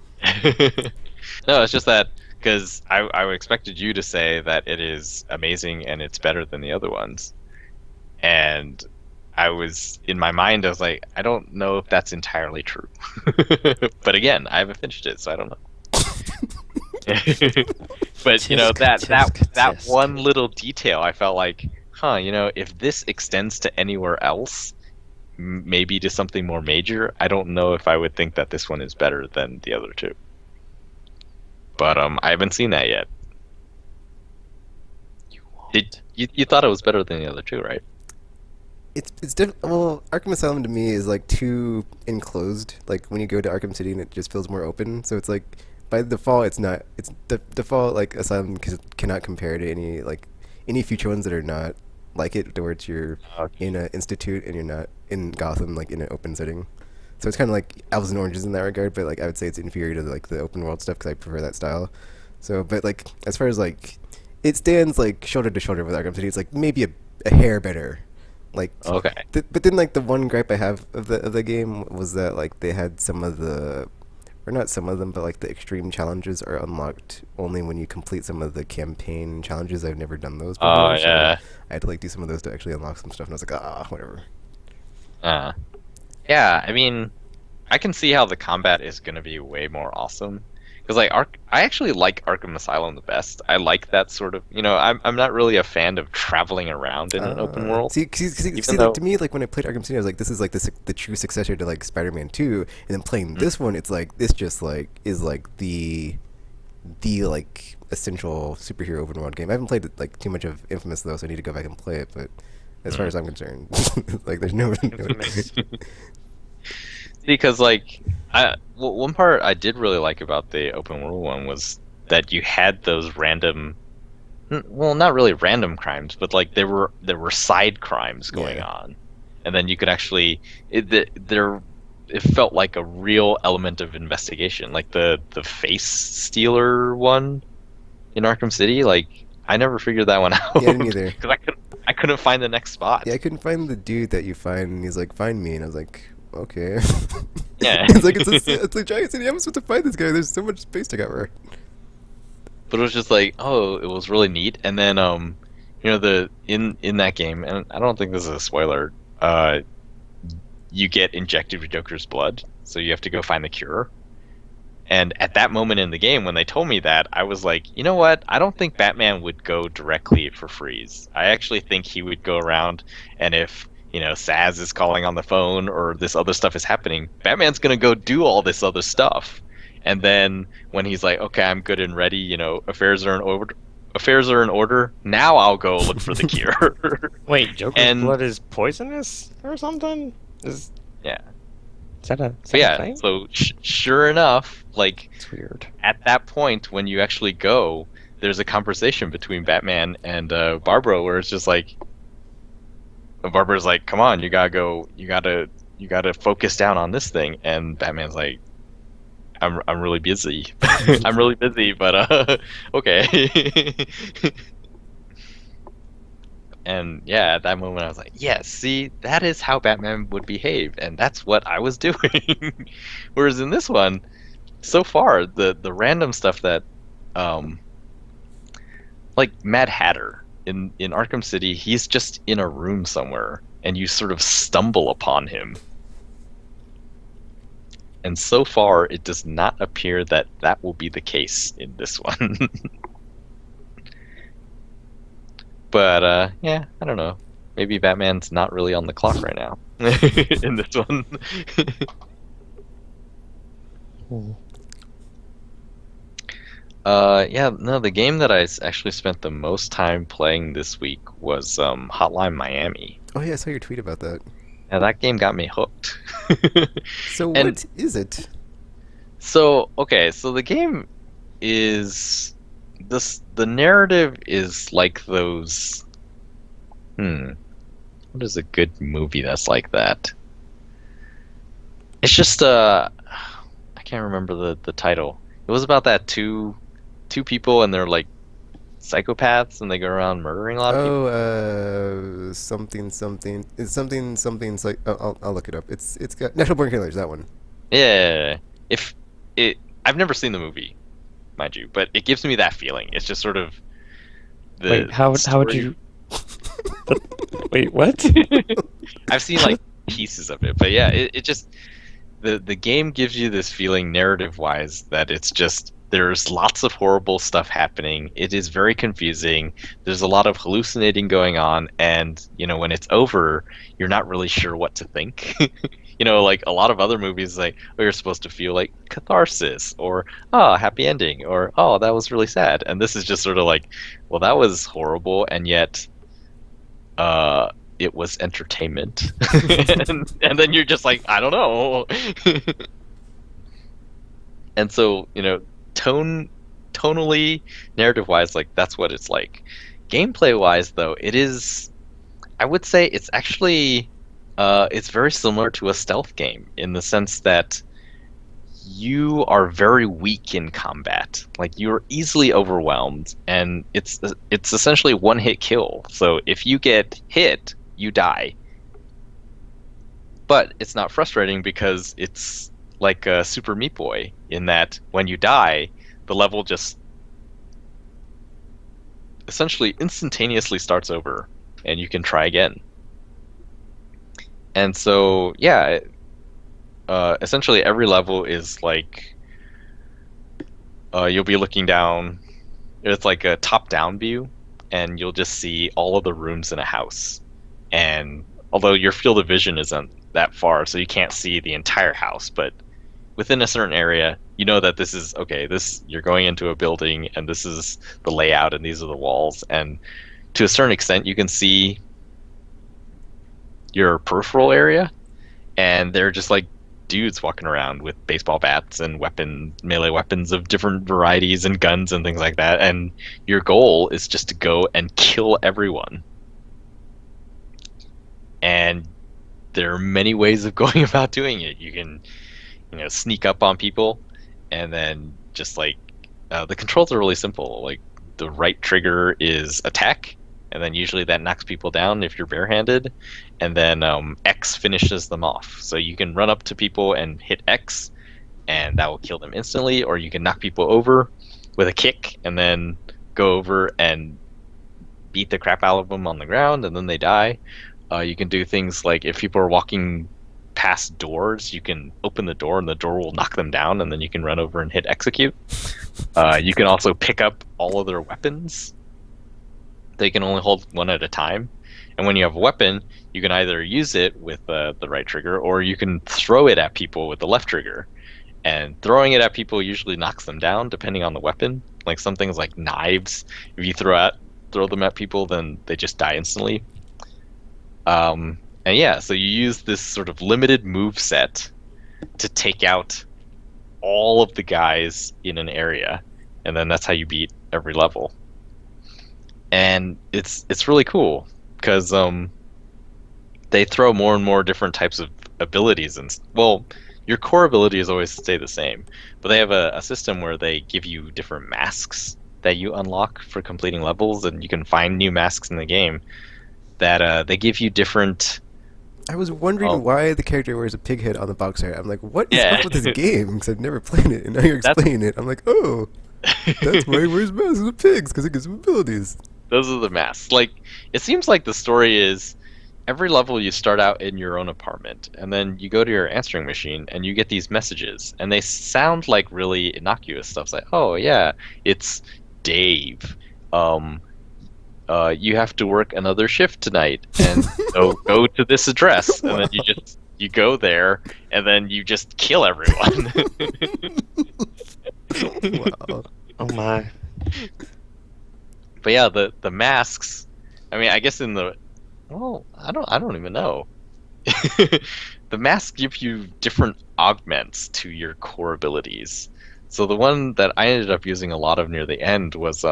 No, it's just that because I expected you to say that it is amazing and it's better than the other ones, and I was in my mind I was like, I don't know if that's entirely true. But again, I haven't finished it, so I don't know. But you know, that one little detail, I felt like, you know, if this extends to anywhere else, maybe to something more major, I don't know if I would think that this one is better than the other two. But I haven't seen that yet. You thought it was better than the other two, right? well, Arkham Asylum to me is like too enclosed. Like when you go to Arkham City, and it just feels more open. So it's like by default, it's not. It's the default like Asylum cannot compare to any future ones that are not like it, to where it's you're Okay. in an institute and you're not in Gotham, like in an open setting. So it's kind of like apples and oranges in that regard. But like I would say it's inferior to like the open world stuff because I prefer that style. So, but like as far as like it stands like shoulder to shoulder with Arkham City. It's like maybe a hair better. Like, Okay. but then like the one gripe I have of the game was that like they had some of the, or not some of them, but like the extreme challenges are unlocked only when you complete some of the campaign challenges. I've never done those Oh before, so yeah. I had to like do some of those to actually unlock some stuff. And I was like, whatever. Uh, yeah. I mean, I can see how the combat is gonna be way more awesome. Because like I actually like Arkham Asylum the best. I like that sort of. I'm not really a fan of traveling around in an open world. See, Even like though. to me, like when I played Arkham City, I was like, this is like the true successor to like Spider-Man 2, and then playing this one, it's like this just like is like the like essential superhero open world game. I haven't played like too much of Infamous though, so I need to go back and play it. But as far as I'm concerned, like there's no. Infamous. Because like one part I did really like about the open world one was that you had those random, well, not really random crimes, but like there were side crimes going Yeah. on, and then you could actually it felt like a real element of investigation, like the face stealer one in Arkham City. Like I never figured that one out Yeah, me neither. because I couldn't find the next spot. Yeah, I couldn't find the dude that you find, and he's like, find me, and I was like, okay. Yeah. It's like it's a giant city. I'm supposed to find this guy. There's so much space to cover. But it was just like, oh, it was really neat. And then the in that game, and I don't think this is a spoiler, you get injected with Joker's blood, so you have to go find the cure. And at that moment in the game, when they told me that, I was like, you know what? I don't think Batman would go directly for Freeze. I actually think he would go around, and if Saz is calling on the phone or this other stuff is happening, Batman's gonna go do all this other stuff. And then when he's like, okay, I'm good and ready, affairs are in order. Affairs are in order. Now I'll go look for the cure. Wait, Joker's And- blood is poisonous or something? Is Yeah. that a So yeah. thing? So sure enough, like It's weird. at that point when you actually go, there's a conversation between Batman and Barbara where it's just like, Barbara's like, "Come on, you gotta go. You gotta focus down on this thing." And Batman's like, "I'm really busy. I'm really busy, but okay." And yeah, at that moment I was like, "Yes, see, that is how Batman would behave, and that's what I was doing." Whereas in this one, so far the random stuff that, like Mad Hatter. In Arkham City, he's just in a room somewhere, and you sort of stumble upon him. And so far, it does not appear that that will be the case in this one. But yeah, I don't know. Maybe Batman's not really on the clock right now in this one. Yeah, no, the game that actually spent the most time playing this week was Hotline Miami. Oh yeah, I saw your tweet about that. And that game got me hooked. So And- what is it? So, okay, so the game is the narrative is like those what is a good movie that's like that? It's just I can't remember the title. It was about that two people and they're like psychopaths and they go around murdering a lot of people. Oh, something. It's something. It's like I'll look it up. It's got Natural Born Killers. That one. Yeah. I've never seen the movie, mind you, but it gives me that feeling. It's just sort of the Wait, how would story- you? Wait, what? I've seen like pieces of it, but yeah, it just the game gives you this feeling narrative wise that it's just there's lots of horrible stuff happening. It is very confusing. There's a lot of hallucinating going on, and when it's over, you're not really sure what to think. Like a lot of other movies, like, oh, you're supposed to feel like catharsis, or happy ending, or that was really sad. And this is just sort of like, well, that was horrible, and yet, it was entertainment. And then you're just like, I don't know. And so, tonally, narrative wise, like that's what it's like. Gameplay wise, though, it is. I would say it's actually, it's very similar to a stealth game in the sense that you are very weak in combat. Like you're easily overwhelmed, and it's essentially one hit kill. So if you get hit, you die. But it's not frustrating because it's like a Super Meat Boy in that when you die, the level just essentially instantaneously starts over and you can try again. And so, yeah, essentially every level is like you'll be looking down. It's like a top-down view, and you'll just see all of the rooms in a house. And although your field of vision isn't that far, so you can't see the entire house, but within a certain area, you know that this is okay. You're going into a building, and this is the layout, and these are the walls. And to a certain extent, you can see your peripheral area, and they're just like dudes walking around with baseball bats and melee weapons of different varieties and guns and things like that. And your goal is just to go and kill everyone. And there are many ways of going about doing it. You can, sneak up on people, and then just like the controls are really simple. Like the right trigger is attack, and then usually that knocks people down if you're barehanded, and then X finishes them off. So you can run up to people and hit X, and that will kill them instantly, or you can knock people over with a kick and then go over and beat the crap out of them on the ground, and then they die. You can do things like if people are walking past doors, you can open the door and the door will knock them down, and then you can run over and hit execute. You can also pick up all of their weapons. They can only hold one at a time. And when you have a weapon, you can either use it with the right trigger, or you can throw it at people with the left trigger. And throwing it at people usually knocks them down, depending on the weapon. Like some things like knives, if you throw them at people, then they just die instantly. And yeah, so you use this sort of limited move set to take out all of the guys in an area, and then that's how you beat every level. And it's really cool because they throw more and more different types of abilities, and your core abilities always stay the same, but they have a system where they give you different masks that you unlock for completing levels, and you can find new masks in the game that they give you different. I was wondering why the character wears a pig head on the box art. I'm like, what is up with this game? Because I've never played it, and now you're explaining it. I'm like, oh, that's why he wears masks of pigs, because it gives him abilities. Those are the masks. Like, it seems like the story is every level you start out in your own apartment, and then you go to your answering machine, and you get these messages, and they sound like really innocuous stuff. It's like, oh yeah, it's Dave. You have to work another shift tonight, and go to this address, and then you go there, and then you just kill everyone. Wow. Oh my. But yeah, the masks. I mean, I guess I don't even know. The masks give you different augments to your core abilities. So the one that I ended up using a lot of near the end was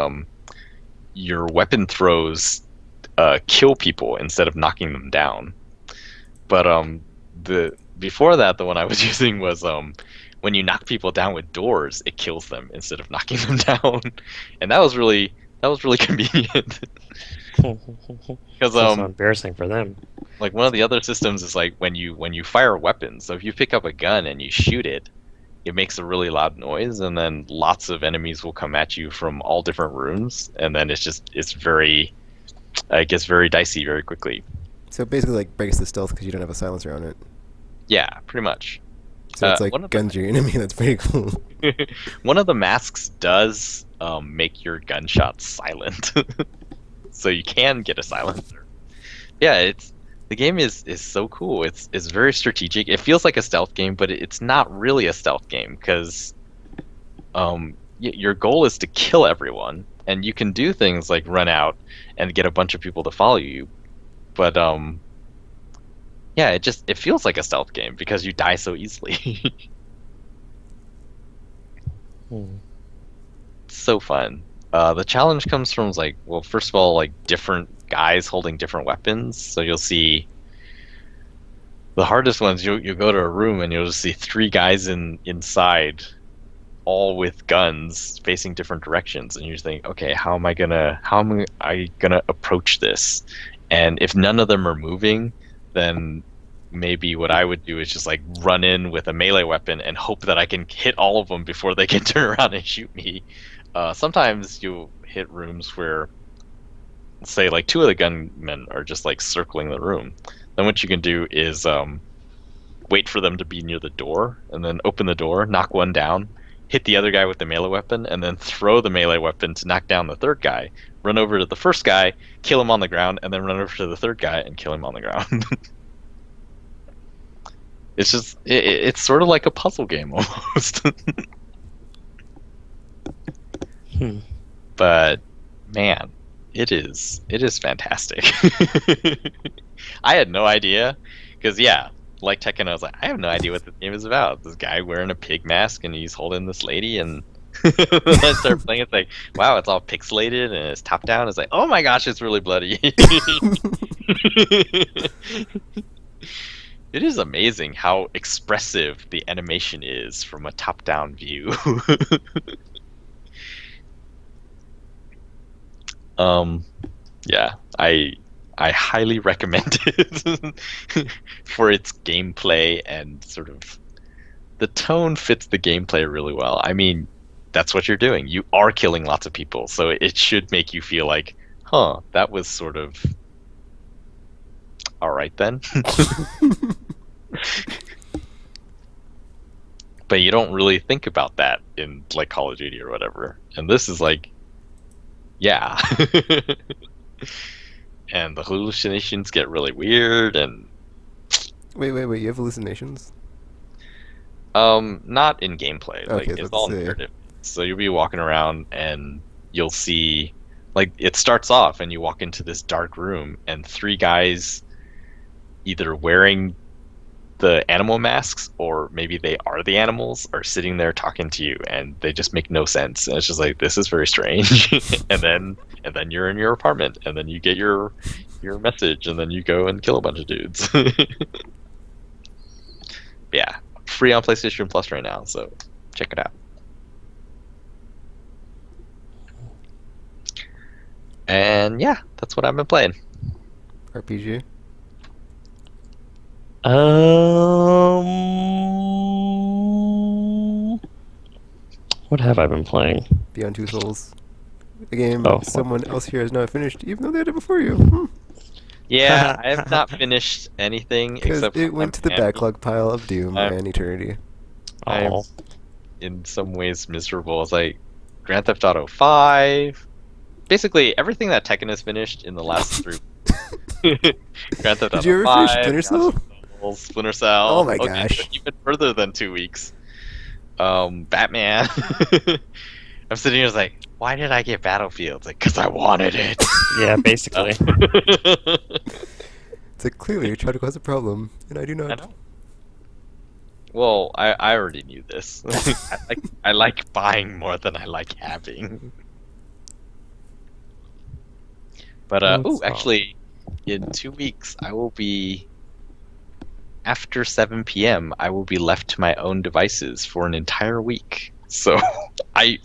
your weapon throws kill people instead of knocking them down. But before that, the one I was using was when you knock people down with doors, it kills them instead of knocking them down, and that was really convenient. Because so embarrassing for them. Like one of the other systems is like when you fire weapons. So if you pick up a gun and you shoot it, it makes a really loud noise, and then lots of enemies will come at you from all different rooms, and then it gets very dicey very quickly. So it basically like breaks the stealth because you don't have a silencer on it. Yeah, pretty much. So it's like guns your enemy. That's pretty cool. One of the masks does make your gunshots silent, so you can get a silencer. Yeah, the game is so cool. It's very strategic. It feels like a stealth game, but it's not really a stealth game because your goal is to kill everyone, and you can do things like run out and get a bunch of people to follow you. But yeah, it feels like a stealth game because you die so easily. Hmm. So fun. The challenge comes from like, well, first of all, like different guys holding different weapons. So you'll see the hardest ones. You go to a room and you'll just see three guys inside, all with guns facing different directions, and you think, okay, how am I gonna approach this? And if none of them are moving, then maybe what I would do is just like run in with a melee weapon and hope that I can hit all of them before they can turn around and shoot me. Sometimes you hit rooms where, say, like two of the gunmen are just like circling the room. Then what you can do is wait for them to be near the door, and then open the door, knock one down, hit the other guy with the melee weapon, and then throw the melee weapon to knock down the third guy. Run over to the first guy, kill him on the ground, and then run over to the third guy and kill him on the ground. It's just it's sort of like a puzzle game almost. But man, it is fantastic. I had no idea, because yeah, like Tekken, I was like, I have no idea what this game is about. This guy wearing a pig mask and he's holding this lady, and I start playing. It's like, wow, it's all pixelated and it's top down. It's like, oh my gosh, it's really bloody. It is amazing how expressive the animation is from a top-down view. Yeah, I highly recommend it for its gameplay, and sort of the tone fits the gameplay really well. I mean, that's what you're doing. You are killing lots of people, so it should make you feel like, huh, that was sort of all right then. But you don't really think about that in like Call of Duty or whatever. And this is like, yeah. And the hallucinations get really weird, and Wait, you have hallucinations? not in gameplay. Like, Okay, it's all narrative. So you'll be walking around and you'll see, like, it starts off and you walk into this dark room and three guys either wearing the animal masks, or maybe they are the animals, are sitting there talking to you, and they just make no sense. And it's just like, this is very strange. and then you're in your apartment, and then you get your message, and then you go and kill a bunch of dudes. Yeah, free on PlayStation Plus right now, so check it out. And yeah, that's what I've been playing. RPG? What have I been playing? Beyond Two Souls. A game Oh. someone else here has not finished, even though they had it before you. Yeah, I have not finished anything Because except it went to the Andy. backlog pile of Doom I'm- and Eternity. I'm Oh. in some ways miserable. It's like Grand Theft Auto 5. Basically, everything that Tekken has finished in the last 3. Grand Theft Auto Did you ever 5, finish Splinter Cell? Splinter Cell. Oh my Okay, gosh. so even further than 2 weeks. Batman. I'm sitting here like, why did I get Battlefield? It's like, because I wanted it. Yeah, basically. It's like, clearly you try to cause a problem, and I do not. I know. Well, I already knew this. I like buying more than I like having. But actually, in 2 weeks, I will be, after 7 p.m. I will be left to my own devices for an entire week. So I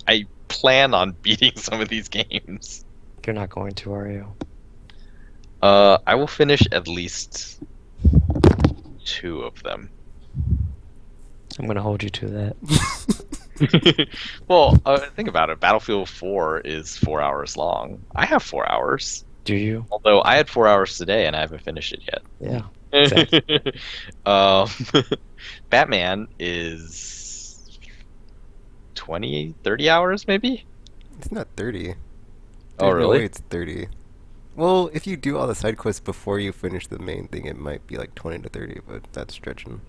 plan on beating some of these games. You're not going to, are you? I will finish at least 2 of them. I'm gonna hold you to that. Well, think about it. Battlefield 4 is 4 hours long. I have 4 hours. Do you? Although I had 4 hours today and I haven't finished it yet. Yeah. Exactly. Batman is 20, 30 hours maybe? It's not 30. Oh, There's no really? way it's 30. Well, if you do all the side quests before you finish the main thing, it might be like 20 to 30, but that's stretching.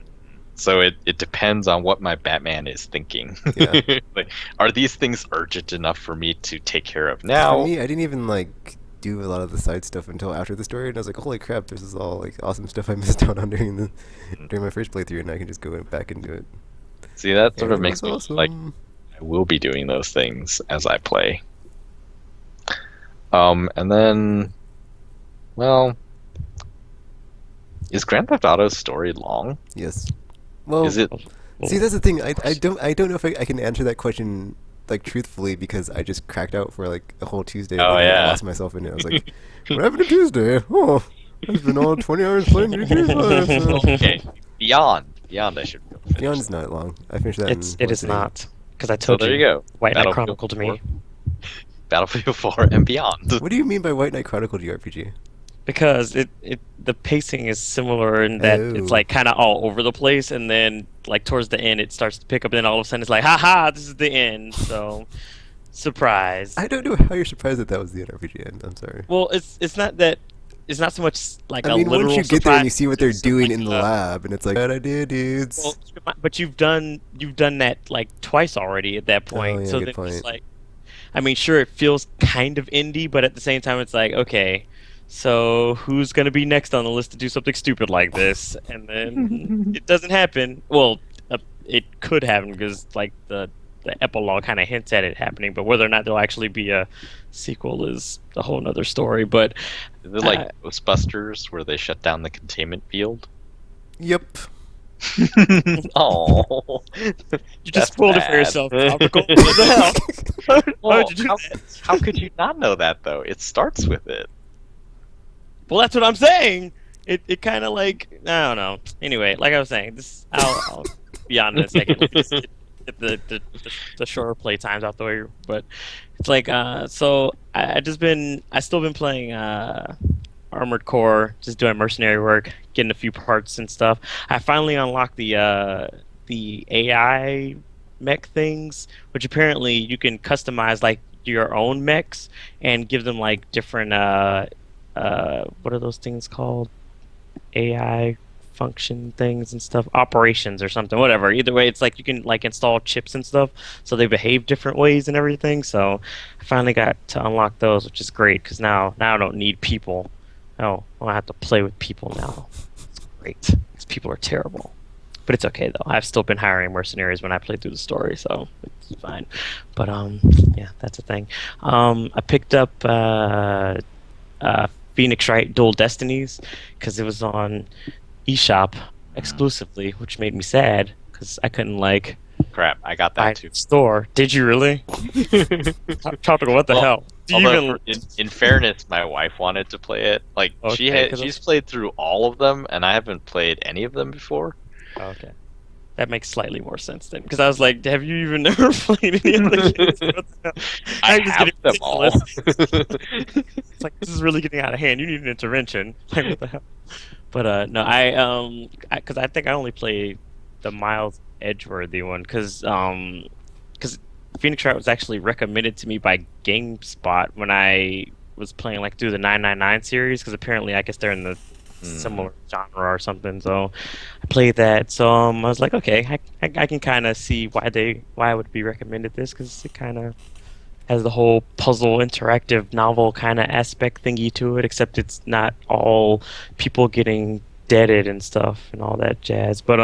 So it depends on what my Batman is thinking. Yeah. Like, are these things urgent enough for me to take care of now? For me, I didn't even like do a lot of the side stuff until after the story, and I was like, holy crap, this is all like awesome stuff I missed out on during my first playthrough, and I can just go back and do it. See, that sort of And it makes me was like awesome. I will be doing those things as I play. And then, well, is Grand Theft Auto's story long? Yes. Well, Is it? see, that's the thing. I don't know if I can answer that question like truthfully because I just cracked out for like a whole Tuesday. Oh, and yeah. I lost myself in it. I was like, what happened to Tuesday? Oh, I've been all 20 hours playing GTA 5. Okay, Beyond, I should. Beyond's not long. I finished that. It in one is sitting. not, because I So told there you go. White Knight Battlefield Chronicle to me. 4. Battlefield 4 and Beyond. What do you mean by White Knight Chronicle JRPG? Because the pacing is similar in that Oh. it's like kind of all over the place, and then like towards the end it starts to pick up, and then all of a sudden it's like, haha, this is the end. So, surprise. I don't know how you're surprised that was the RPG. I'm sorry. Well, it's not that. It's not so much like I a mean, literal once you get there and you surprise, see what they're it's doing like, in the lab, and it's like, bad idea, dudes. Well, but you've done that like twice already at that point. Oh, yeah, so good then point. it's like, I mean, sure, it feels kind of indie, but at the same time, it's like, okay, so who's gonna be next on the list to do something stupid like this? And then it doesn't happen. Well, it could happen because like the epilogue kind of hints at it happening, but whether or not there'll actually be a sequel is a whole nother story. But Is it like Ghostbusters where they shut down the containment field? Yep. Oh, you That's just spoiled it for bad. yourself, Topical. What the hell? Why would you do how, that? how could you not know that though? It starts with it. Well, that's what I'm saying. It kind of like, I don't know. Anyway, like I was saying, I'll be on in a second. Just get the shorter play times out the way, but it's like so I still been playing Armored Core, just doing mercenary work, getting a few parts and stuff. I finally unlocked the AI mech things, which apparently you can customize like your own mechs and give them like different what are those things called? AI function things and stuff, operations or something, whatever. Either way, it's like you can like install chips and stuff, so they behave different ways and everything. So I finally got to unlock those, which is great because now I don't need people. Oh, I don't have to play with people now. It's great because people are terrible. But it's okay though. I've still been hiring mercenaries when I play through the story, so it's fine. But yeah, that's a thing. I picked up Phoenix Wright Dual Destinies because it was on eShop exclusively, which made me sad because I couldn't like Crap, I got buy that it too. in the store. Did you really? Tropical, what the Well, hell? Do you Although, even? in fairness, my wife wanted to play it. Like Okay, 'cause she's played through all of them, and I haven't played any of them before. Okay. That makes slightly more sense then, because I was like, "Have you even never played any of the games?" What the hell? I I'm just have getting them all. ridiculous. It's like this is really getting out of hand. You need an intervention. Like what the hell? But no, because I think I only played the Miles Edgeworthy one, because Phoenix Wright was actually recommended to me by GameSpot when I was playing like through the 999 series, because apparently I guess they're in the similar genre or something. So I played that. So I was like, okay, I can kind of see why I would be recommended this, because it kind of has the whole puzzle interactive novel kind of aspect thingy to it, except it's not all people getting deaded and stuff and all that jazz. But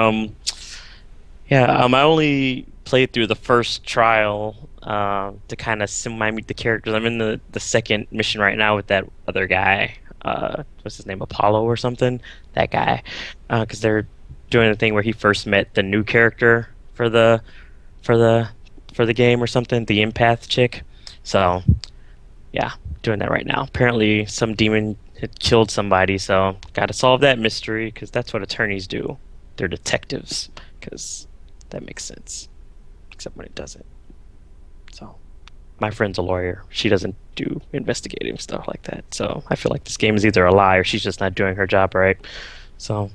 yeah, I only played through the first trial to kind of semi-meet the characters. I'm in the second mission right now with that other guy. What's his name? Apollo or something? That guy. Because they're doing the thing where he first met the new character for the game or something, the empath chick. So, yeah, doing that right now. Apparently, some demon had killed somebody, so got to solve that mystery, because that's what attorneys do. They're detectives, because that makes sense. Except when it doesn't. So, my friend's a lawyer. She doesn't do investigative stuff like that. So, I feel like this game is either a lie or she's just not doing her job right. So,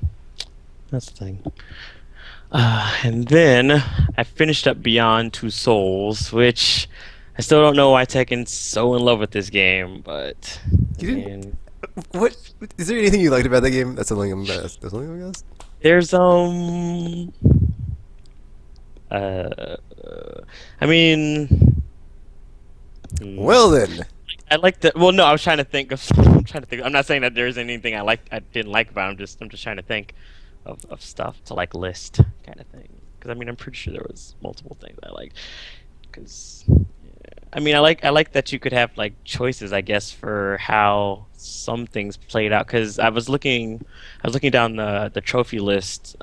that's the thing. And then I finished up Beyond Two Souls, which I still don't know why Tekken's so in love with this game, but You didn't- What is there anything you liked about that game? That's something I'm gonna ask. That's something I'm gonna ask. there's I mean, Well then, I like the. Well, no, I was trying to think of. I'm trying to think. I'm not saying that there's anything I didn't like about it. I'm just trying to think of stuff to like list kind of thing. Because I mean, I'm pretty sure there was multiple things I liked. Because I mean, I like that you could have like choices, I guess, for how some things played out. Because I was looking down the trophy list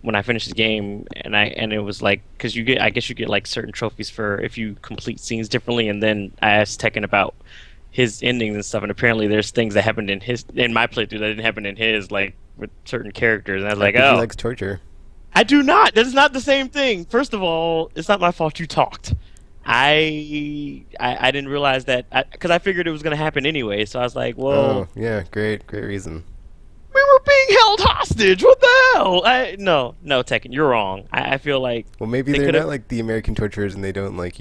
when I finished the game, and it was like because I guess you get like certain trophies for if you complete scenes differently. And then I asked Tekken about his endings and stuff, and apparently there's things that happened in my playthrough that didn't happen in his, like with certain characters, and I was like, He oh, likes torture. I do not. That is not the same thing. First of all, it's not my fault you talked. I didn't realize that because I figured it was gonna happen anyway. So I was like, Oh well, yeah, great reason. we were being held hostage. What the hell? No, Tekken, you're wrong. I feel like Well, maybe they they're could've- not like the American torturers, and they don't like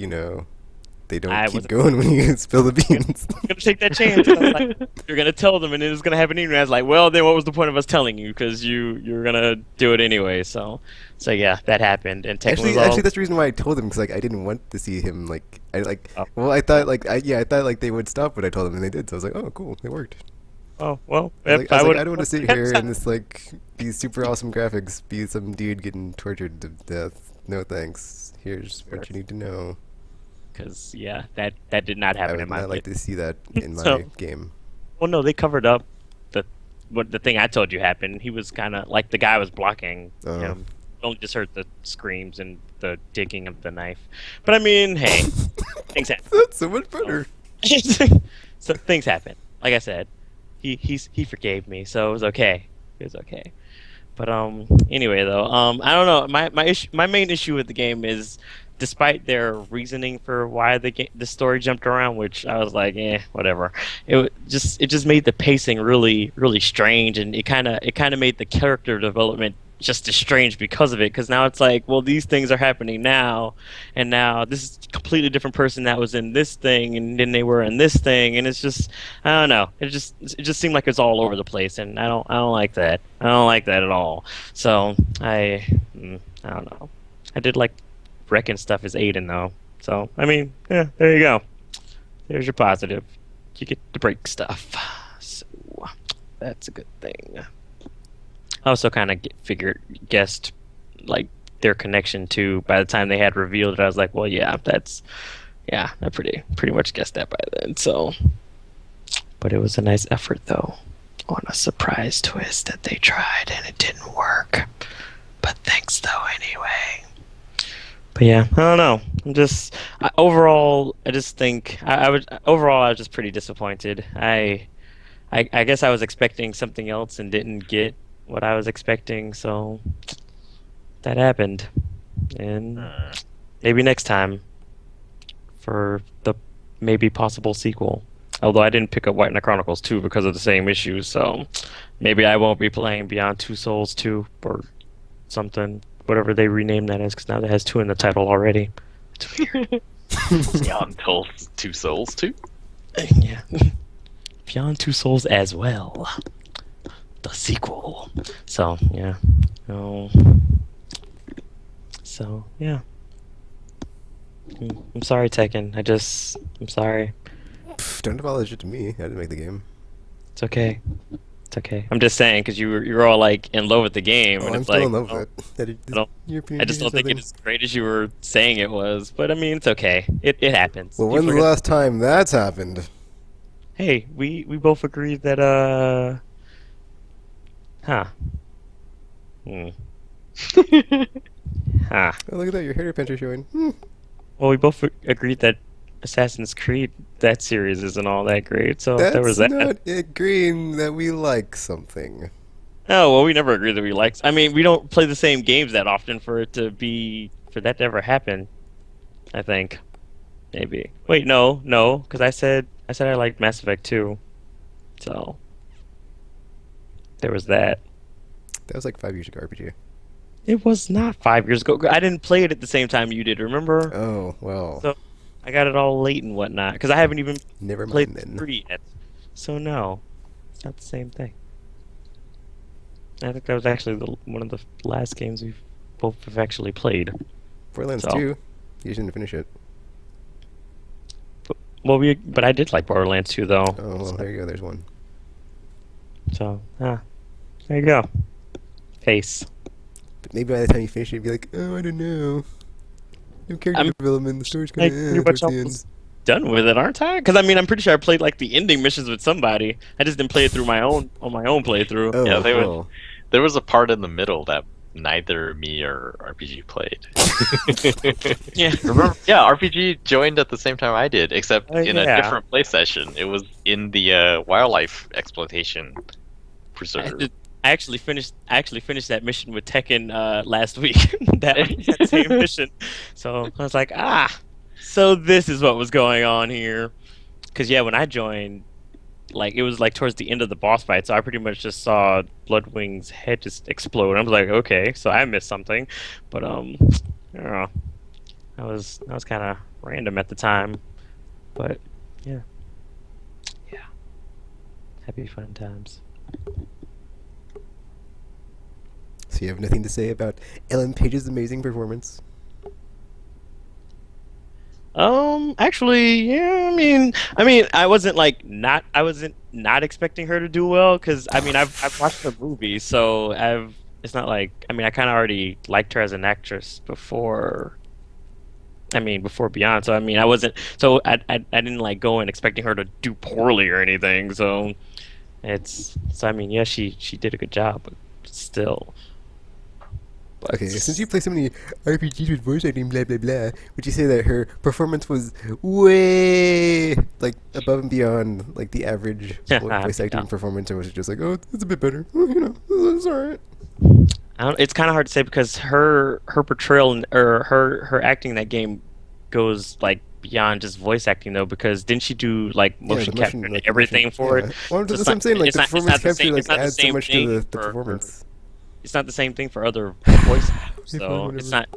they don't I keep was- going when you spill the beans. I'm gonna take that chance. I was like, you're gonna tell them, and it's gonna happen anyway. I was like, well, then what was the point of us telling you? Because you're gonna do it anyway. So yeah, that happened. And Tekken was all, Actually, that's the reason why I told him because like I didn't want to see him like Oh. Well, I thought I thought like they would stop, but I told them and they did. So I was like, oh, cool, it worked. oh well. I was If like, I, was would, like, I don't want to sit here and this like these super awesome graphics be some dude getting tortured to death. No thanks. Here's what you need to know. because yeah, that did not I happen would in my not like opinion. to see that in my So- game. Well, no, they covered up the thing I told you happened. He was kind of like the guy was blocking Oh. him. Only just heard the screams and the digging of the knife. But I mean, hey, things happen. That's so much better. So things happen. Like I said, he forgave me, so it was okay. It was okay. But anyway though, I don't know. My main issue with the game is, despite their reasoning for why the story jumped around, which I was like, whatever. It just made the pacing really strange, and it kind of made the character development just as strange because of it. Because now it's like, well, these things are happening now, and now this is a completely different person that was in this thing, and then they were in this thing, and it's just, I don't know. It just seemed like it's all over the place, and I don't like that. I don't like that at all. So I don't know. I did like wrecking stuff as Aiden though. So I mean, yeah, there you go. There's your positive. You get to break stuff. So that's a good thing. I also kind of guessed like their connection to by the time they had revealed it. I was like, well, yeah, I pretty much guessed that by then. So, but it was a nice effort though, on a surprise twist that they tried and it didn't work. But thanks though anyway. But yeah, I don't know. Overall, I just think I was just pretty disappointed. I guess I was expecting something else and didn't get what I was expecting, so that happened. And maybe next time for the maybe possible sequel. Although I didn't pick up White Knight Chronicles 2 because of the same issues, so maybe I won't be playing Beyond Two Souls 2 or something, whatever they renamed that as, because now that has 2 in the title already. It's weird. Beyond Two Souls too. Yeah. Beyond Two Souls as well. The sequel. So, yeah. So, yeah. I'm sorry, Tekken. I'm sorry. Pff, don't apologize to me. I didn't make the game. It's okay. It's okay. I'm just saying, because you're all, like, in love with the game. Oh, and I'm it's still like, in love oh, with it. I just don't think it's as great as you were saying it was. But, I mean, it's okay. It happens. Well, You when's the forget- last time that's happened? Hey, we both agreed that, Huh. Huh. Oh, look at that! Your hair pants are showing. Well, we both agreed that Assassin's Creed, that series, isn't all that great. So there was That's that. not agreeing that we like something. Oh well, we never agreed that we liked. I mean, we don't play the same games that often for that to ever happen. I think, maybe. Wait, no, because I said I liked Mass Effect 2. So there was that. That was like 5 years ago, RPG. It was not 5 years ago. I didn't play it at the same time you did. Remember? Oh well. So I got it all late and whatnot because I haven't even Never played mind then. 3 yet. So no, it's not the same thing. I think that was actually one of the last games we've both have actually played. Borderlands So. 2. You didn't finish it. But I did like Borderlands 2 though. Oh, well, there you go. There's one. So, there you go. Face. But maybe by the time you finish it, you'd be like, oh, I don't know. No character I'm development. The story's like kind pretty of much towards the end. almost done with it, aren't I? Because I mean, I'm pretty sure I played like the ending missions with somebody. I just didn't play it through my own playthrough. Oh, Yeah, cool. there was a part in the middle that neither me or RPG played. Yeah. Remember? Yeah, RPG joined at the same time I did, except in a Yeah. different play session. It was in the wildlife exploitation preserve. I actually finished that mission with Tekken last week. that same mission. So I was like, so this is what was going on here. Because yeah, when I joined, like it was like towards the end of the boss fight, so I pretty much just saw Bloodwing's head just explode. I was like, okay, so I missed something, but I don't know. That was kind of random at the time, but yeah, happy fun times. So you have nothing to say about Ellen Page's amazing performance? Actually, yeah. I wasn't not expecting her to do well because I mean, I've watched the movie, so It's not like I mean, I kind of already liked her as an actress before. Before Beyond, so I mean, I wasn't, so I didn't like go in expecting her to do poorly or anything. So I mean, yeah, she did a good job, but still. Okay, since you play so many RPGs with voice acting, blah blah blah, would you say that her performance was way like above and beyond like the average voice acting Yeah. performance, or was it just like, oh, it's a bit better, it's alright? It's kind of hard to say because her portrayal or her acting in that game goes like beyond just voice acting though, because didn't she do like motion capture and like, everything for yeah. it? Well, So that's what I'm saying. Like it's the not performance the capture same. like It's not the adds so same much to thing the for performance. it's not the same thing for other voice actors, so Whatever. it's not.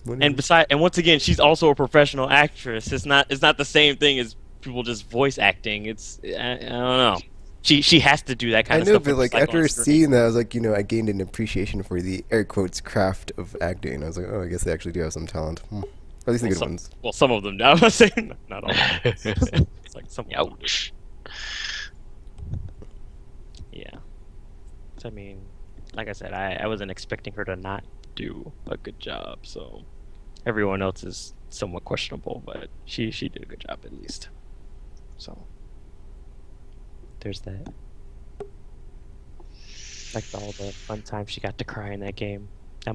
Whatever. And once again, she's also a professional actress. It's not the same thing as people just voice acting. I don't know. She has to do that kind I of know, stuff. but like on after screen. seeing that, I was like, I gained an appreciation for the air quotes craft of acting. I was like, oh, I guess they actually do have some talent. Or at least the good ones. Well, some of them. I was saying not all. It's like some. Ouch. Yeah. So I mean, like I said, I wasn't expecting her to not do a good job. So everyone else is somewhat questionable, but she did a good job at least. So there's that. Like all the fun times she got to cry in that game. That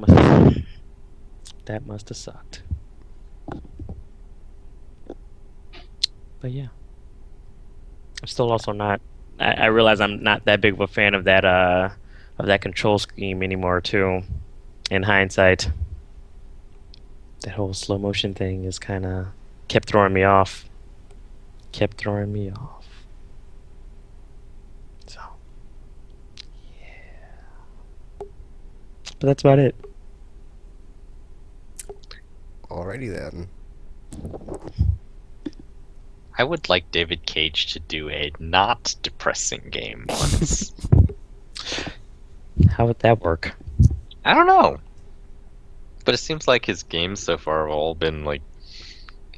must have sucked. But yeah, I'm still also not. I realize I'm not that big of a fan of that control scheme anymore too. In hindsight, that whole slow motion thing is kind of kept throwing me off. So yeah, but that's about it. Alrighty then. I would like David Cage to do a not depressing game once. How would that work? I don't know. But it seems like his games so far have all been like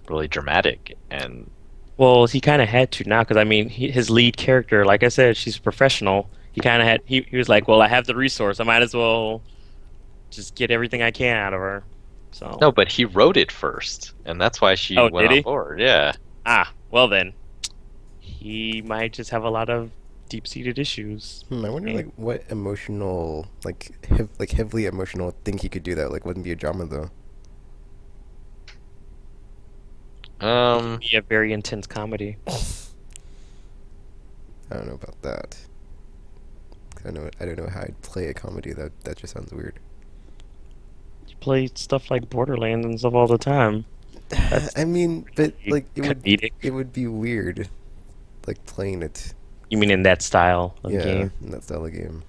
really dramatic and Well, he kind of had to now because I mean, his lead character, like I said, she's a professional. He kind of had. He was like, well, I have the resource. I might as well just get everything I can out of her. So no, but he wrote it first, and that's why she went did on he? board. Yeah. Well then, he might just have a lot of deep-seated issues. I wonder like what emotional heavily emotional thing he could do that like wouldn't be a drama though. Be a very intense comedy. I don't know about that. 'Cause I don't know how I'd play a comedy. That just sounds weird. You play stuff like Borderlands and stuff all the time. I mean, but like comedic. it would be weird, like playing it. You mean in that style of Yeah, game? in that style of game.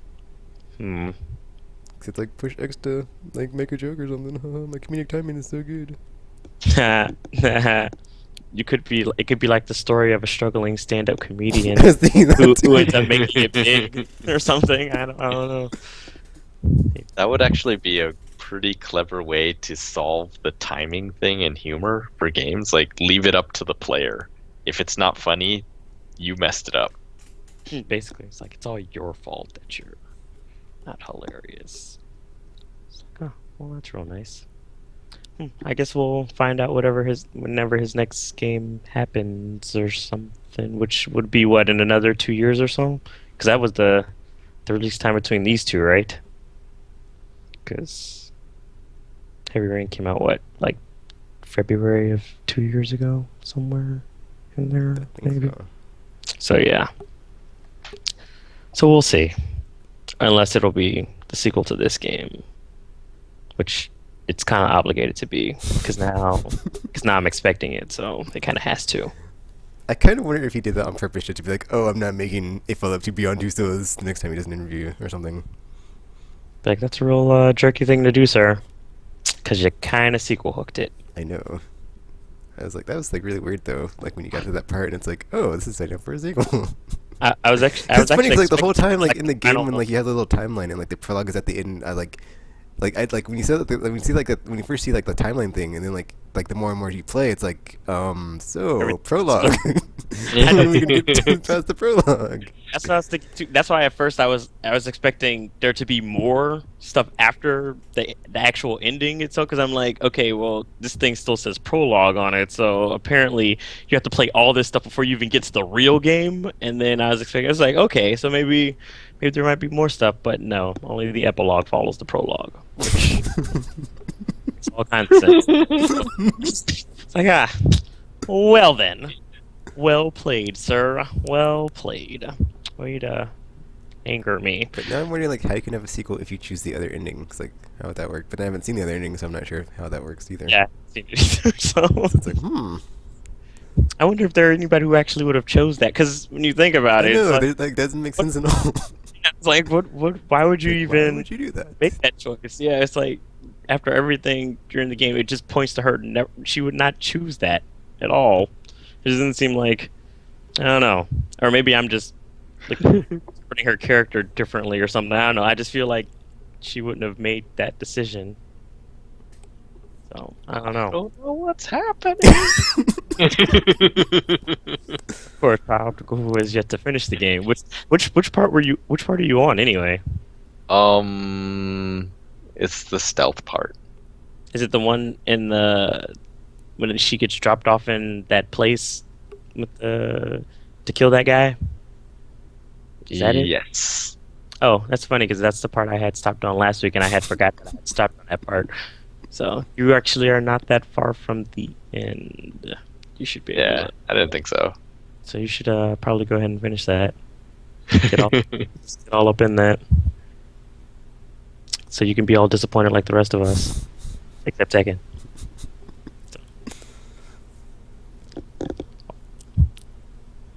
'Cause it's like push X to like make a joke or something. My comedic timing is so good. It could be like the story of a struggling stand-up comedian I was thinking that who too. ends up making it big or something. I don't know. That would actually be a pretty clever way to solve the timing thing in humor for games. Like, leave it up to the player. if it's not funny, you messed it up. Basically, it's like it's all your fault that you're not hilarious. It's like, oh, well, that's real nice. I guess we'll find out whenever his next game happens or something, which would be what, in another 2 years or so? Because that was the release time between these two, right? Because Heavy Rain came out what, like February of 2 years ago, somewhere in there, I think maybe. so. So yeah. So we'll see. Unless it'll be the sequel to this game, which it's kind of obligated to be, because now I'm expecting it, so it kind of has to. I kind of wonder if he did that on purpose, just to be like, oh, I'm not making a follow-up to Beyond Two Souls the next time he does an interview or something. Like, that's a real jerky thing to do, sir. Because you kind of sequel hooked it. I know. I was like, that was like really weird though. Like when you got to that part and it's like, oh, this is setting up for a sequel. I was actually. It's funny because like the whole time, like like, in the I game, don't when know. like you have the little timeline and like the prologue is at the end, I like when you said that when you see like when you first see like the timeline thing, and then like the more and more you play, it's like so prologue. How are we gonna get past the prologue? That's what I was thinking too. That's why at first I was expecting there to be more stuff after the actual ending itself, because I'm like, okay, well, this thing still says prologue on it, so apparently you have to play all this stuff before you even get to the real game. And then I was like, okay, so maybe there might be more stuff, but no, only the epilogue follows the prologue, which makes all kinds of sense. It's like, well then. Well played, sir. Well played. Way to anger me. But now I'm wondering like how you can have a sequel if you choose the other ending. It's like how would that work? But I haven't seen the other ending, so I'm not sure how that works either. Yeah. So So it's like I wonder if there anybody who actually would have chose that. Because when you think about I it, know, it's like doesn't make sense at all. like what? Why would you Like, even why would you do that? make that choice? Yeah, it's like after everything during the game, it just points to her. She would not choose that at all. It doesn't seem like, I don't know, or maybe I'm just like interpreting her character differently or something. I don't know. I just feel like she wouldn't have made that decision. So I don't know. Don't know what's happening. Of course, who has yet to finish the game. Which part were you? Which part are you on anyway? It's the stealth part. Is it the one in the when she gets dropped off in that place with the to kill that guy? Is that it? Yes. Oh, that's funny because that's the part I had stopped on last week, and I had forgot that I had stopped on that part. So you actually are not that far from the end. You should be. Yeah, I didn't think so. So you should probably go ahead and finish that. Get all up in that. So you can be all disappointed like the rest of us, except Tekken.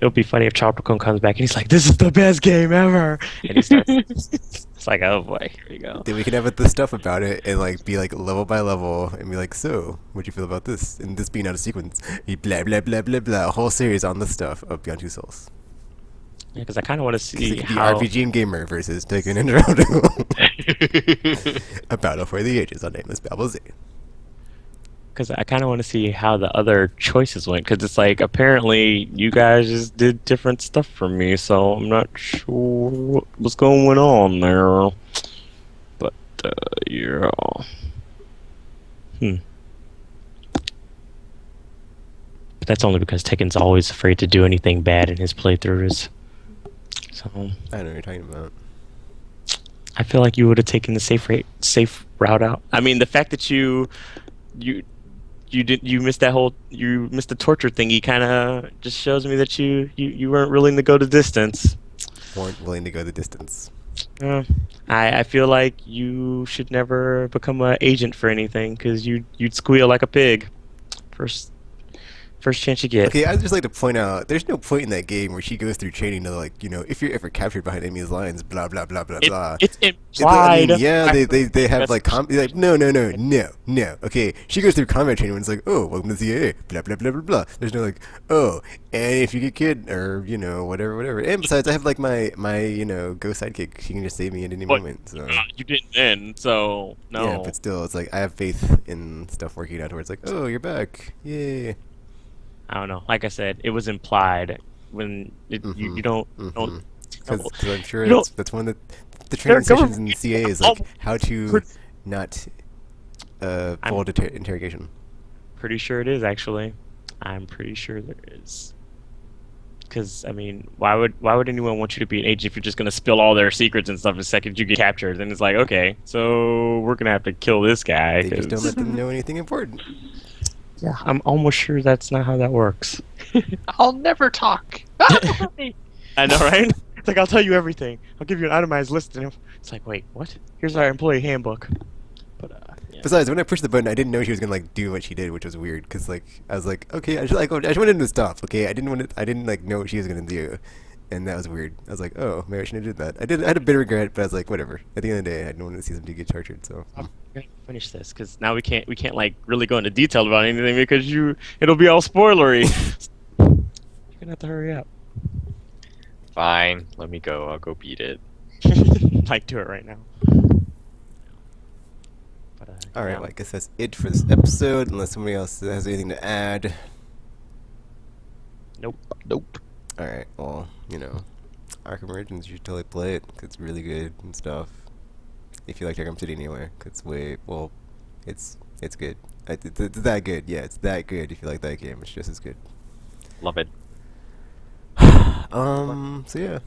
It'll be funny if Tropical comes back and he's like, "This is the best game ever," and he starts. It's like, oh boy, here we go. Then we can have the stuff about it and like be like level by level and be like, so what'd you feel about this? And this being out of sequence, blah blah blah blah blah. A whole series on the stuff of Beyond Two Souls. Yeah, because I kind of want to see It could be how. RPG and Gamer versus Tekken and Naruto. A battle for the ages on Aimless Babble Z. Because I kind of want to see how the other choices went. Because it's like apparently you guys just did different stuff from me, so I'm not sure what's going on there. But yeah. But that's only because Tekken's always afraid to do anything bad in his playthroughs. So I don't know what you're talking about. I feel like you would have taken the safe route out. I mean, the fact that you missed the torture thingy kind of just shows me that you weren't willing to go the distance. Weren't willing to go the distance. I feel like you should never become an agent for anything because you'd squeal like a pig. First chance you get. Okay, I'd just like to point out, there's no point in that game where she goes through training to like, you know, if you're ever captured behind enemy's lines, blah blah blah blah blah. It's I implied. mean, yeah, they have like like no. Okay, she goes through combat training and it's like, oh, welcome to the AA, blah blah blah blah blah. There's no like, oh, and if you get killed or you know whatever. And besides, I have like my go sidekick. She can just save me at any moment. So You didn't then, so no. yeah, but still, it's like I have faith in stuff working out where it's like, oh, you're back, yay. I don't know. Like I said, it was implied when you don't Because I'm sure you don't. that's one of the They're training sessions government. in CA is like Oh, how to not I'm fold interrogation. pretty sure it is actually. I'm pretty sure there is. Because I mean, why would anyone want you to be an agent if you're just gonna spill all their secrets and stuff the second you get captured? Then it's like, okay, so we're gonna have to kill this guy. They just don't 'Cause- let them know anything important. yeah, I'm almost sure that's not how that works. I'll never talk. I know, right? It's like I'll tell you everything. I'll give you an itemized list, and it's like, wait, what? Here's our employee handbook. But yeah. Besides, when I pushed the button, I didn't know she was gonna like do what she did, which was weird. Cause like I was like, okay, I just wanted him to stop. Okay, I didn't like know what she was gonna do, and that was weird. I was like, oh, maybe I shouldn't have did that. I had a bit of regret, but I was like, whatever. At the end of the day, I didn't want to see somebody get tortured. So I'm gonna finish this because now we can't like really go into detail about anything because it'll be all spoilery. You're gonna have to hurry up. Fine, let me go. I'll go beat it. Like do it right now. But, all right, yeah. well, I guess that's it for this episode. Unless somebody else has anything to add. Nope. Nope. All right, well, Arkham Origins, you should totally play it. 'Cause it's really good and stuff. If you like Arkham City anyway, 'cause it's good. It's that good. Yeah, it's that good. If you like that game, it's just as good. Love it. So yeah.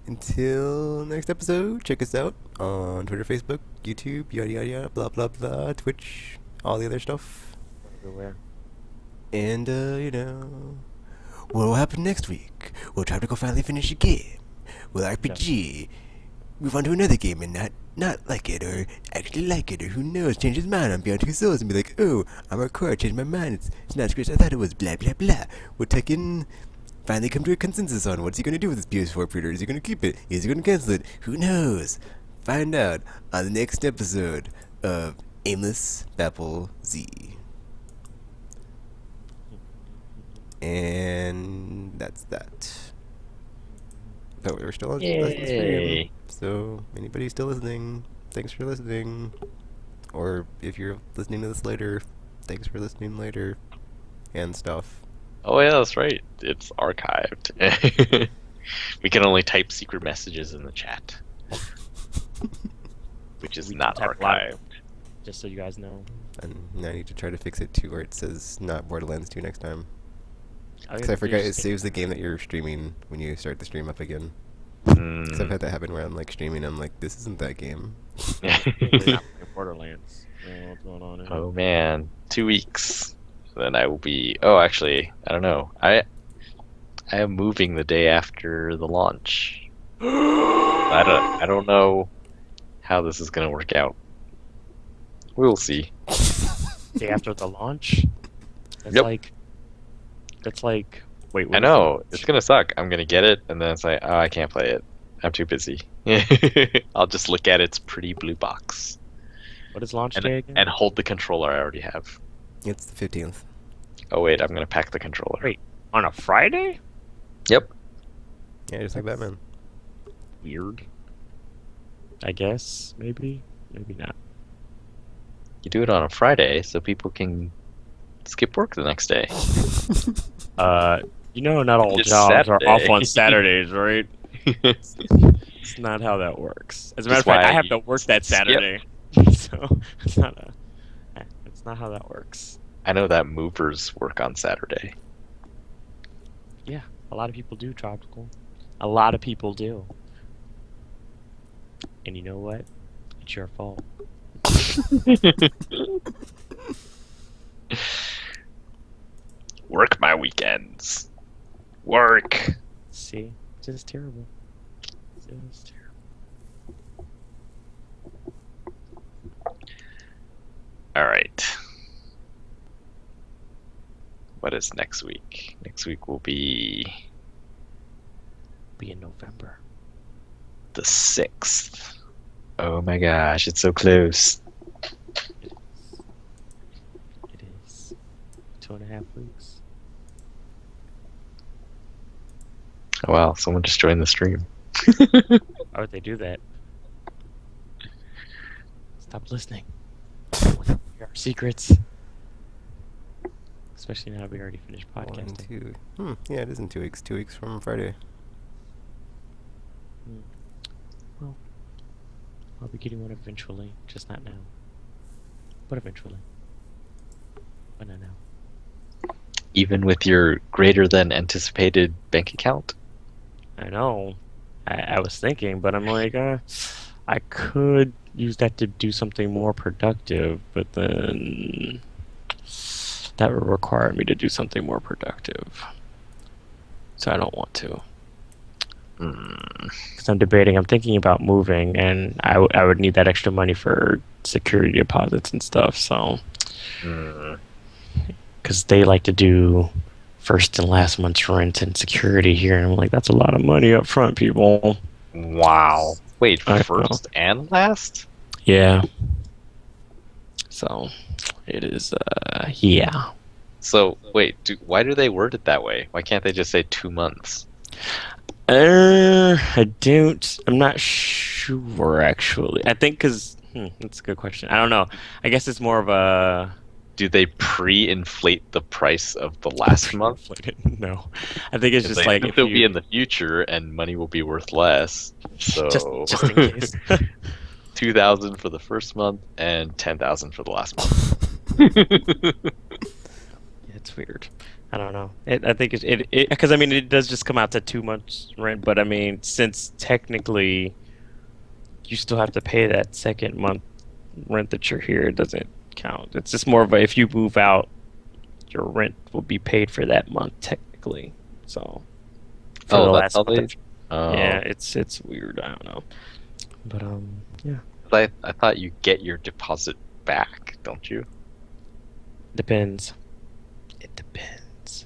Until next episode, check us out on Twitter, Facebook, YouTube, yada yada yada, blah blah blah, Twitch, all the other stuff. Everywhere. And what will happen next week? Will Tropical finally finish a game? Will RPG move on to another game and not like it, or actually like it, or who knows, change his mind on Beyond Two Souls and be like, oh, I'm a core, changed my mind, it's not as great as I thought it was, blah blah blah. Will Tekken finally come to a consensus on what's he going to do with his PS4 pre-order? Is he going to keep it? Is he going to cancel it? Who knows? Find out on the next episode of Aimless Babble Z. And that's that. Oh, we're still on the Yay. stream. So, anybody still listening, thanks for listening. Or if you're listening to this later, thanks for listening later. And stuff. Oh yeah, that's right. It's archived. We can only type secret messages in the chat, which is We can not type a lot. archived. Just so you guys know. And now I need to try to fix it too, where it says not Borderlands 2 next time. Oh, Because yeah, I forgot you it just- saves the game that you're streaming when you start the stream up again. Mm. Because I've had that happen where I'm like streaming, I'm like, this isn't that game. We're not playing Borderlands. What's going on here? Oh man, 2 weeks. Then I will be. Oh, actually, I don't know. I am moving the day after the launch. I don't know how this is gonna work out. We'll see. Day after the launch? That's Yep. like. That's like. Wait, I what is know the it's gonna suck. I'm gonna get it, and then it's like, oh, I can't play it. I'm too busy. I'll just look at its pretty blue box launch? What is launch day again? and hold the controller I already have. It's the 15th. Oh wait, I'm gonna pack the controller. Wait. On a Friday? Yep. Yeah, just like Batman. Weird. I guess. Maybe. Maybe not. You do it on a Friday so people can skip work the next day. Not all It's jobs are off Saturday. on Saturdays, right? It's not how that works. As a matter of That's fact, why I have you to work that skip. Saturday. So it's not how that works. I know that movers work on Saturday. Yeah, a lot of people do, Tropical. A lot of people do. And you know what? It's your fault. Work my weekends. Work. See? Just terrible. Just terrible. All right. What is next week? Next week will be Be in November. the 6th. Oh my gosh, it's so close. It is 2.5 weeks. Oh wow, someone just joined the stream. Why would they do that? Stop listening. Hear our secrets. especially now we already finished 1, podcasting. 2. Yeah, it is in 2 weeks. 2 weeks from Friday. Well, I'll be getting one eventually, just not now. But eventually. But not now. Even with your greater than anticipated bank account? I know. I was thinking, but I'm like, I could use that to do something more productive, but then that would require me to do something more productive. So I don't want to. Because I'm debating, I'm thinking about moving, and I would need that extra money for security deposits and stuff, so. Because they like to do first and last month's rent and security here, and I'm like, that's a lot of money up front, people. Wow. Wait, I first and last? Yeah. So, it is, yeah. So, wait, why do they word it that way? Why can't they just say 2 months? I'm not sure, actually. I think because, that's a good question. I don't know. I guess it's more of a... Do they pre-inflate the price of the last month? No. I think it's just like... If it'll be in the future and money will be worth less. So just in case. 2,000 for the first month and 10,000 for the last month. Yeah, it's weird. I don't know. I think it because I mean it does just come out to 2 months rent, but I mean since technically you still have to pay that second month rent that you're here, it doesn't count. It's just more of a if you move out, your rent will be paid for that month technically. So for the that's how they. yeah, it's weird. I don't know, but yeah, I thought you get your deposit back, don't you? depends. It depends.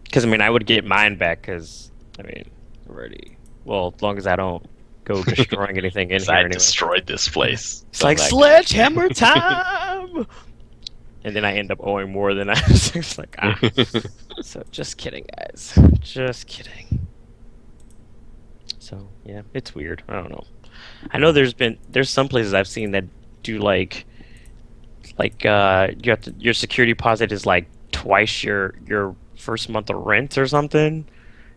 Because I mean, I would get mine back because I mean, already. Well, as long as I don't go destroying anything in here. I Anyway. destroyed this place. It's like sledgehammer time. And then I end up owing more than I was. It's like So just kidding, guys. Just kidding. So yeah, it's weird. I don't know. I know there's some places I've seen that do like you have to, your security deposit is like twice your first month of rent or something.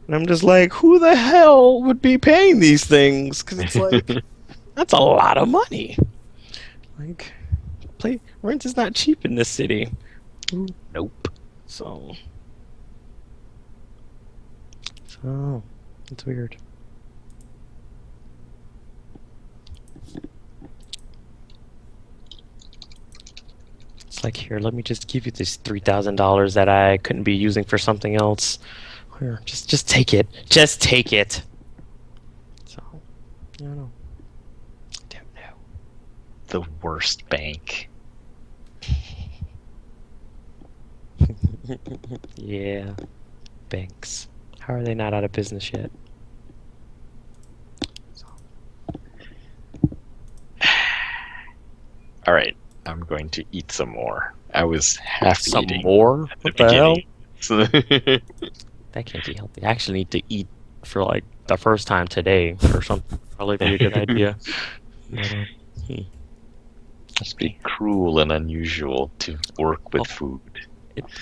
And I'm just like, who the hell would be paying these things? Because it's like, that's a lot of money. Like, rent is not cheap in this city. Nope. So, it's weird. It's like, here, let me just give you this $3,000 that I couldn't be using for something else. Here, just take it. Just take it. So, I don't know. The worst bank. Yeah. Banks. How are they not out of business yet? All right, I'm going to eat some more. I was half Some eating more? at the What the hell? beginning. That can't be healthy. I actually need to eat for like the first time today or something. Probably be a good idea. But, Must be cruel and unusual to work with food. it's